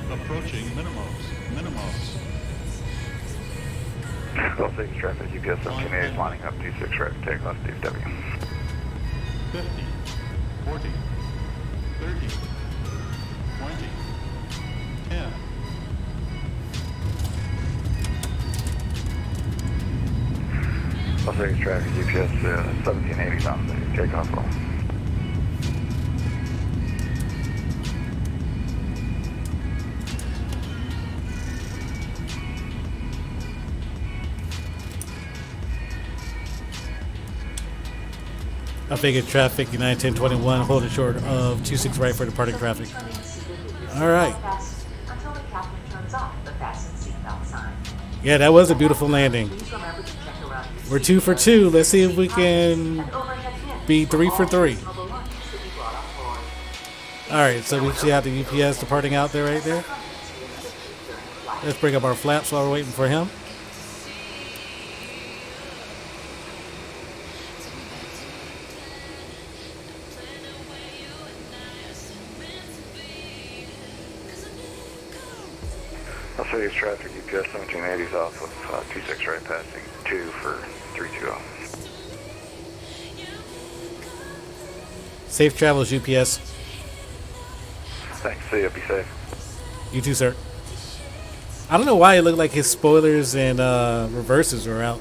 Approaching minimums. Las Vegas traffic, UPS 1780, lining up 26 right, takeoff DFW. 50, 40, 30, 20, 10. Las Vegas traffic, UPS 1780 on the takeoff roll. I figured traffic, United 1021, holding short of 26 right for departing traffic. All right. Until the captain turns off the fasten seatbelt sign. Yeah, that was a beautiful landing. We're 2 for 2. Let's see if we can be 3 for 3. All right, so we see how the UPS departing out there right there. Let's bring up our flaps while we're waiting for him. Las Vegas traffic, UPS 1780 is off of 26 right, passing 2 for 320. Safe travels, UPS. Thanks, see you, be safe. You too, sir. I don't know why it looked like his spoilers and reverses were out.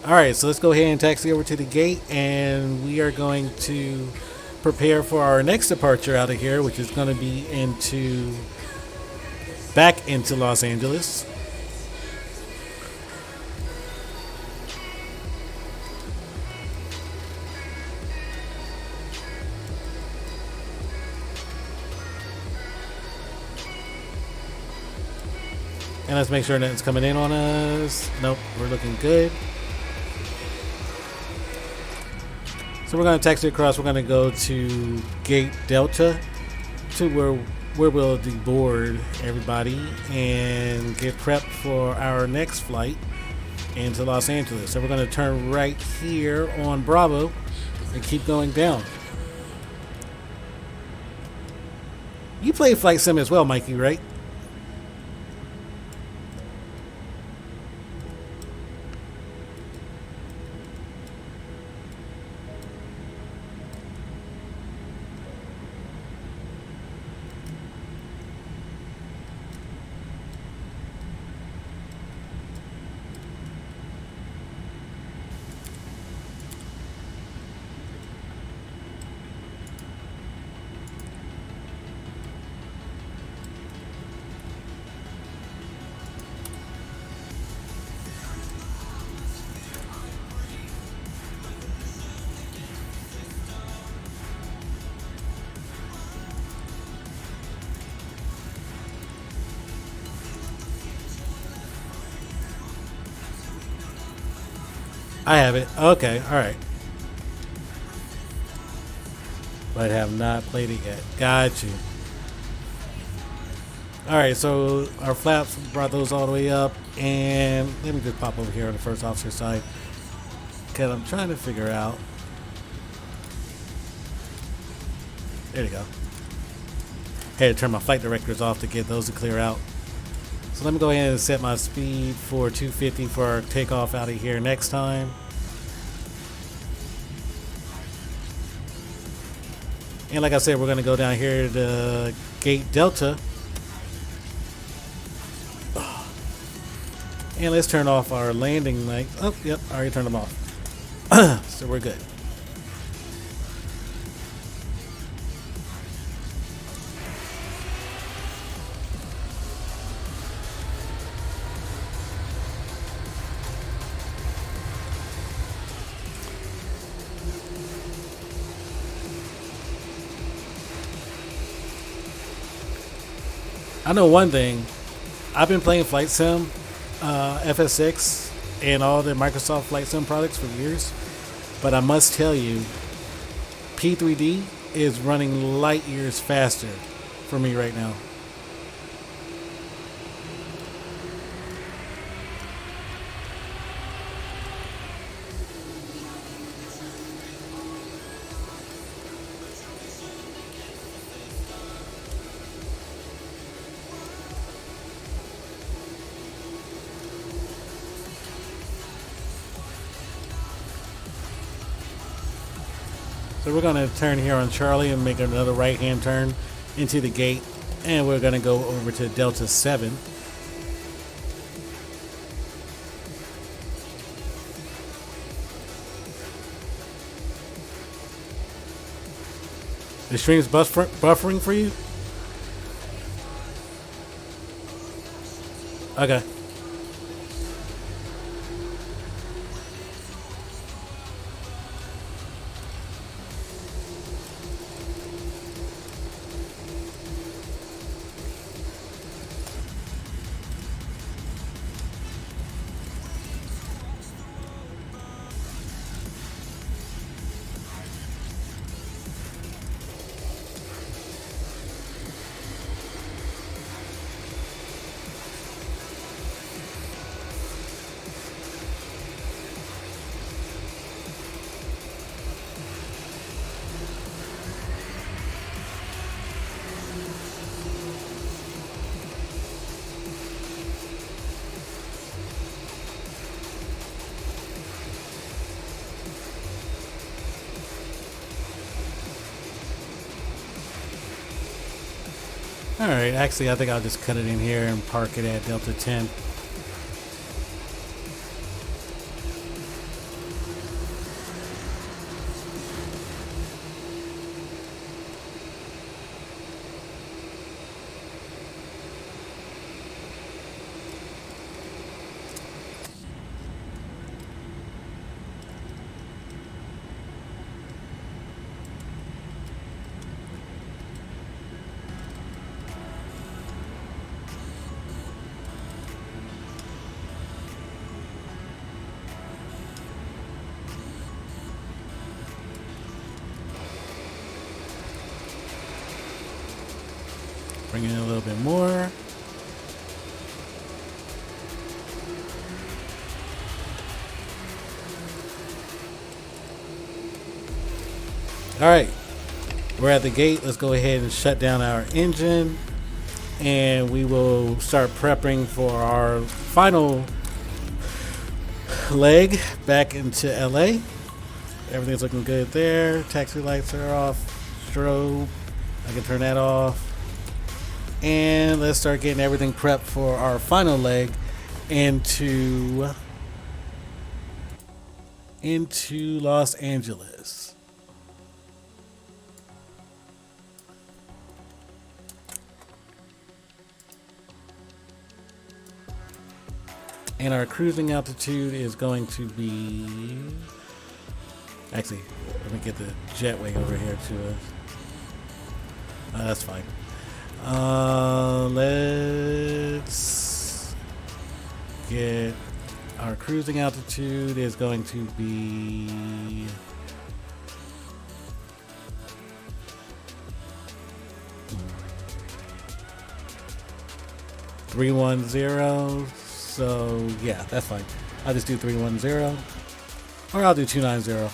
All right, so let's go ahead and taxi over to the gate, and we are going to prepare for our next departure out of here, which is going to be back into Los Angeles. And let's make sure nothing's coming in on us. Nope, we're looking good. So we're going to taxi across. We're going to go to Gate Delta, to where we'll deboard everybody and get prepped for our next flight into Los Angeles. So we're going to turn right here on Bravo and keep going down. You play Flight Sim as well, Mikey, right? I have it. Okay, alright. But have not played it yet. Got you. Alright, so our flaps brought those all the way up. And let me just pop over here on the first officer side, because I'm trying to figure out There you go. Had to turn my flight directors off to get those to clear out. So let me go ahead and set my speed for 250 for our takeoff out of here next time. And like I said, we're going to go down here to gate Delta. And let's turn off our landing lights. Oh, yep, I already turned them off. So we're good. I know one thing. I've been playing Flight Sim, FS6, and all the Microsoft Flight Sim products for years. But I must tell you, P3D is running light years faster for me right now. So we're going to turn here on Charlie and make another right-hand turn into the gate. And we're going to go over to Delta 7. The stream's buffering for you? Okay. Alright, actually I think I'll just cut it in here and park it at Delta 10. Bring in a little bit more. All right, we're at the gate. Let's go ahead and shut down our engine, and we will start prepping for our final leg back into LA. Everything's looking good there. Taxi lights are off. Strobe, I can turn that off. And let's start getting everything prepped for our final leg into Los Angeles. And our cruising altitude is going to be, actually, let me get the jetway over here to us. That's fine. Let's get our cruising altitude is going to be 310. So yeah, that's fine. I'll just do 310, or I'll do 290.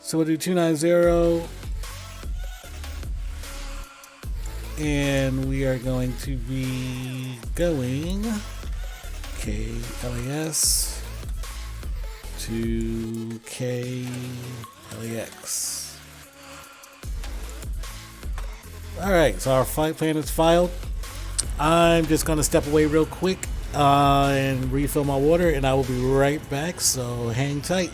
So we'll do 290. and we are going to be going KLAS to KLAX. Alright, so our flight plan is filed. I'm just going to step away real quick and refill my water, and I will be right back, so hang tight.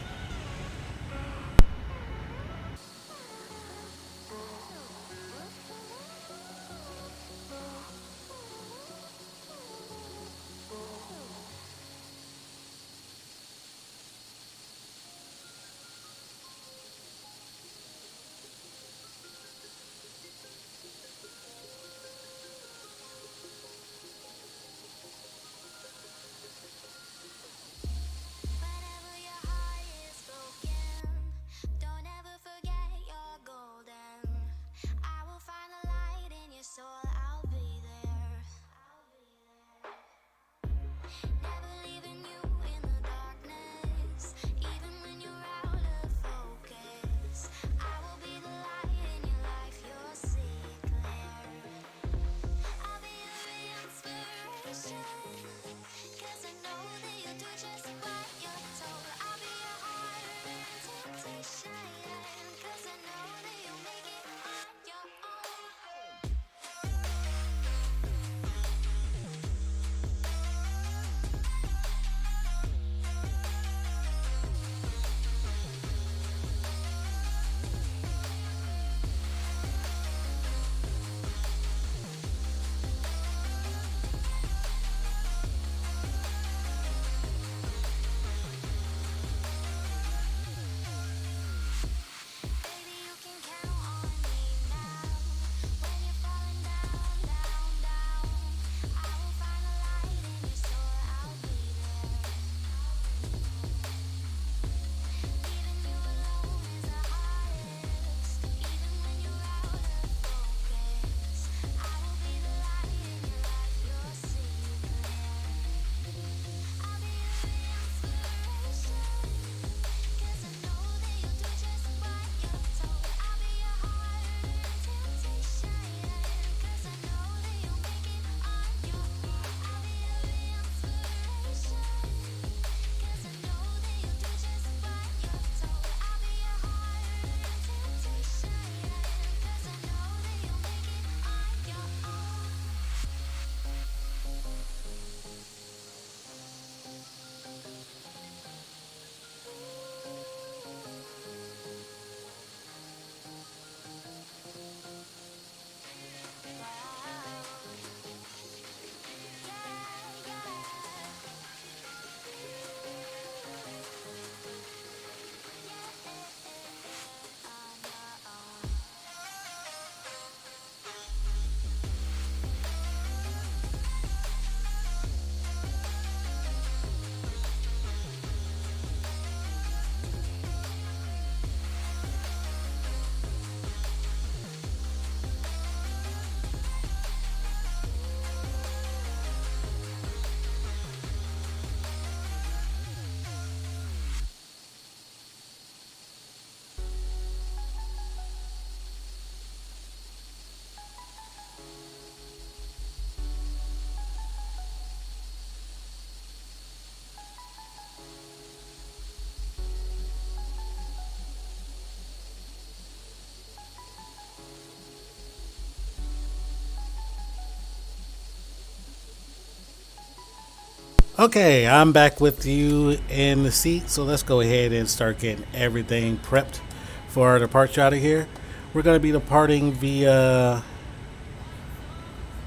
Okay, I'm back with you in the seat, so let's go ahead and start getting everything prepped for our departure out of here. We're going to be departing via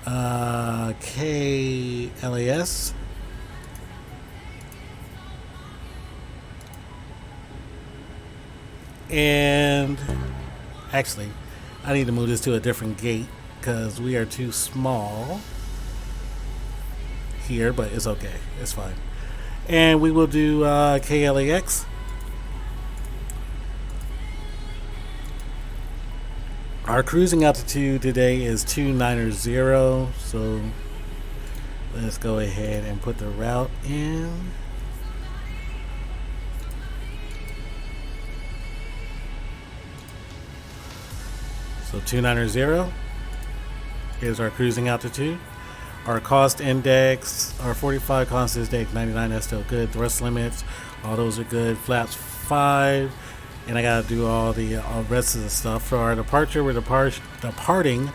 KLAS. And actually, I need to move this to a different gate because we are too small here, but it's okay. It's fine. And we will do KLAX. Our cruising altitude today is 290, so let's go ahead and put the route in. So 290. is our cruising altitude. Our cost index, our 45 cost index 99, that's still good. Thrust limits, all those are good. Flaps 5, and I gotta do all the rest of the stuff. For our departure, we're departing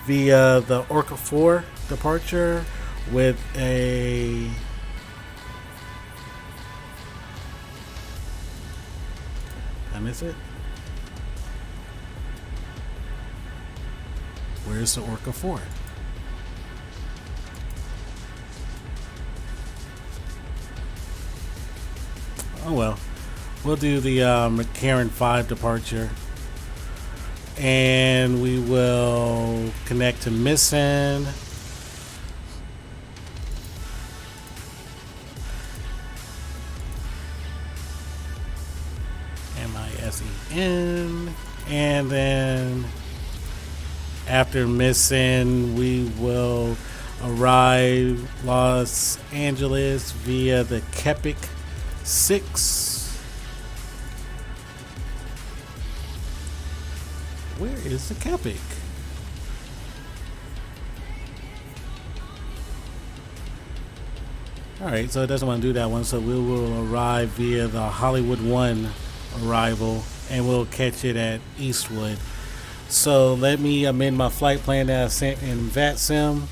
via the Orca 4 departure with a I miss it. Where's the Orca 4? Oh well, we'll do the McCarran 5 departure, and we will connect to Misen. MISEN, and then after Misen, we will arrive Los Angeles via the KLAX-KSFO-KLAS. Where is the KLAX? Alright, so it doesn't want to do that one, so we will arrive via the Hollywood 1 arrival, and we'll catch it at Eastwood. So let me amend my flight plan that I sent in VATSIM.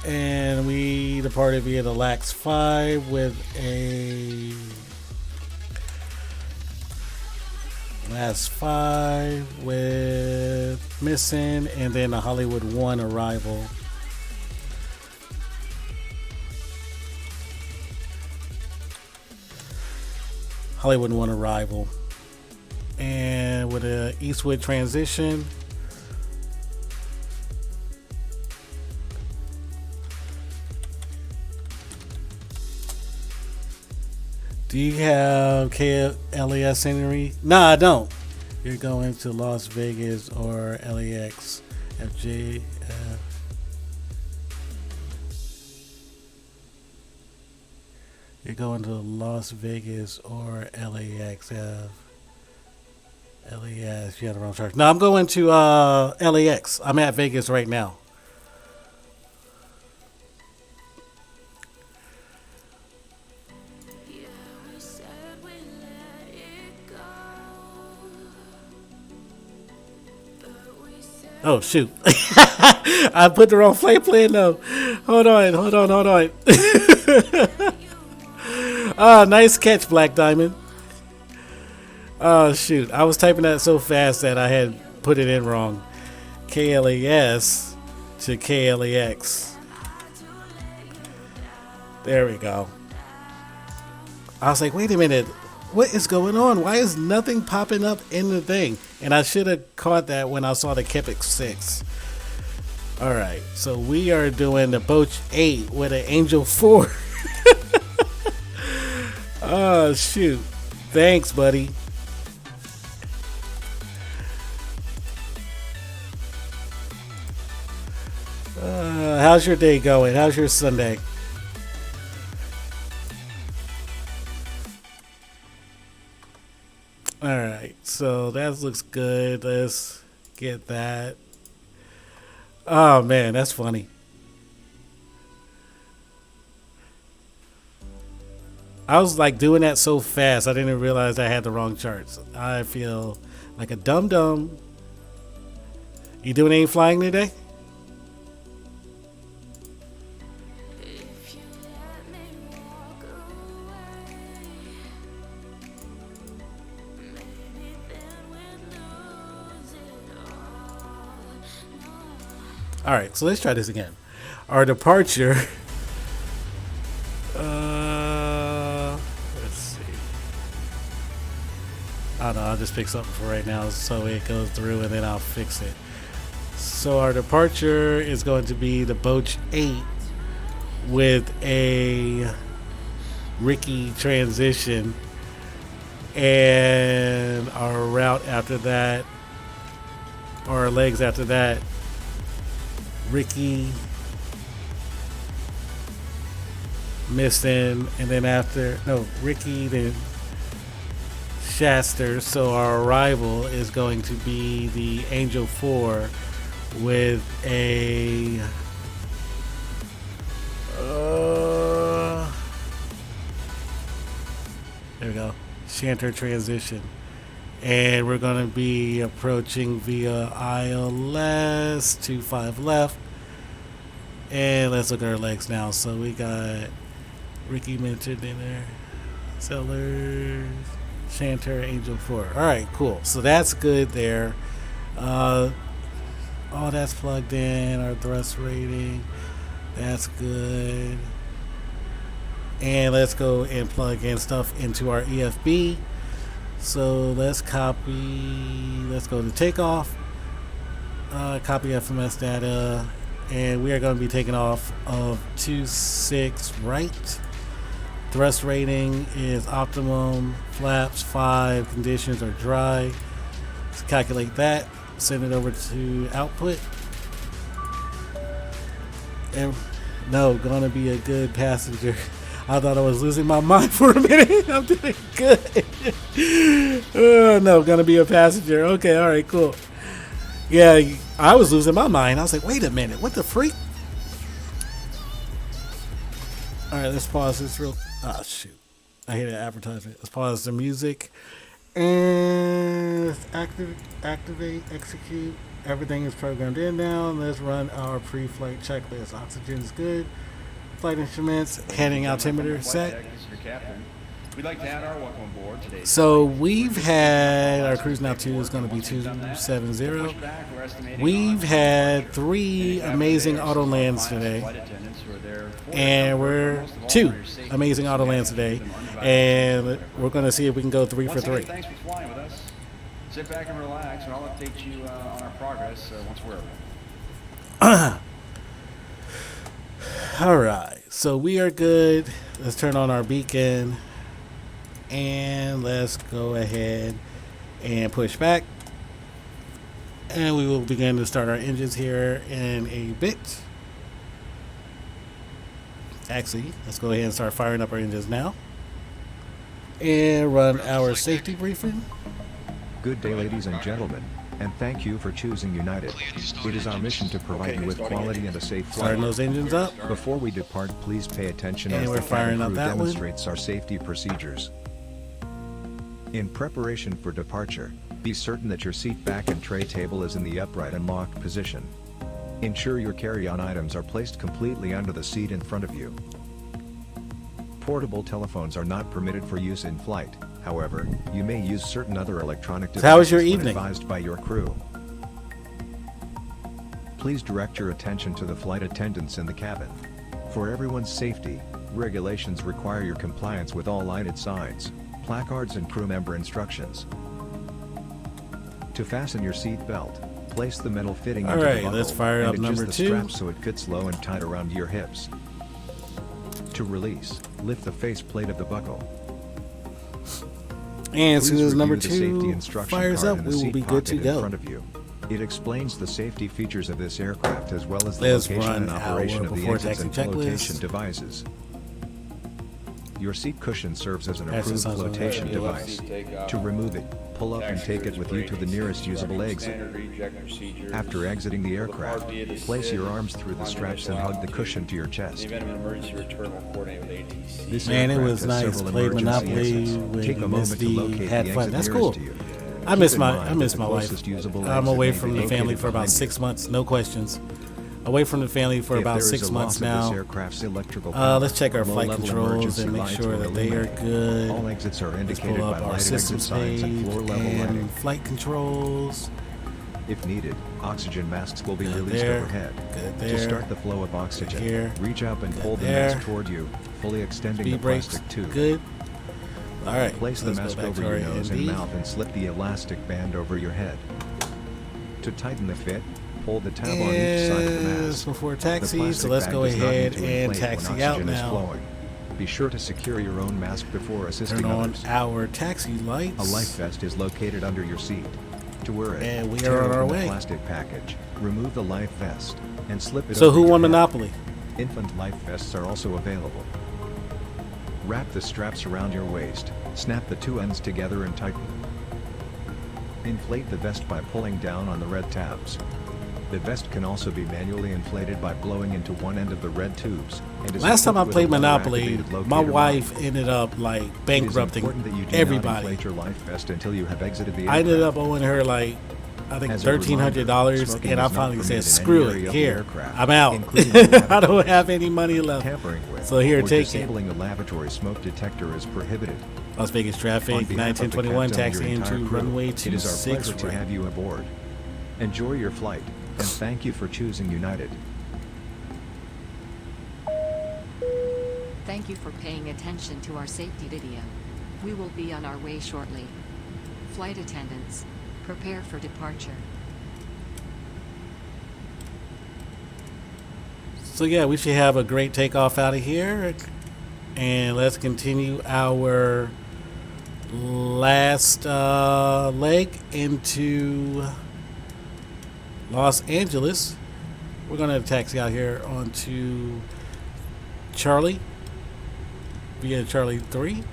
And we departed via the LAX 5 with a LAX 5 with Misen, and then a Hollywood 1 arrival. Hollywood 1 arrival. And with a Eastwood transition. Do you have KLAS scenery? No, I don't. You're going to Las Vegas or LAX FJ. You're going to Las Vegas or LAX. LAX, you had the wrong chart. No, I'm going to LAX. I'm at Vegas right now. Oh shoot. I put the wrong flight plan though. Hold on. Oh, nice catch, Black Diamond. Oh shoot. I was typing that so fast that I had put it in wrong. KLAS to KLAX. There we go. I was like, wait a minute. What is going on? Why is nothing popping up in the thing? And I should have caught that when I saw the KLAX-6. Alright, so we are doing the Boach 8 with an Angel 4. Oh, shoot. Thanks, buddy. How's your day going? How's your Sunday? Alright, so that looks good. Let's get that. Oh man, that's funny. I was like doing that so fast, I didn't realize I had the wrong charts. I feel like a dum-dum. You doing any flying today? Alright, so let's try this again. Our departure. Let's see. I don't know, I'll just pick something for right now so it goes through and then I'll fix it. So our departure is going to be the Boach 8 with a Ricky transition. And our route after that, or our legs after that, Ricky, Misen, and then Ricky, then Shaster. So our arrival is going to be the Angel 4 with a there we go, Chanter transition. And we're going to be approaching via ILS 25 left. And let's look at our legs now. So we got Ricky mentioned in there, Sellers, Chanter, Angel 4. All right, cool. So that's good there. All that's plugged in. Our thrust rating, that's good. And let's go and plug in stuff into our EFB. So let's copy, let's go to takeoff, copy FMS data, and we are going to be taking off of 26 right. Thrust rating is optimum, flaps 5, conditions are dry. Let's calculate that, send it over to output. And no, gonna be a good passenger. I thought I was losing my mind for a minute. I'm doing good. No, gonna be a passenger. Okay, all right, cool. Yeah, I was losing my mind. I was like, wait a minute, what the freak? All right, let's pause this real. Oh shoot, I hit an advertisement. Let's pause the music and activate, execute. Everything is programmed in now. Let's run our pre-flight checklist. Oxygen is good. Flight instruments, heading altimeter set. We'd like to add our welcome aboard today. So we've had our cruise now 2 is going to be 270. We've had 3 amazing auto lands today, and we're 2 amazing auto lands today, and we're going to see if we can go 3 for 3. Thanks for flying with us. Sit back and relax, and I'll update you on our progress once we're over. All right, so we are good. Let's turn on our beacon and let's go ahead and push back, and we will begin to start our engines here in a bit. Actually, let's go ahead and start firing up our engines now and run our safety briefing. Good day, ladies and gentlemen, and thank you for choosing United. It is our mission to provide you with quality and a safe flight. Starting those engines up. Before we depart, please pay attention And as we're the firing cabin up crew that one. demonstrates our safety procedures. In preparation for departure, be certain that your seat back and tray table is in the upright and locked position. Ensure your carry-on items are placed completely under the seat in front of you. Portable telephones are not permitted for use in flight. However, you may use certain other electronic devices How was your when evening? advised by your crew. Please direct your attention to the flight attendants in the cabin. For everyone's safety, regulations require your compliance with all lighted signs, placards and crew member instructions. To fasten your seat belt, place the metal fitting into the Alright, buckle let's fire and up adjust number the 2. strap so it fits low and tight around your hips. To release, lift the faceplate of the buckle. And as soon as Please number review the safety 2 instruction fires card up, in the we will seat be good to pocket in go. front of you. It explains the safety features of this aircraft as well as the Let's location run and operation our of the before exits and taxi checklist. flotation devices. Your seat cushion serves as an approved Exercise on flotation that. device. To remove it, pull up and take it with you to the nearest usable exit. After exiting the aircraft, place your arms through the straps and hug the cushion to your chest. This Man, it aircraft was has nice. several Played emergency Monopoly exits. with Take a moment to Misty, locate had the fun. exit That's nearest cool. to you. I miss Keep in my mind that the wife. closest usable I'm exit away may from be the family located for about behind you. 6 months. No questions. Away from the family for If about there is 6 a months loss of this now. aircraft's electrical power, Let's check our flight low-level controls emergency and make lights sure will that they are illuminate. good. All exits are Let's indicated pull by up our lighted exit systems signs page and floor-level lighting. and flight controls. If needed, oxygen masks will be Good released there. overhead. Good To there. start the flow of oxygen, here. reach up and Good pull the there. mask toward you, fully extending the Speed brakes. plastic tube. Good. All right. Place the let's go mask back over to your our nose and ND. mouth and slip the elastic band over your head. To tighten the fit, pull the tab on each side of the Yes, mask. before The taxi, plastic so let's bag go does not need ahead to and inflate when taxi out oxygen is now. flowing. Be sure to secure your own mask before assisting Turn on others. our taxi lights. A life vest is located under your seat. To wear it, And we tear are on our open the way. plastic package, remove the life vest, and slip it So over who your won head. Monopoly? Infant life vests are also available. Wrap the straps around your waist, snap the two ends together and tighten. Inflate the vest by pulling down on the red tabs. The vest can also be manually inflated by blowing into one end of the red tubes. And is Last time I equipped with played a lever Monopoly, activated my locator wife module. ended up like It is bankrupting important that you do not everybody. inflate your life vest until you have exited the I ended aircraft. up owing her like, I think As a reminder, $1,300, smoking and I is not finally permitted said, in any "Screw area it, of the here, aircraft, I'm out. including the I don't lavatory. have any money left." Tampering with So here, or take it. disabling a lavatory smoke detector is prohibited. Las Vegas On traffic, behalf of the 1921, captain and taxi your into entire crew, runway it is our 26 pleasure to have you aboard. Enjoy your flight, and thank you for choosing United. Thank you for paying attention to our safety video. We will be on our way shortly. Flight attendants, prepare for departure. So yeah, we should have a great takeoff out of here, and let's continue our last leg into Los Angeles. We're gonna taxi out here onto Charlie via Charlie 3,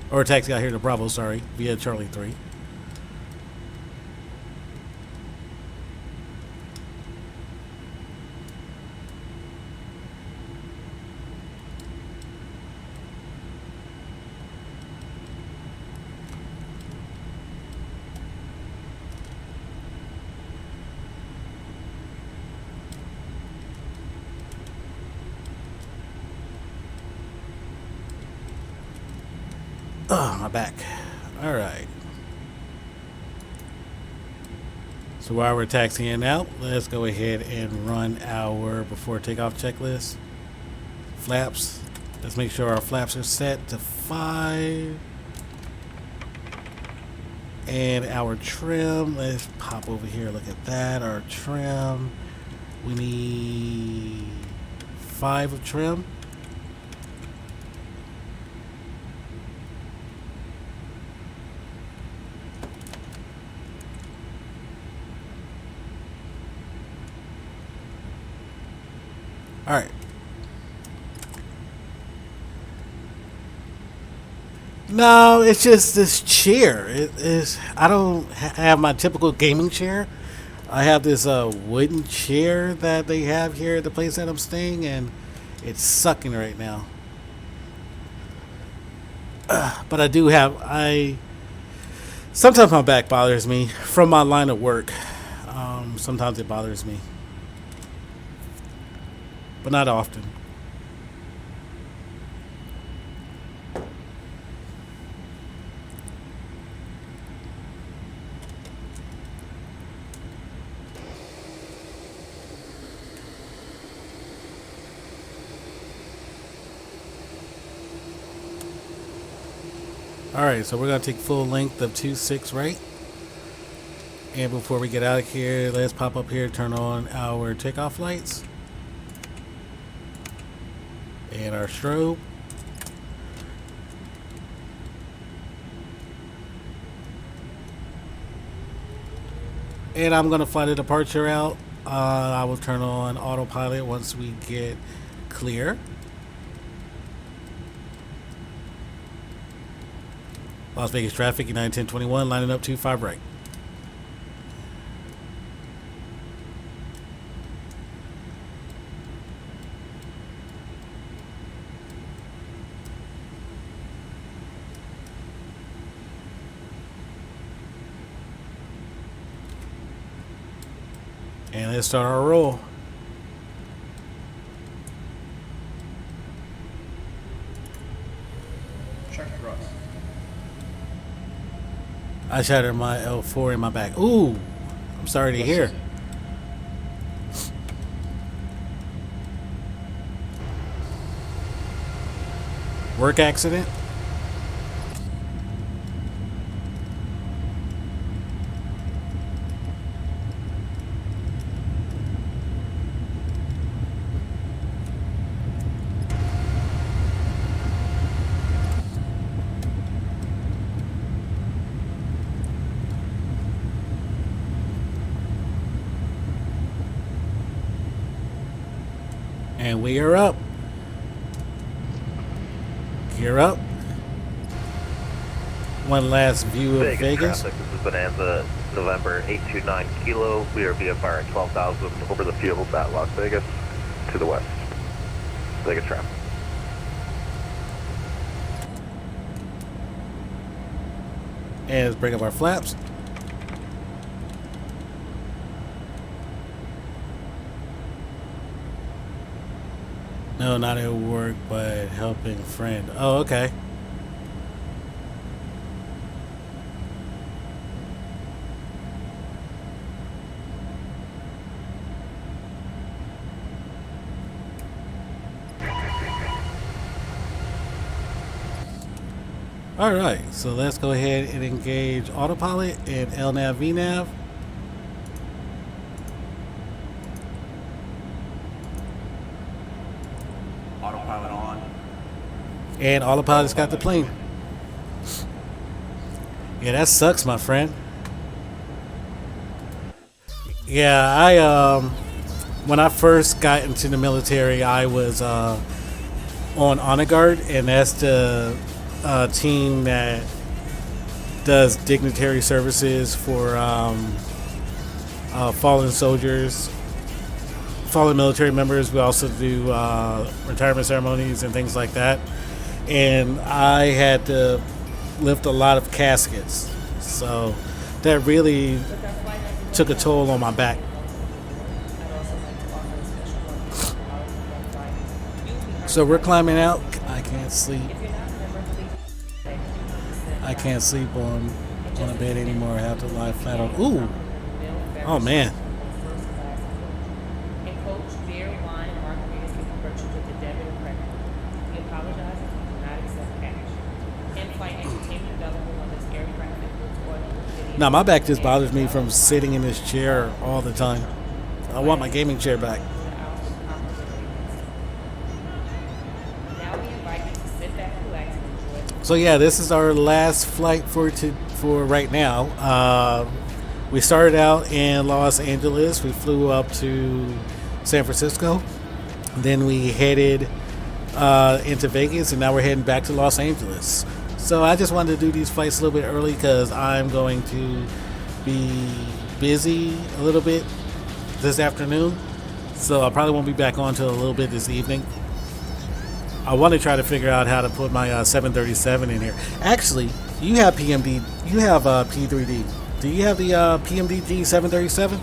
or taxi out here to Bravo, sorry, via Charlie 3. Oh, my back. All right. So while we're taxiing out, let's go ahead and run our before takeoff checklist. Flaps. Let's make sure our flaps are set to 5. And our trim, let's pop over here. Look at that. Our trim. We need 5 of trim. All right. No, it's just this chair. It is. I don't have my typical gaming chair. I have this wooden chair that they have here at the place that I'm staying, and it's sucking right now. But I do have. Sometimes my back bothers me from my line of work. Sometimes it bothers me, but not often. Alright, so we're going to take full length of 26 right. And before we get out of here, let's pop up here, turn on our takeoff lights. And our strobe. And I'm going to fly the departure out. I will turn on autopilot once we get clear. Las Vegas traffic, 91021, lining up 25 right. And let's start our roll. Check thrust. I shattered my L4 in my back. Ooh, I'm sorry to hear. Work accident? And we are up. Gear up. one last view of Vegas. Traffic. This is Bonanza, November 829 Kilo. We are VFR at 12,000 over the fields at Las Vegas to the west. Vegas traffic. And let's bring up our flaps. No, not at work, but helping friend. Oh, okay. All right, so let's go ahead and engage autopilot and LNAV VNAV. Autopilot on. And autopilot's got the plane. Yeah, that sucks, my friend. Yeah, I when I first got into the military, I was on Honor Guard, and that's the team that does dignitary services for fallen soldiers, fallen military members. We also do retirement ceremonies and things like that. And I had to lift a lot of caskets, so that really took a toll on my back. So we're climbing out. I can't sleep. I can't sleep on a bed anymore. I have to lie flat on. Ooh. Oh man. And Coach, beer, wine, and margaritas can be purchased with a debit or credit. We apologize if we do not accept cash. In-flight entertainment available on this aircraft includes audio, video. Now my back just bothers me from sitting in this chair all the time. I want my gaming chair back. Now we invite you to sit back, relax, and enjoy. So yeah, this is our last flight for right now. We started out in Los Angeles. We flew up to San Francisco. Then we headed into Vegas, and now we're heading back to Los Angeles. So I just wanted to do these flights a little bit early because I'm going to be busy a little bit this afternoon. So I probably won't be back on until a little bit this evening. I want to try to figure out how to put my 737 in here. Actually, you have PMD. You have P3D. Do you have the PMDG 737?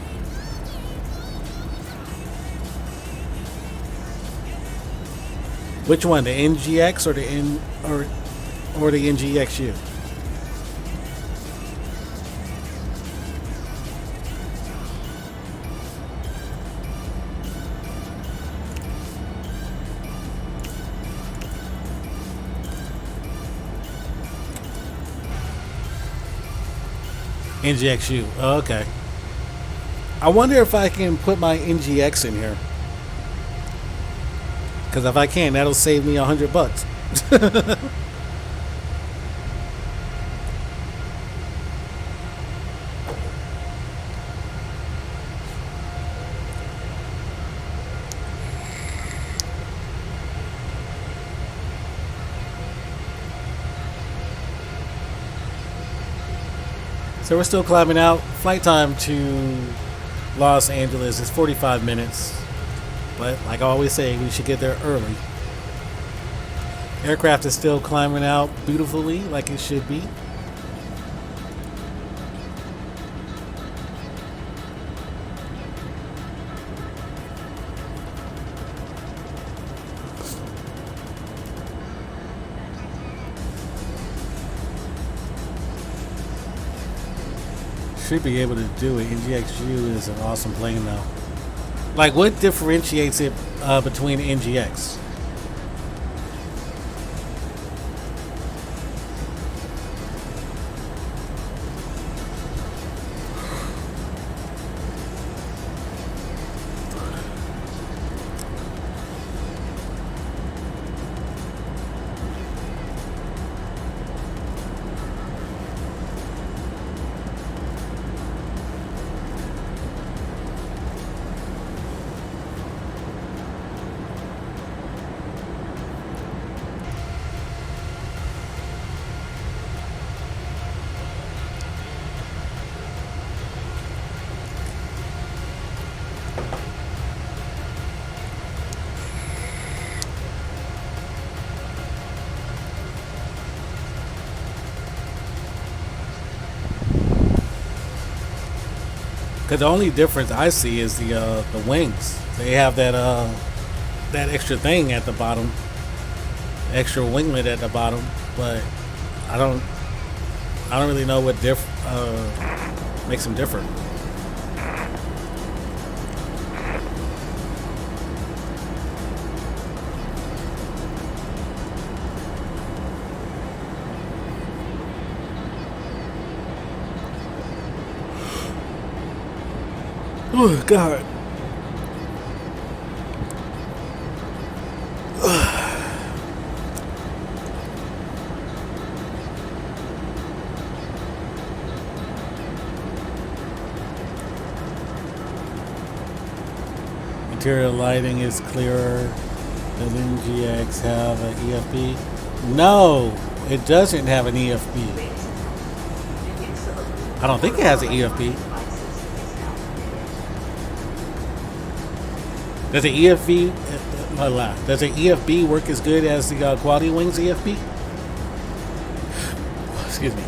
Which one, the NGX or the or the NGXU? NGXU. Oh, okay. I wonder if I can put my NGX in here. Because if I can, that'll save me $100. So we're still climbing out. Flight time to Los Angeles is 45 minutes. But like I always say, we should get there early. Aircraft is still climbing out beautifully like it should be. Should be able to do it. NGXU is an awesome plane though. Like, what differentiates it between NGX? Because the only difference I see is the wings. They have that extra thing at the bottom, extra winglet at the bottom, but I don't really know what makes them different. Oh God. Interior lighting is clearer. Does NGX have an EFB? No, it doesn't have an EFB. I don't think it has an EFB. Does the EFB does the EFB work as good as the Quality Wings EFB? Excuse me.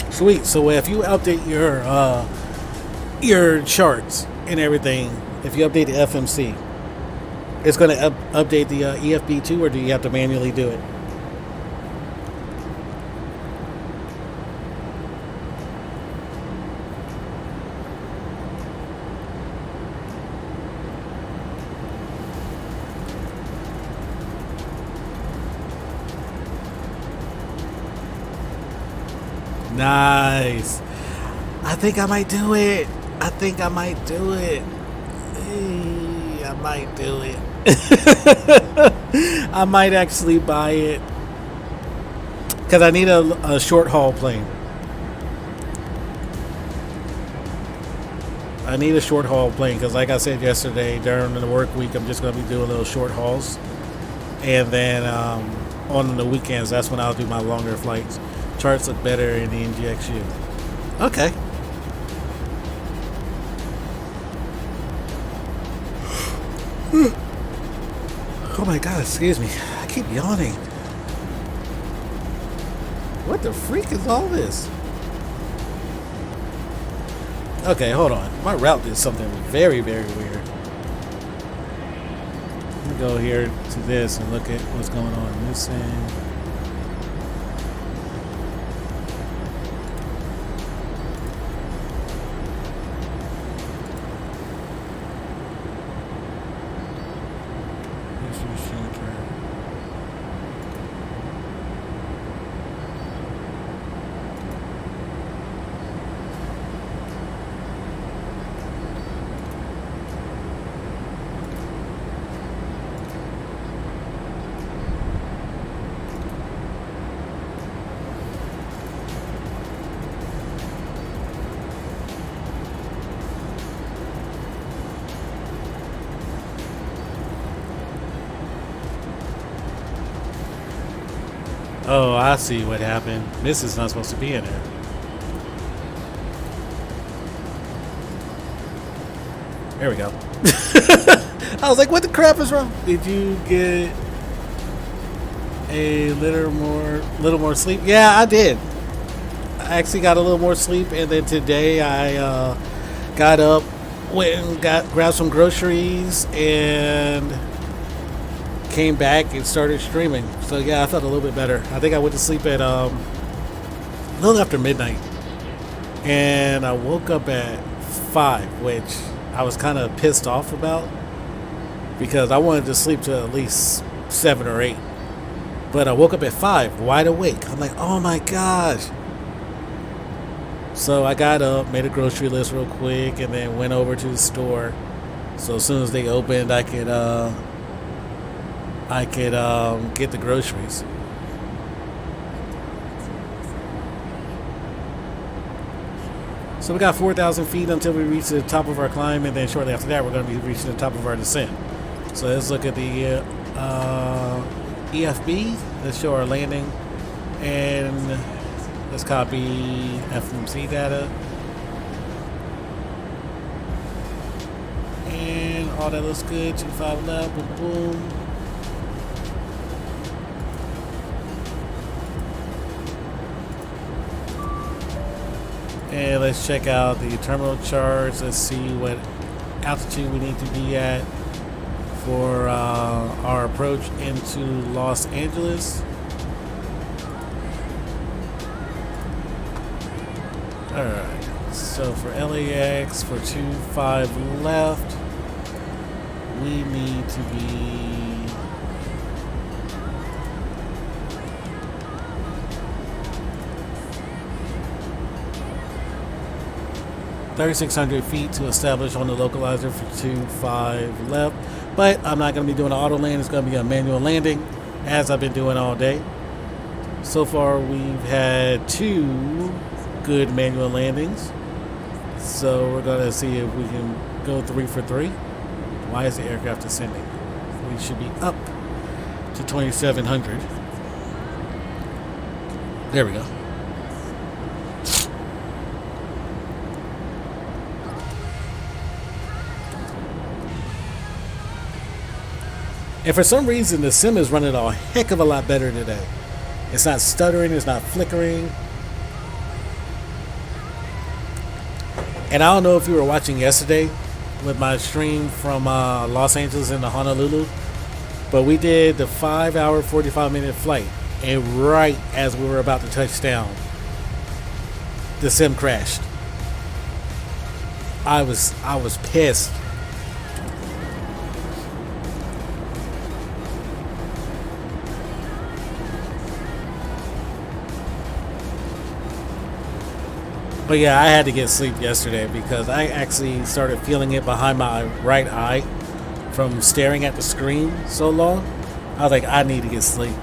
Sweet. So if you update your charts and everything, if you update the FMC, it's going to update the EFB too, or do you have to manually do it? Nice. I think I might do it. I might do it. I might actually buy it. Because I need a short haul plane. I need a short haul plane because, like I said yesterday, during the work week, I'm just going to be doing little short hauls. And then on the weekends, that's when I'll do my longer flights. Charts look better in the NGXU. Okay. Oh my God, excuse me. I keep yawning. What the freak is all this? Okay, hold on. My route did something very, very weird. Let me go here to this and look at what's going on. Missing. Oh, I see what happened. This is not supposed to be in there. There we go. I was like, what the crap is wrong? Did you get a little more sleep? Yeah, I did. I actually got a little more sleep, and then today I got up, went and grabbed some groceries, and came back and started streaming. So yeah, I felt a little bit better. I think I went to sleep at a little after midnight, and I woke up at 5, which I was kind of pissed off about because I wanted to sleep to at least 7 or 8. But I woke up at 5, wide awake. I'm like, oh my gosh. So I got up, made a grocery list real quick, and then went over to the store. So as soon as they opened, I could get the groceries. So we got 4,000 feet until we reach the top of our climb, and then shortly after that, we're going to be reaching the top of our descent. So let's look at the EFB. Let's show our landing, and let's copy FMC data. And all that looks good. 25 left, boom, boom. And let's check out the terminal charts. Let's see what altitude we need to be at for our approach into Los Angeles. Alright, so for LAX, for 25 left, we need to be 3,600 feet to establish on the localizer for 25 left. But I'm not going to be doing an auto land. It's going to be a manual landing, as I've been doing all day. So far, we've had 2 good manual landings. So we're going to see if we can go 3 for 3. Why is the aircraft ascending? We should be up to 2,700. There we go. And for some reason, the sim is running a heck of a lot better today. It's not stuttering, it's not flickering. And I don't know if you were watching yesterday with my stream from Los Angeles into Honolulu, but we did the 5-hour, 45-minute flight. And right as we were about to touch down, the sim crashed. I was pissed. But yeah, I had to get sleep yesterday because I actually started feeling it behind my right eye from staring at the screen so long. I was like, I need to get sleep.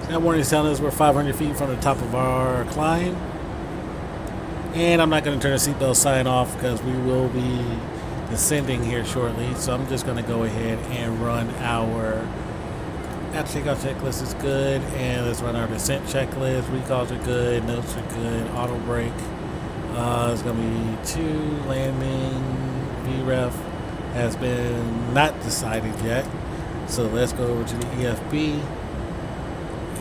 That warning is telling us we're 500 feet from the top of our climb. And I'm not going to turn the seatbelt sign off because we will be descending here shortly, so I'm just going to go ahead and run our takeoff checklist is good, and let's run our descent checklist. Recalls are good, notes are good, auto brake. It's going to be 2 landing. VREF has been not decided yet, so let's go over to the EFB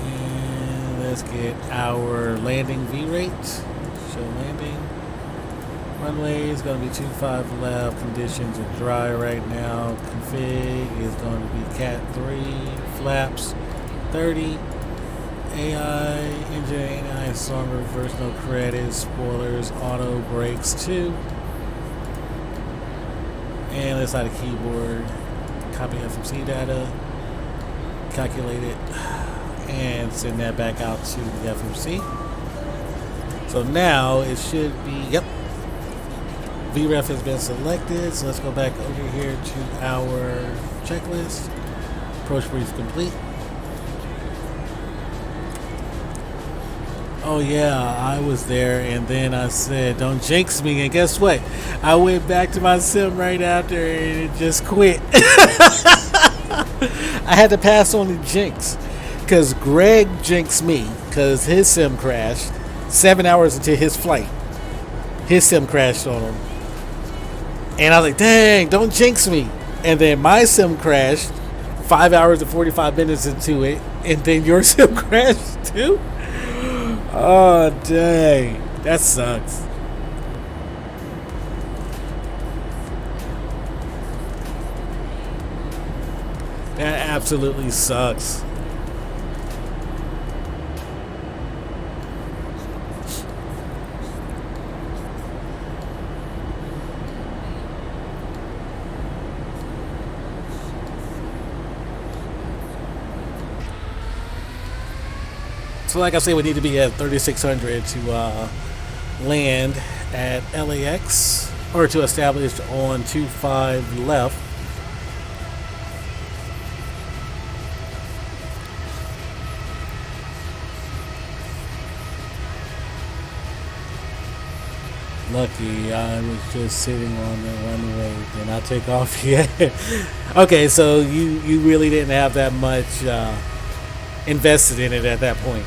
and let's get our landing V rate. Show landing. Runway is going to be 25 left. Conditions are dry right now. Config is going to be Cat 3. Flaps 30. AI engine 89 song reverse, no credits. Spoilers, auto brakes 2. And let's add a keyboard. Copy FMC data. Calculate it. And send that back out to the FMC. So now it should be, yep. VREF has been selected, so let's go back over here to our checklist. Approach brief complete. Oh yeah, I was there, and then I said, don't jinx me, and guess what? I went back to my sim right after, and it just quit. I had to pass on the jinx, because Greg jinxed me, because his sim crashed 7 hours into his flight. His sim crashed on him. And I was like, dang, don't jinx me. And then my sim crashed 5 hours and 45 minutes into it. And then your sim crashed too? Oh, dang. That sucks. That absolutely sucks. So like I said, we need to be at 3,600 to land at LAX, or to establish on 25 left. Lucky I was just sitting on the runway. Did not take off yet. Okay, so you really didn't have that much invested in it at that point.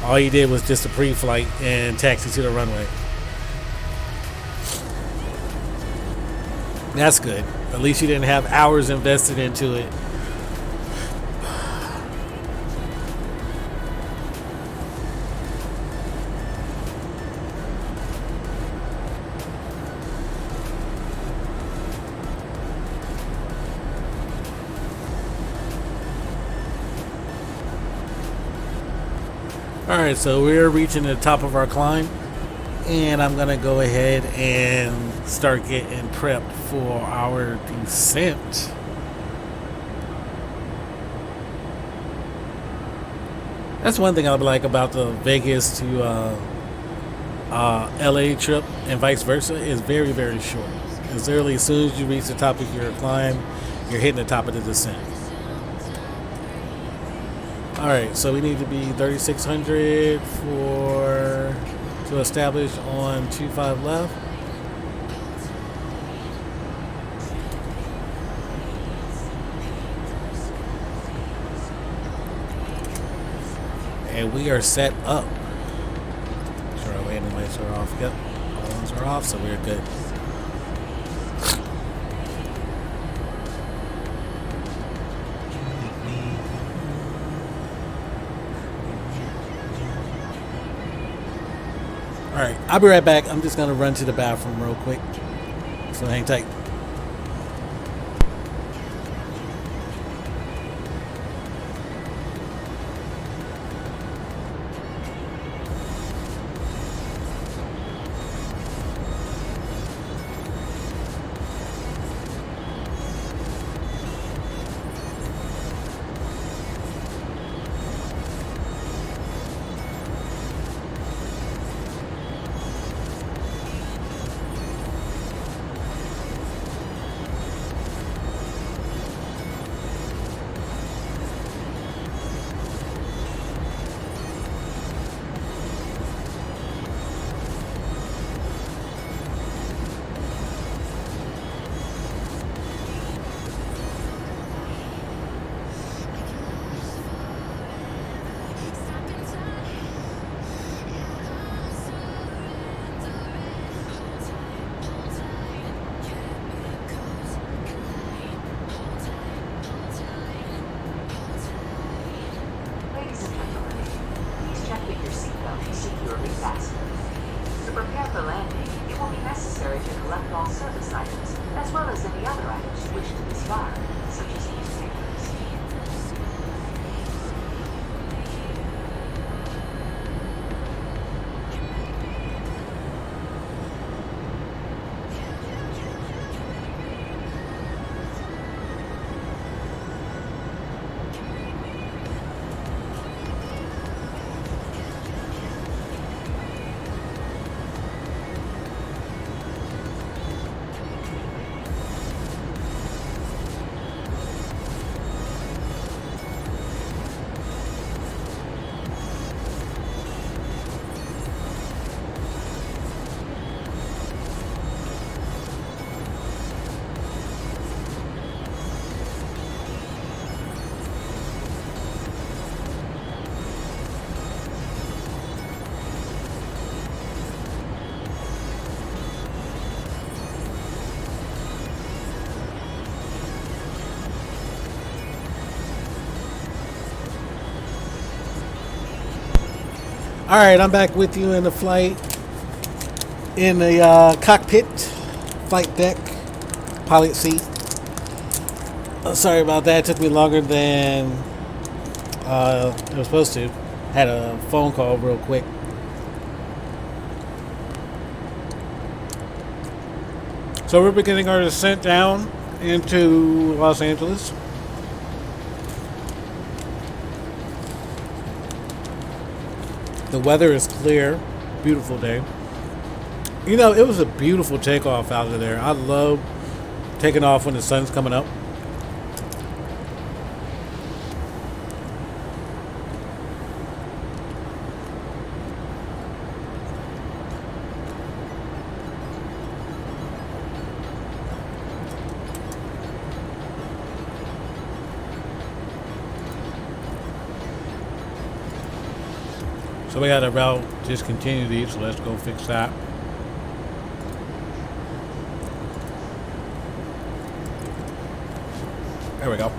All you did was just a pre-flight and taxi to the runway. That's good. At least you didn't have hours invested into it. Alright, so we're reaching the top of our climb, and I'm gonna go ahead and start getting prepped for our descent. That's one thing I like about the Vegas to LA trip and vice versa, is very, very short. It's literally as soon as you reach the top of your climb, you're hitting the top of the descent. Alright, so we need to be 3,600 to establish on 25 left. And we are set up. Make sure our landing lights are off. Yep, all ones are off, so we're good. Alright, I'll be right back. I'm just going to run to the bathroom real quick. So hang tight. Alright, I'm back with you in the flight, in the cockpit, flight deck, pilot seat. Sorry about that, it took me longer than it was supposed to. Had a phone call real quick. So we're beginning our descent down into Los Angeles. The weather is clear, beautiful day. You know, it was a beautiful takeoff out of there. I love taking off when the sun's coming up. So we got a route discontinuity, so let's go fix that. There we go.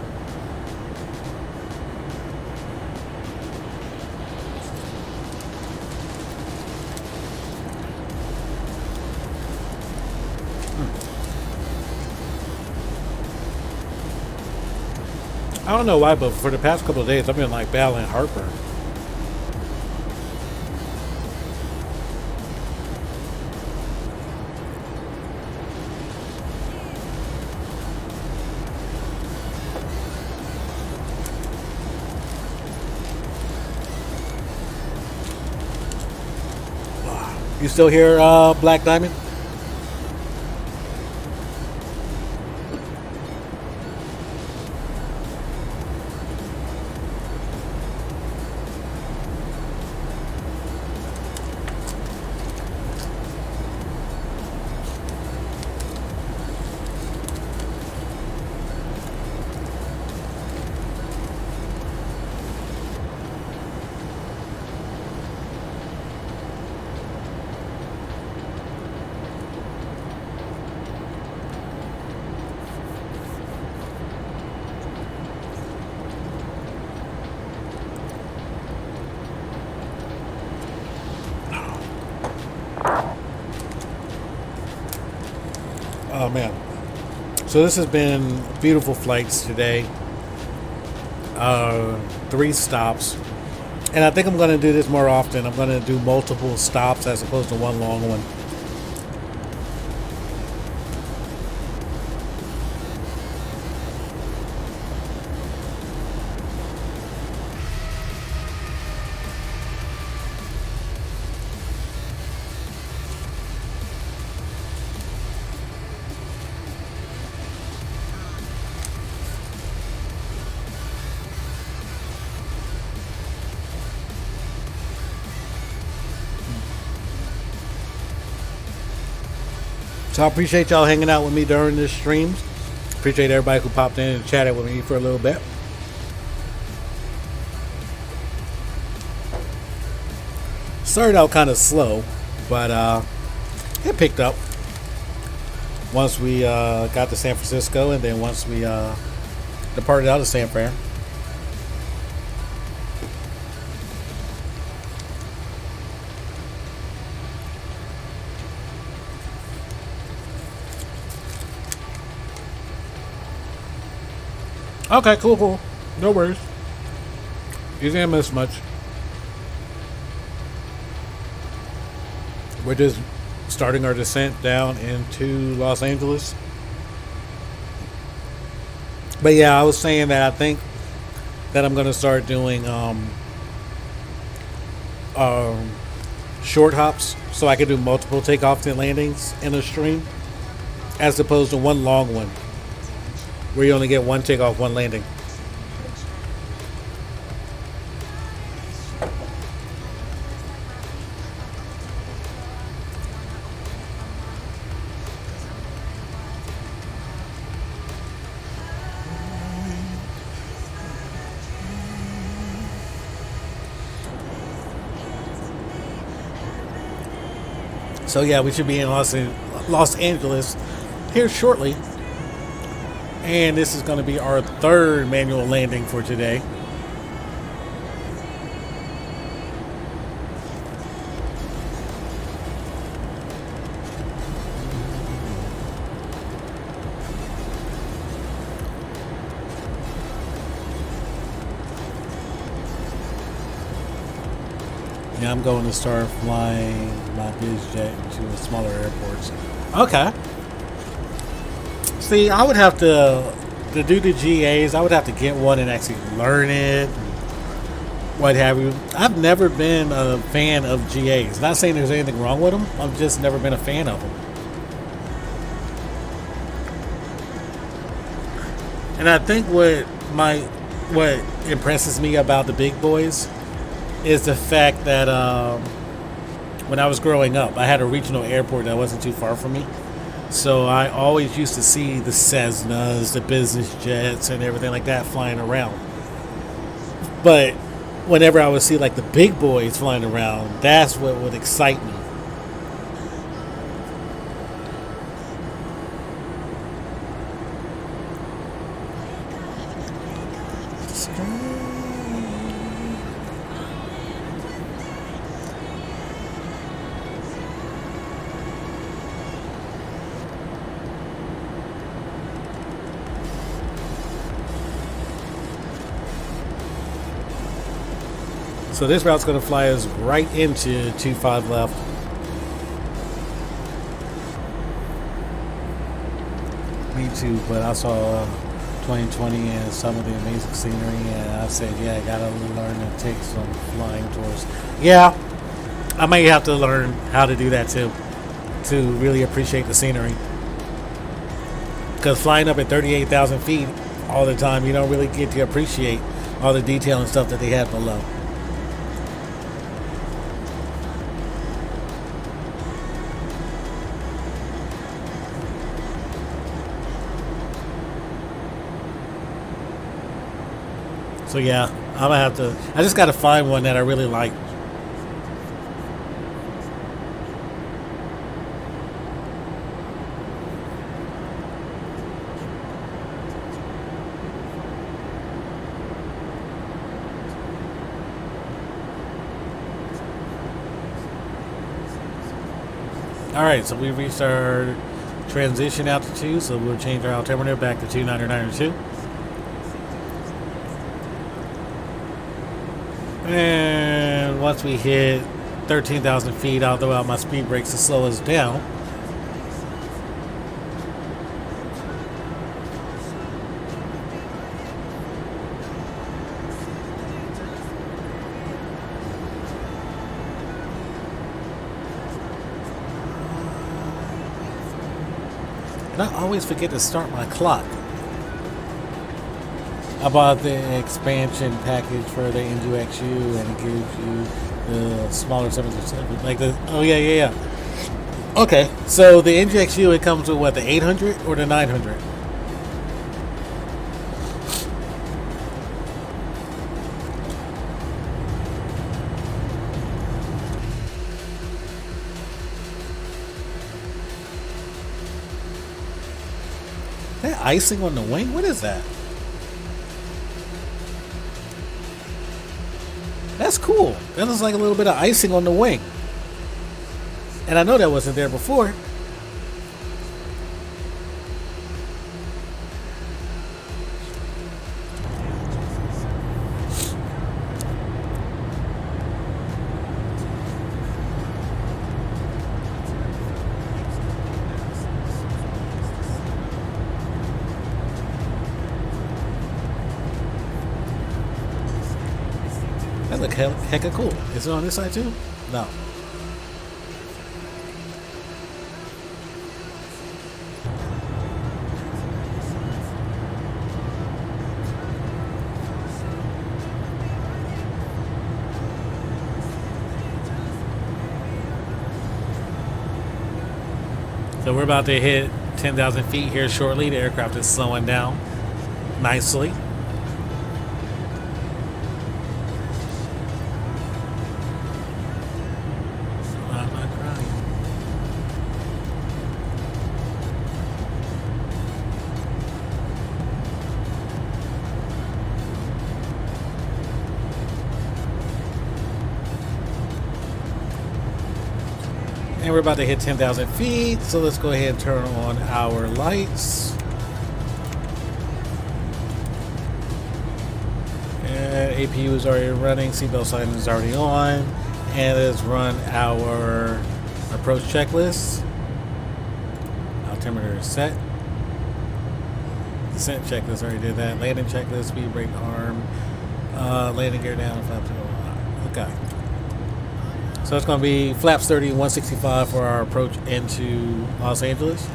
I don't know why, but for the past couple of days, I've been like battling heartburn. You still here, Black Diamond? Oh man. So this has been beautiful flights today. 3 stops. And I think I'm going to do this more often. I'm going to do multiple stops as opposed to one long one. So I appreciate y'all hanging out with me during this streams. Appreciate everybody who popped in and chatted with me for a little bit. Started out kind of slow, but it picked up once we got to San Francisco, and then once we departed out of San Fran. Okay, cool. No worries. You didn't miss much. We're just starting our descent down into Los Angeles. But yeah, I was saying that I think that I'm going to start doing short hops so I can do multiple takeoffs and landings in a stream as opposed to one long one where you only get one takeoff, one landing. So yeah, we should be in Los Angeles here shortly. And this is going to be our 3rd manual landing for today. Yeah, I'm going to start flying my biz jet into smaller airports. Okay. See, I would have to do the GAs. I would have to get one and actually learn it, what have you. I've never been a fan of GAs. Not saying there's anything wrong with them. I've just never been a fan of them. And I think what impresses me about the big boys is the fact that when I was growing up, I had a regional airport that wasn't too far from me. So I always used to see the Cessnas, the business jets, and everything like that flying around. But whenever I would see like the big boys flying around, that's what would excite me. So this route's going to fly us right into 25 left. Me too, but I saw 2020 and some of the amazing scenery, and I said, yeah, I gotta learn to take some flying tours. Yeah, I might have to learn how to do that too, to really appreciate the scenery. Because flying up at 38,000 feet all the time, you don't really get to appreciate all the detail and stuff that they have below. So yeah, I'm gonna have to. I just gotta find one that I really like. All right, so we reached our transition altitude, so we'll change our altimeter back to 2992. And once we hit 13,000 feet, I'll throw out my speed brakes to slow us down. And I always forget to start my clock. I bought the expansion package for the NGXU, and it gives you the smaller 767, like the, oh yeah. Okay, so the NGXU, it comes with what, the 800 or the 900? That icing on the wing, what is that? That's cool. That looks like a little bit of icing on the wing. And I know that wasn't there before. That look hecka cool. Is it on this side too? No. So we're about to hit 10,000 feet here shortly. The aircraft is slowing down nicely. And we're about to hit 10,000 feet, so let's go ahead and turn on our lights. And APU is already running, seatbelt sign is already on, and let's run our approach checklist. Altimeter is set. Descent checklist, already did that. Landing checklist, speed brake arm, landing gear down, flap to go. Okay. So it's going to be flaps 30, 165 for our approach into Los Angeles.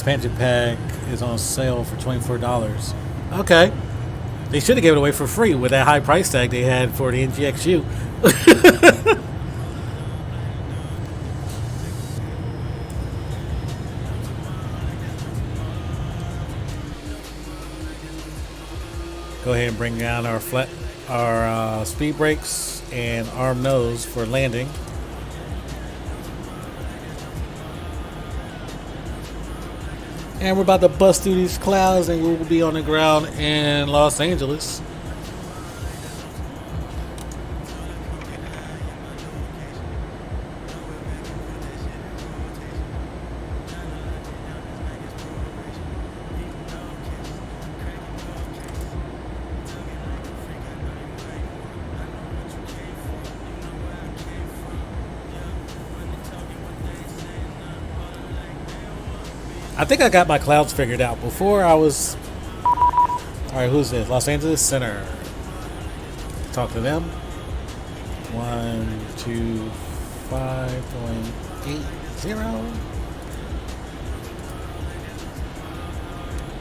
Expansion pack is on sale for $24. Okay. They should have given it away for free with that high price tag they had for the NGXU. Go ahead and bring down our speed brakes and arm nose for landing. And we're about to bust through these clouds and we'll be on the ground in Los Angeles. I think I got my clouds figured out. Before I was... Alright, who's this? Los Angeles Center. Talk to them. 125.80.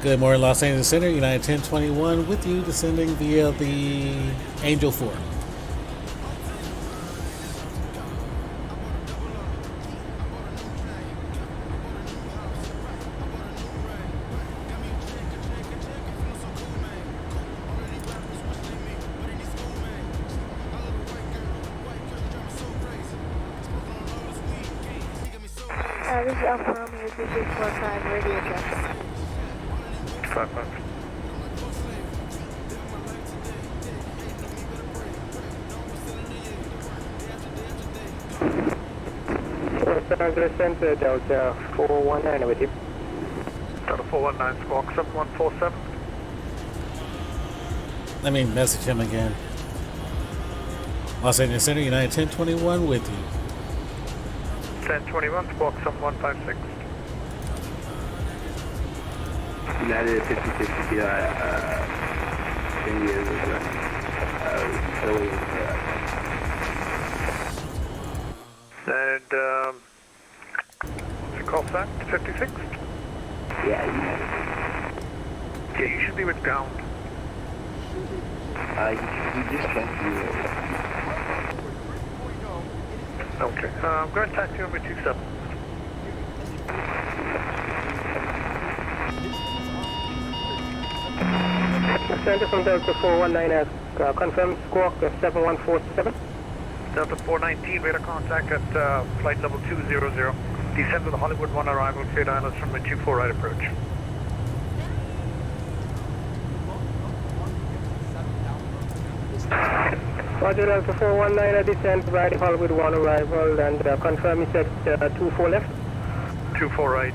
Good morning, Los Angeles Center. United 1021 with you, descending via the Angel 4. This is Alpha Romeo 3645 radio check. 55. Los Center, Delta 419 with you. Delta 419, squawk 7147. Let me message him again. Los Angeles Center, United 1021 with you. 1021, squawk 7156. United 56 10 years And, what's it called, that? 56? Yeah, United. Yeah, you should be with ground. You just went through it. Okay, I'm going to taxi number 27. Center from Delta 419, confirm squawk 7147. Delta 419, radar contact at flight level 200. Descend to the Hollywood 1 arrival, cleared islands from the 24 right approach. Roger, Delta 419, descend right Hollywood 1 arrival and confirm it's at 24 left. 24 right.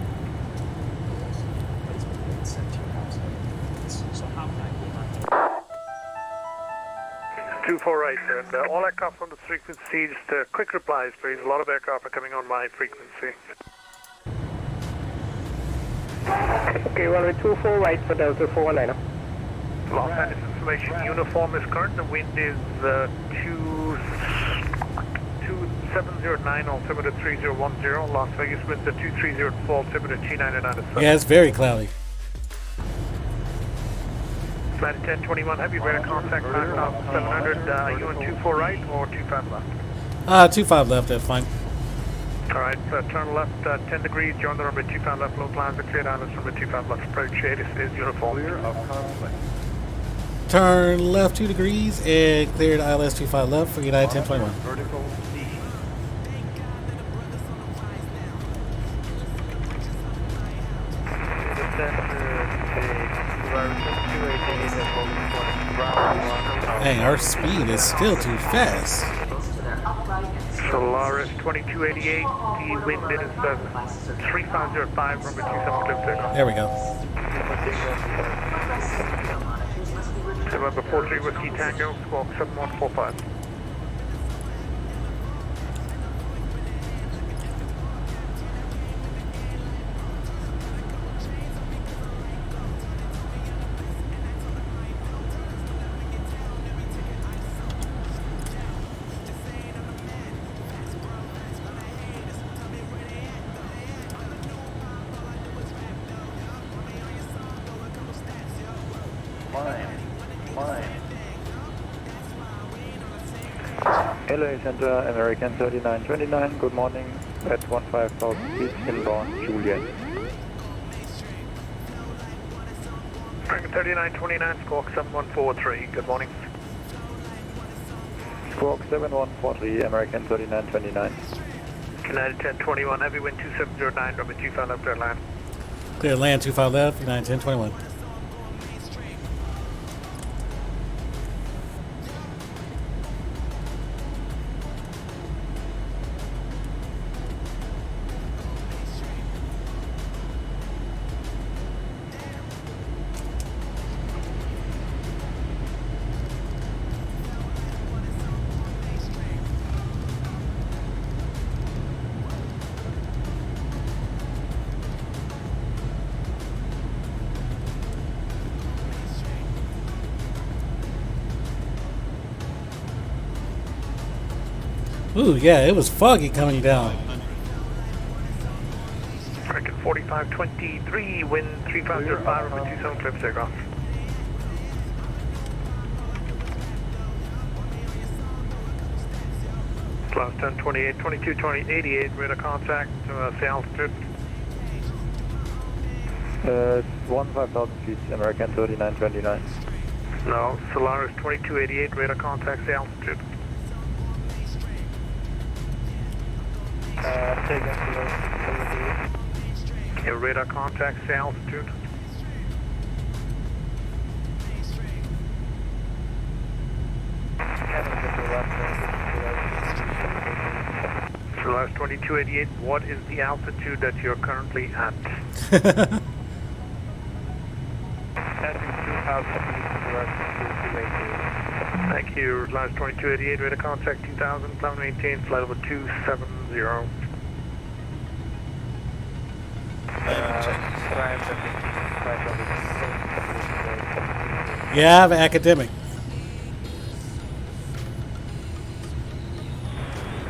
24 right, and all aircraft on the frequency, just quick replies please. A lot of aircraft are coming on my frequency. Okay, runway 24 right for Delta 419. Los Angeles information, uniform is current, the wind is 2709, altimeter 3010, Las Vegas winds at 2304, altimeter G997. Yeah, it's very cloudy. Flight 1021, heavy radar contact, 700, you on 24 right or 25 left? 25 left, that's fine. Alright, turn left 10 degrees, join the runway 25 left, low lines are cleared islands, runway 25 left, approach shade is uniform. Clear of conflict. Turn left 2 degrees and cleared ILS 25 left for United 1021. Vertical D. Dang, our speed is still too fast. Solaris 2288, the wind is 3505, runway 27 clear takeoff. There we go. November 43 Whiskey Tango, squawk 7145. LA Center, American 3929, good morning, at 15,000 feet, inbound Juliet. American 3929, Squawk 7143, good morning. Squawk 7143, American 3929. United 1021, heavy wind 2709, Robert 25 left, clear land. Clear land, 25 left, United 1021. Ooh, yeah, it was foggy coming down. American 4523, wind 3505, over 27 cliff takeoff. Plus 1028, 22, 20, 88, radar contact, say altitude. 15,000 feet, American 3929. No, Solaris 2288, radar contact, say altitude. Okay, radar contact, say altitude. Solaris 2288, what is the altitude that you're currently at? Thank you, Solaris 2288, radar contact 2000, climb maintain, flight level 270. Yeah, I have an academic.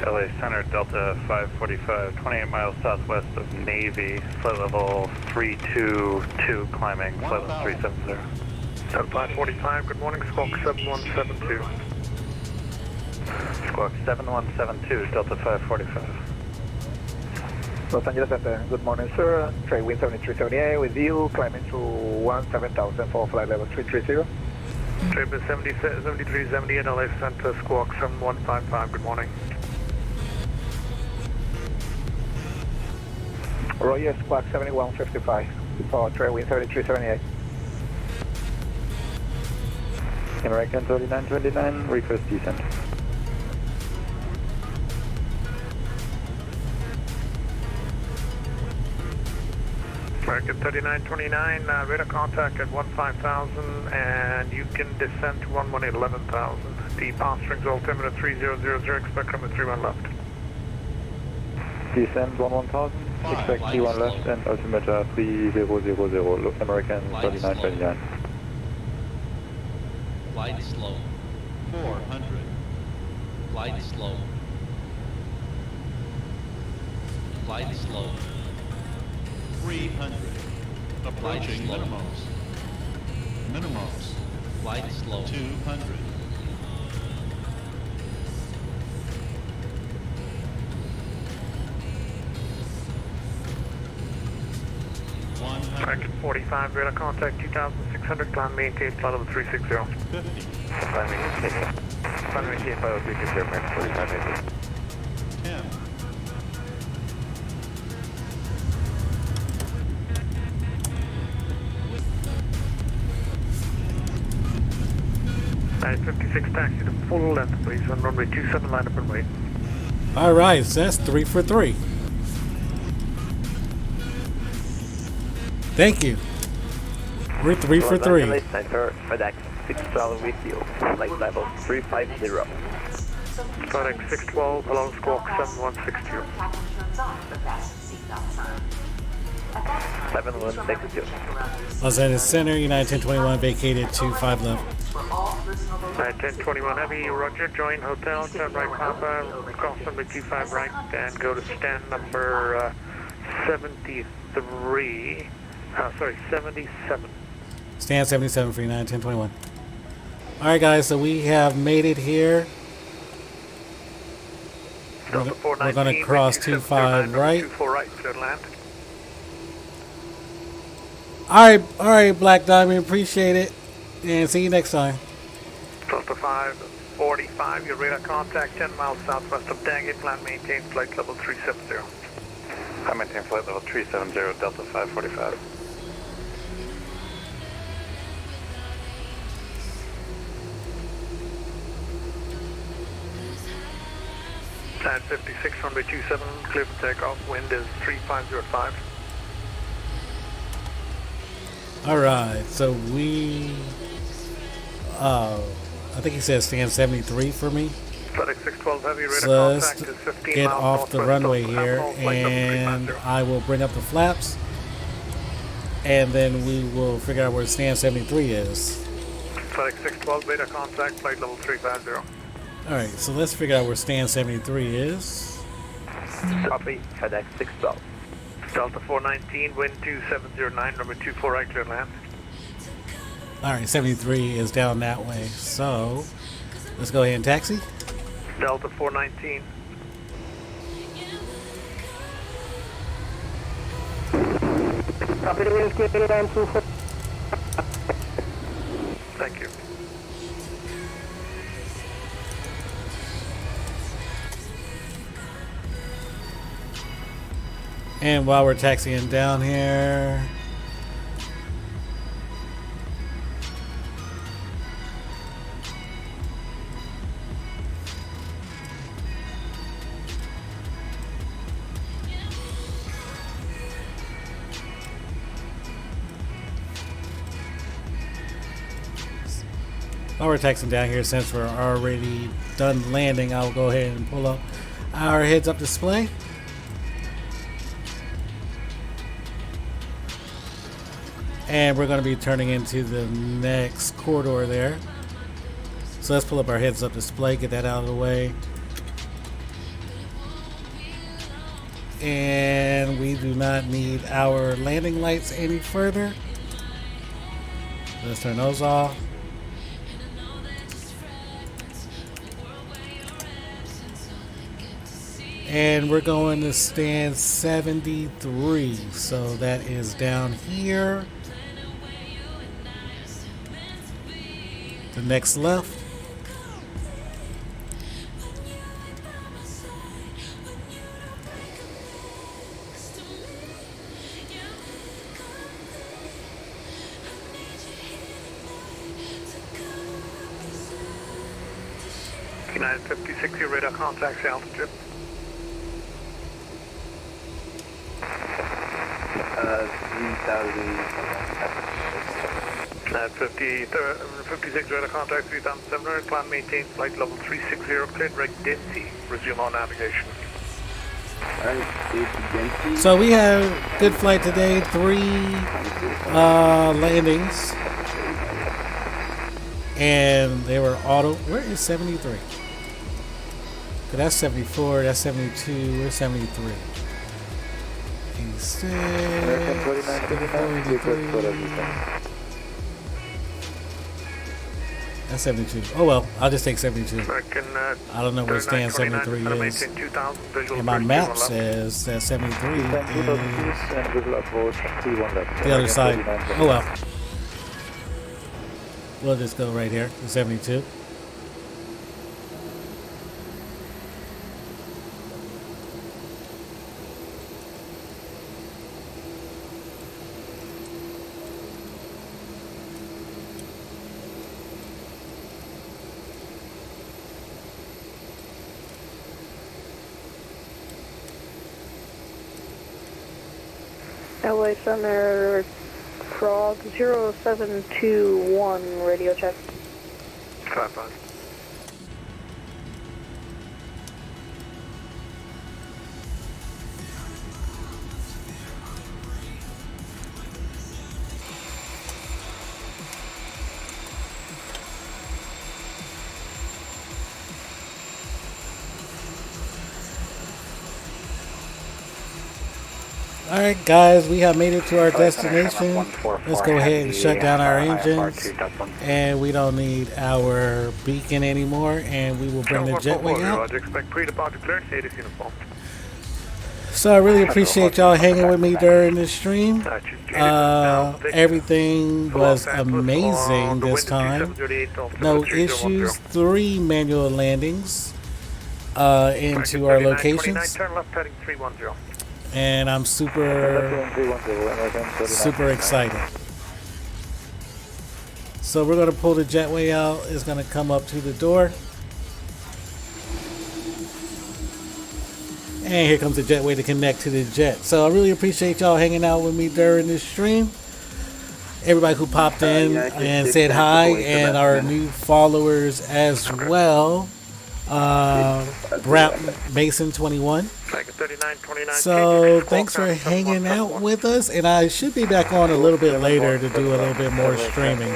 LA Center, Delta 545, 28 miles southwest of Navy, flight level 322, climbing, flight level 370. Delta 545, good morning, Squawk 7172. Squawk 7172, Delta 545. Los Angeles Center, good morning, sir. Trade wind 7378 with you, climbing to 17,000 for flight level 330. Trade wind 7370 at LA Center, Squawk 7155, good morning. Roger, Squawk 7155 for trade wind 7378. American 3929, request descent. American 3929, radar contact at 15,000, and you can descend to 11,000. The pass strings altimeter 3000, expect coming 31 left. Descend 11,000, expect T1 left, and altimeter 3000, American 3929. Glide slow. 400. Glide slow. Glide slow. 300. Approaching minimums. Minimums. Glide slow. 200. American 45, radar contact 2600, climb maintain, flight level 360. 50. Climb maintain, flight level 360, American 45, 10. Nice 56, taxi to full length, please, on runway 27, line up and wait. All right, so that's 3 for 3. Thank you. We're 3 for 3. Center, FedEx 612 with you, flight level 350. FedEx 612, hello, Squawk 7162. 7162. Los Angeles Center, United 1021, vacated to 5 left. 1021 Heavy, Roger, join hotel, turn right Papa, cross number 25 right, and go to stand number 77. Stand 77 for 1021. Alright guys, so we have made it here. We're going to cross 25 right. 24 right, clear land. Alright, Black Diamond, appreciate it. And see you next time. Delta 545, your radar contact 10 miles southwest of Daggett, plan maintain flight level 370. I maintain flight level 370, Delta 545. Plan 56, runway 27, clear for takeoff, wind is 3505. Alright, so we... I think he says stand 73 for me. FedEx 612 heavy, radar So let's contact is 15 get miles off the northwest runway of here, Admiral, flight level and 350. I will bring up the flaps, and then we will figure out where stand 73 is. FedEx 612, radar contact, flight level 350. Alright, so let's figure out where stand 73 is. Copy, FedEx 612. Delta 419, wind 2709, number 24 right, clear land. Alright, 73 is down that way, so let's go ahead and taxi. Delta 419. Copy the wind, clear to land 24. Thank you. And while we're taxiing down here, since we're already done landing, I'll go ahead and pull up our heads-up display. And we're going to be turning into the next corridor there. So let's pull up our heads-up display, get that out of the way. And we do not need our landing lights any further. Let's turn those off. And we're going to stand 73. So that is down here. The next left. United 56, your radar contacts altitude. 56 radar contact 3700, plan maintain flight level 360, cleared right Dempsey, resume on navigation. So we have good flight today, 3 landings, and they were auto. Where is 73? Okay, that's 74, that's 72, where's 73? 86, 43. That's 72. Oh well, I'll just take 72. I don't know where stand 73 is. And my map says that 73 is the other side. Oh well. We'll just go right here, the 72. LA Center, Frog 0721, radio check. 5-5. Alright guys, we have made it to our destination. Let's go ahead and shut down our engines. And we don't need our beacon anymore. And we will bring the jetway out. Expect pre-departure clearance, ADC uniform. So I really appreciate y'all hanging with me during this stream. Everything was amazing this time. No issues. 3 manual landings into our locations. And I'm super excited. So we're going to pull the jetway out. It's going to come up to the door. And here comes the jetway to connect to the jet. So I really appreciate y'all hanging out with me during this stream. Everybody who popped in and said hi, and our new followers as well. Mason 21. So thanks for hanging out with us, and I should be back on a little bit later to do a little bit more streaming,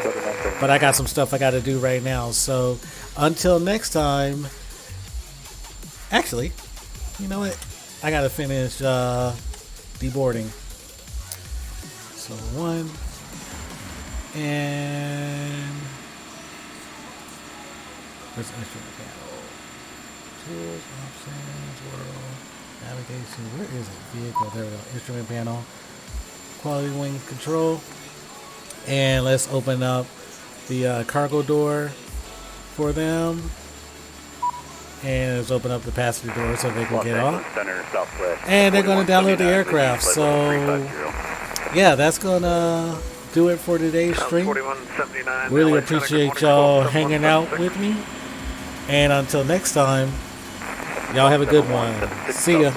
but I got some stuff I got to do right now. So until next time, actually, you know what, I got to finish deboarding. So 1 and where's the instrument panel? Tools, options, world, navigation, where is it? Vehicle, there we go. Instrument panel, quality wing control. And let's open up the cargo door for them. And let's open up the passenger door so they can get off. And they're going to download the aircraft. So, yeah, that's going to do it for today's stream. Really appreciate y'all hanging out with me. And until next time, y'all have a good one. See ya.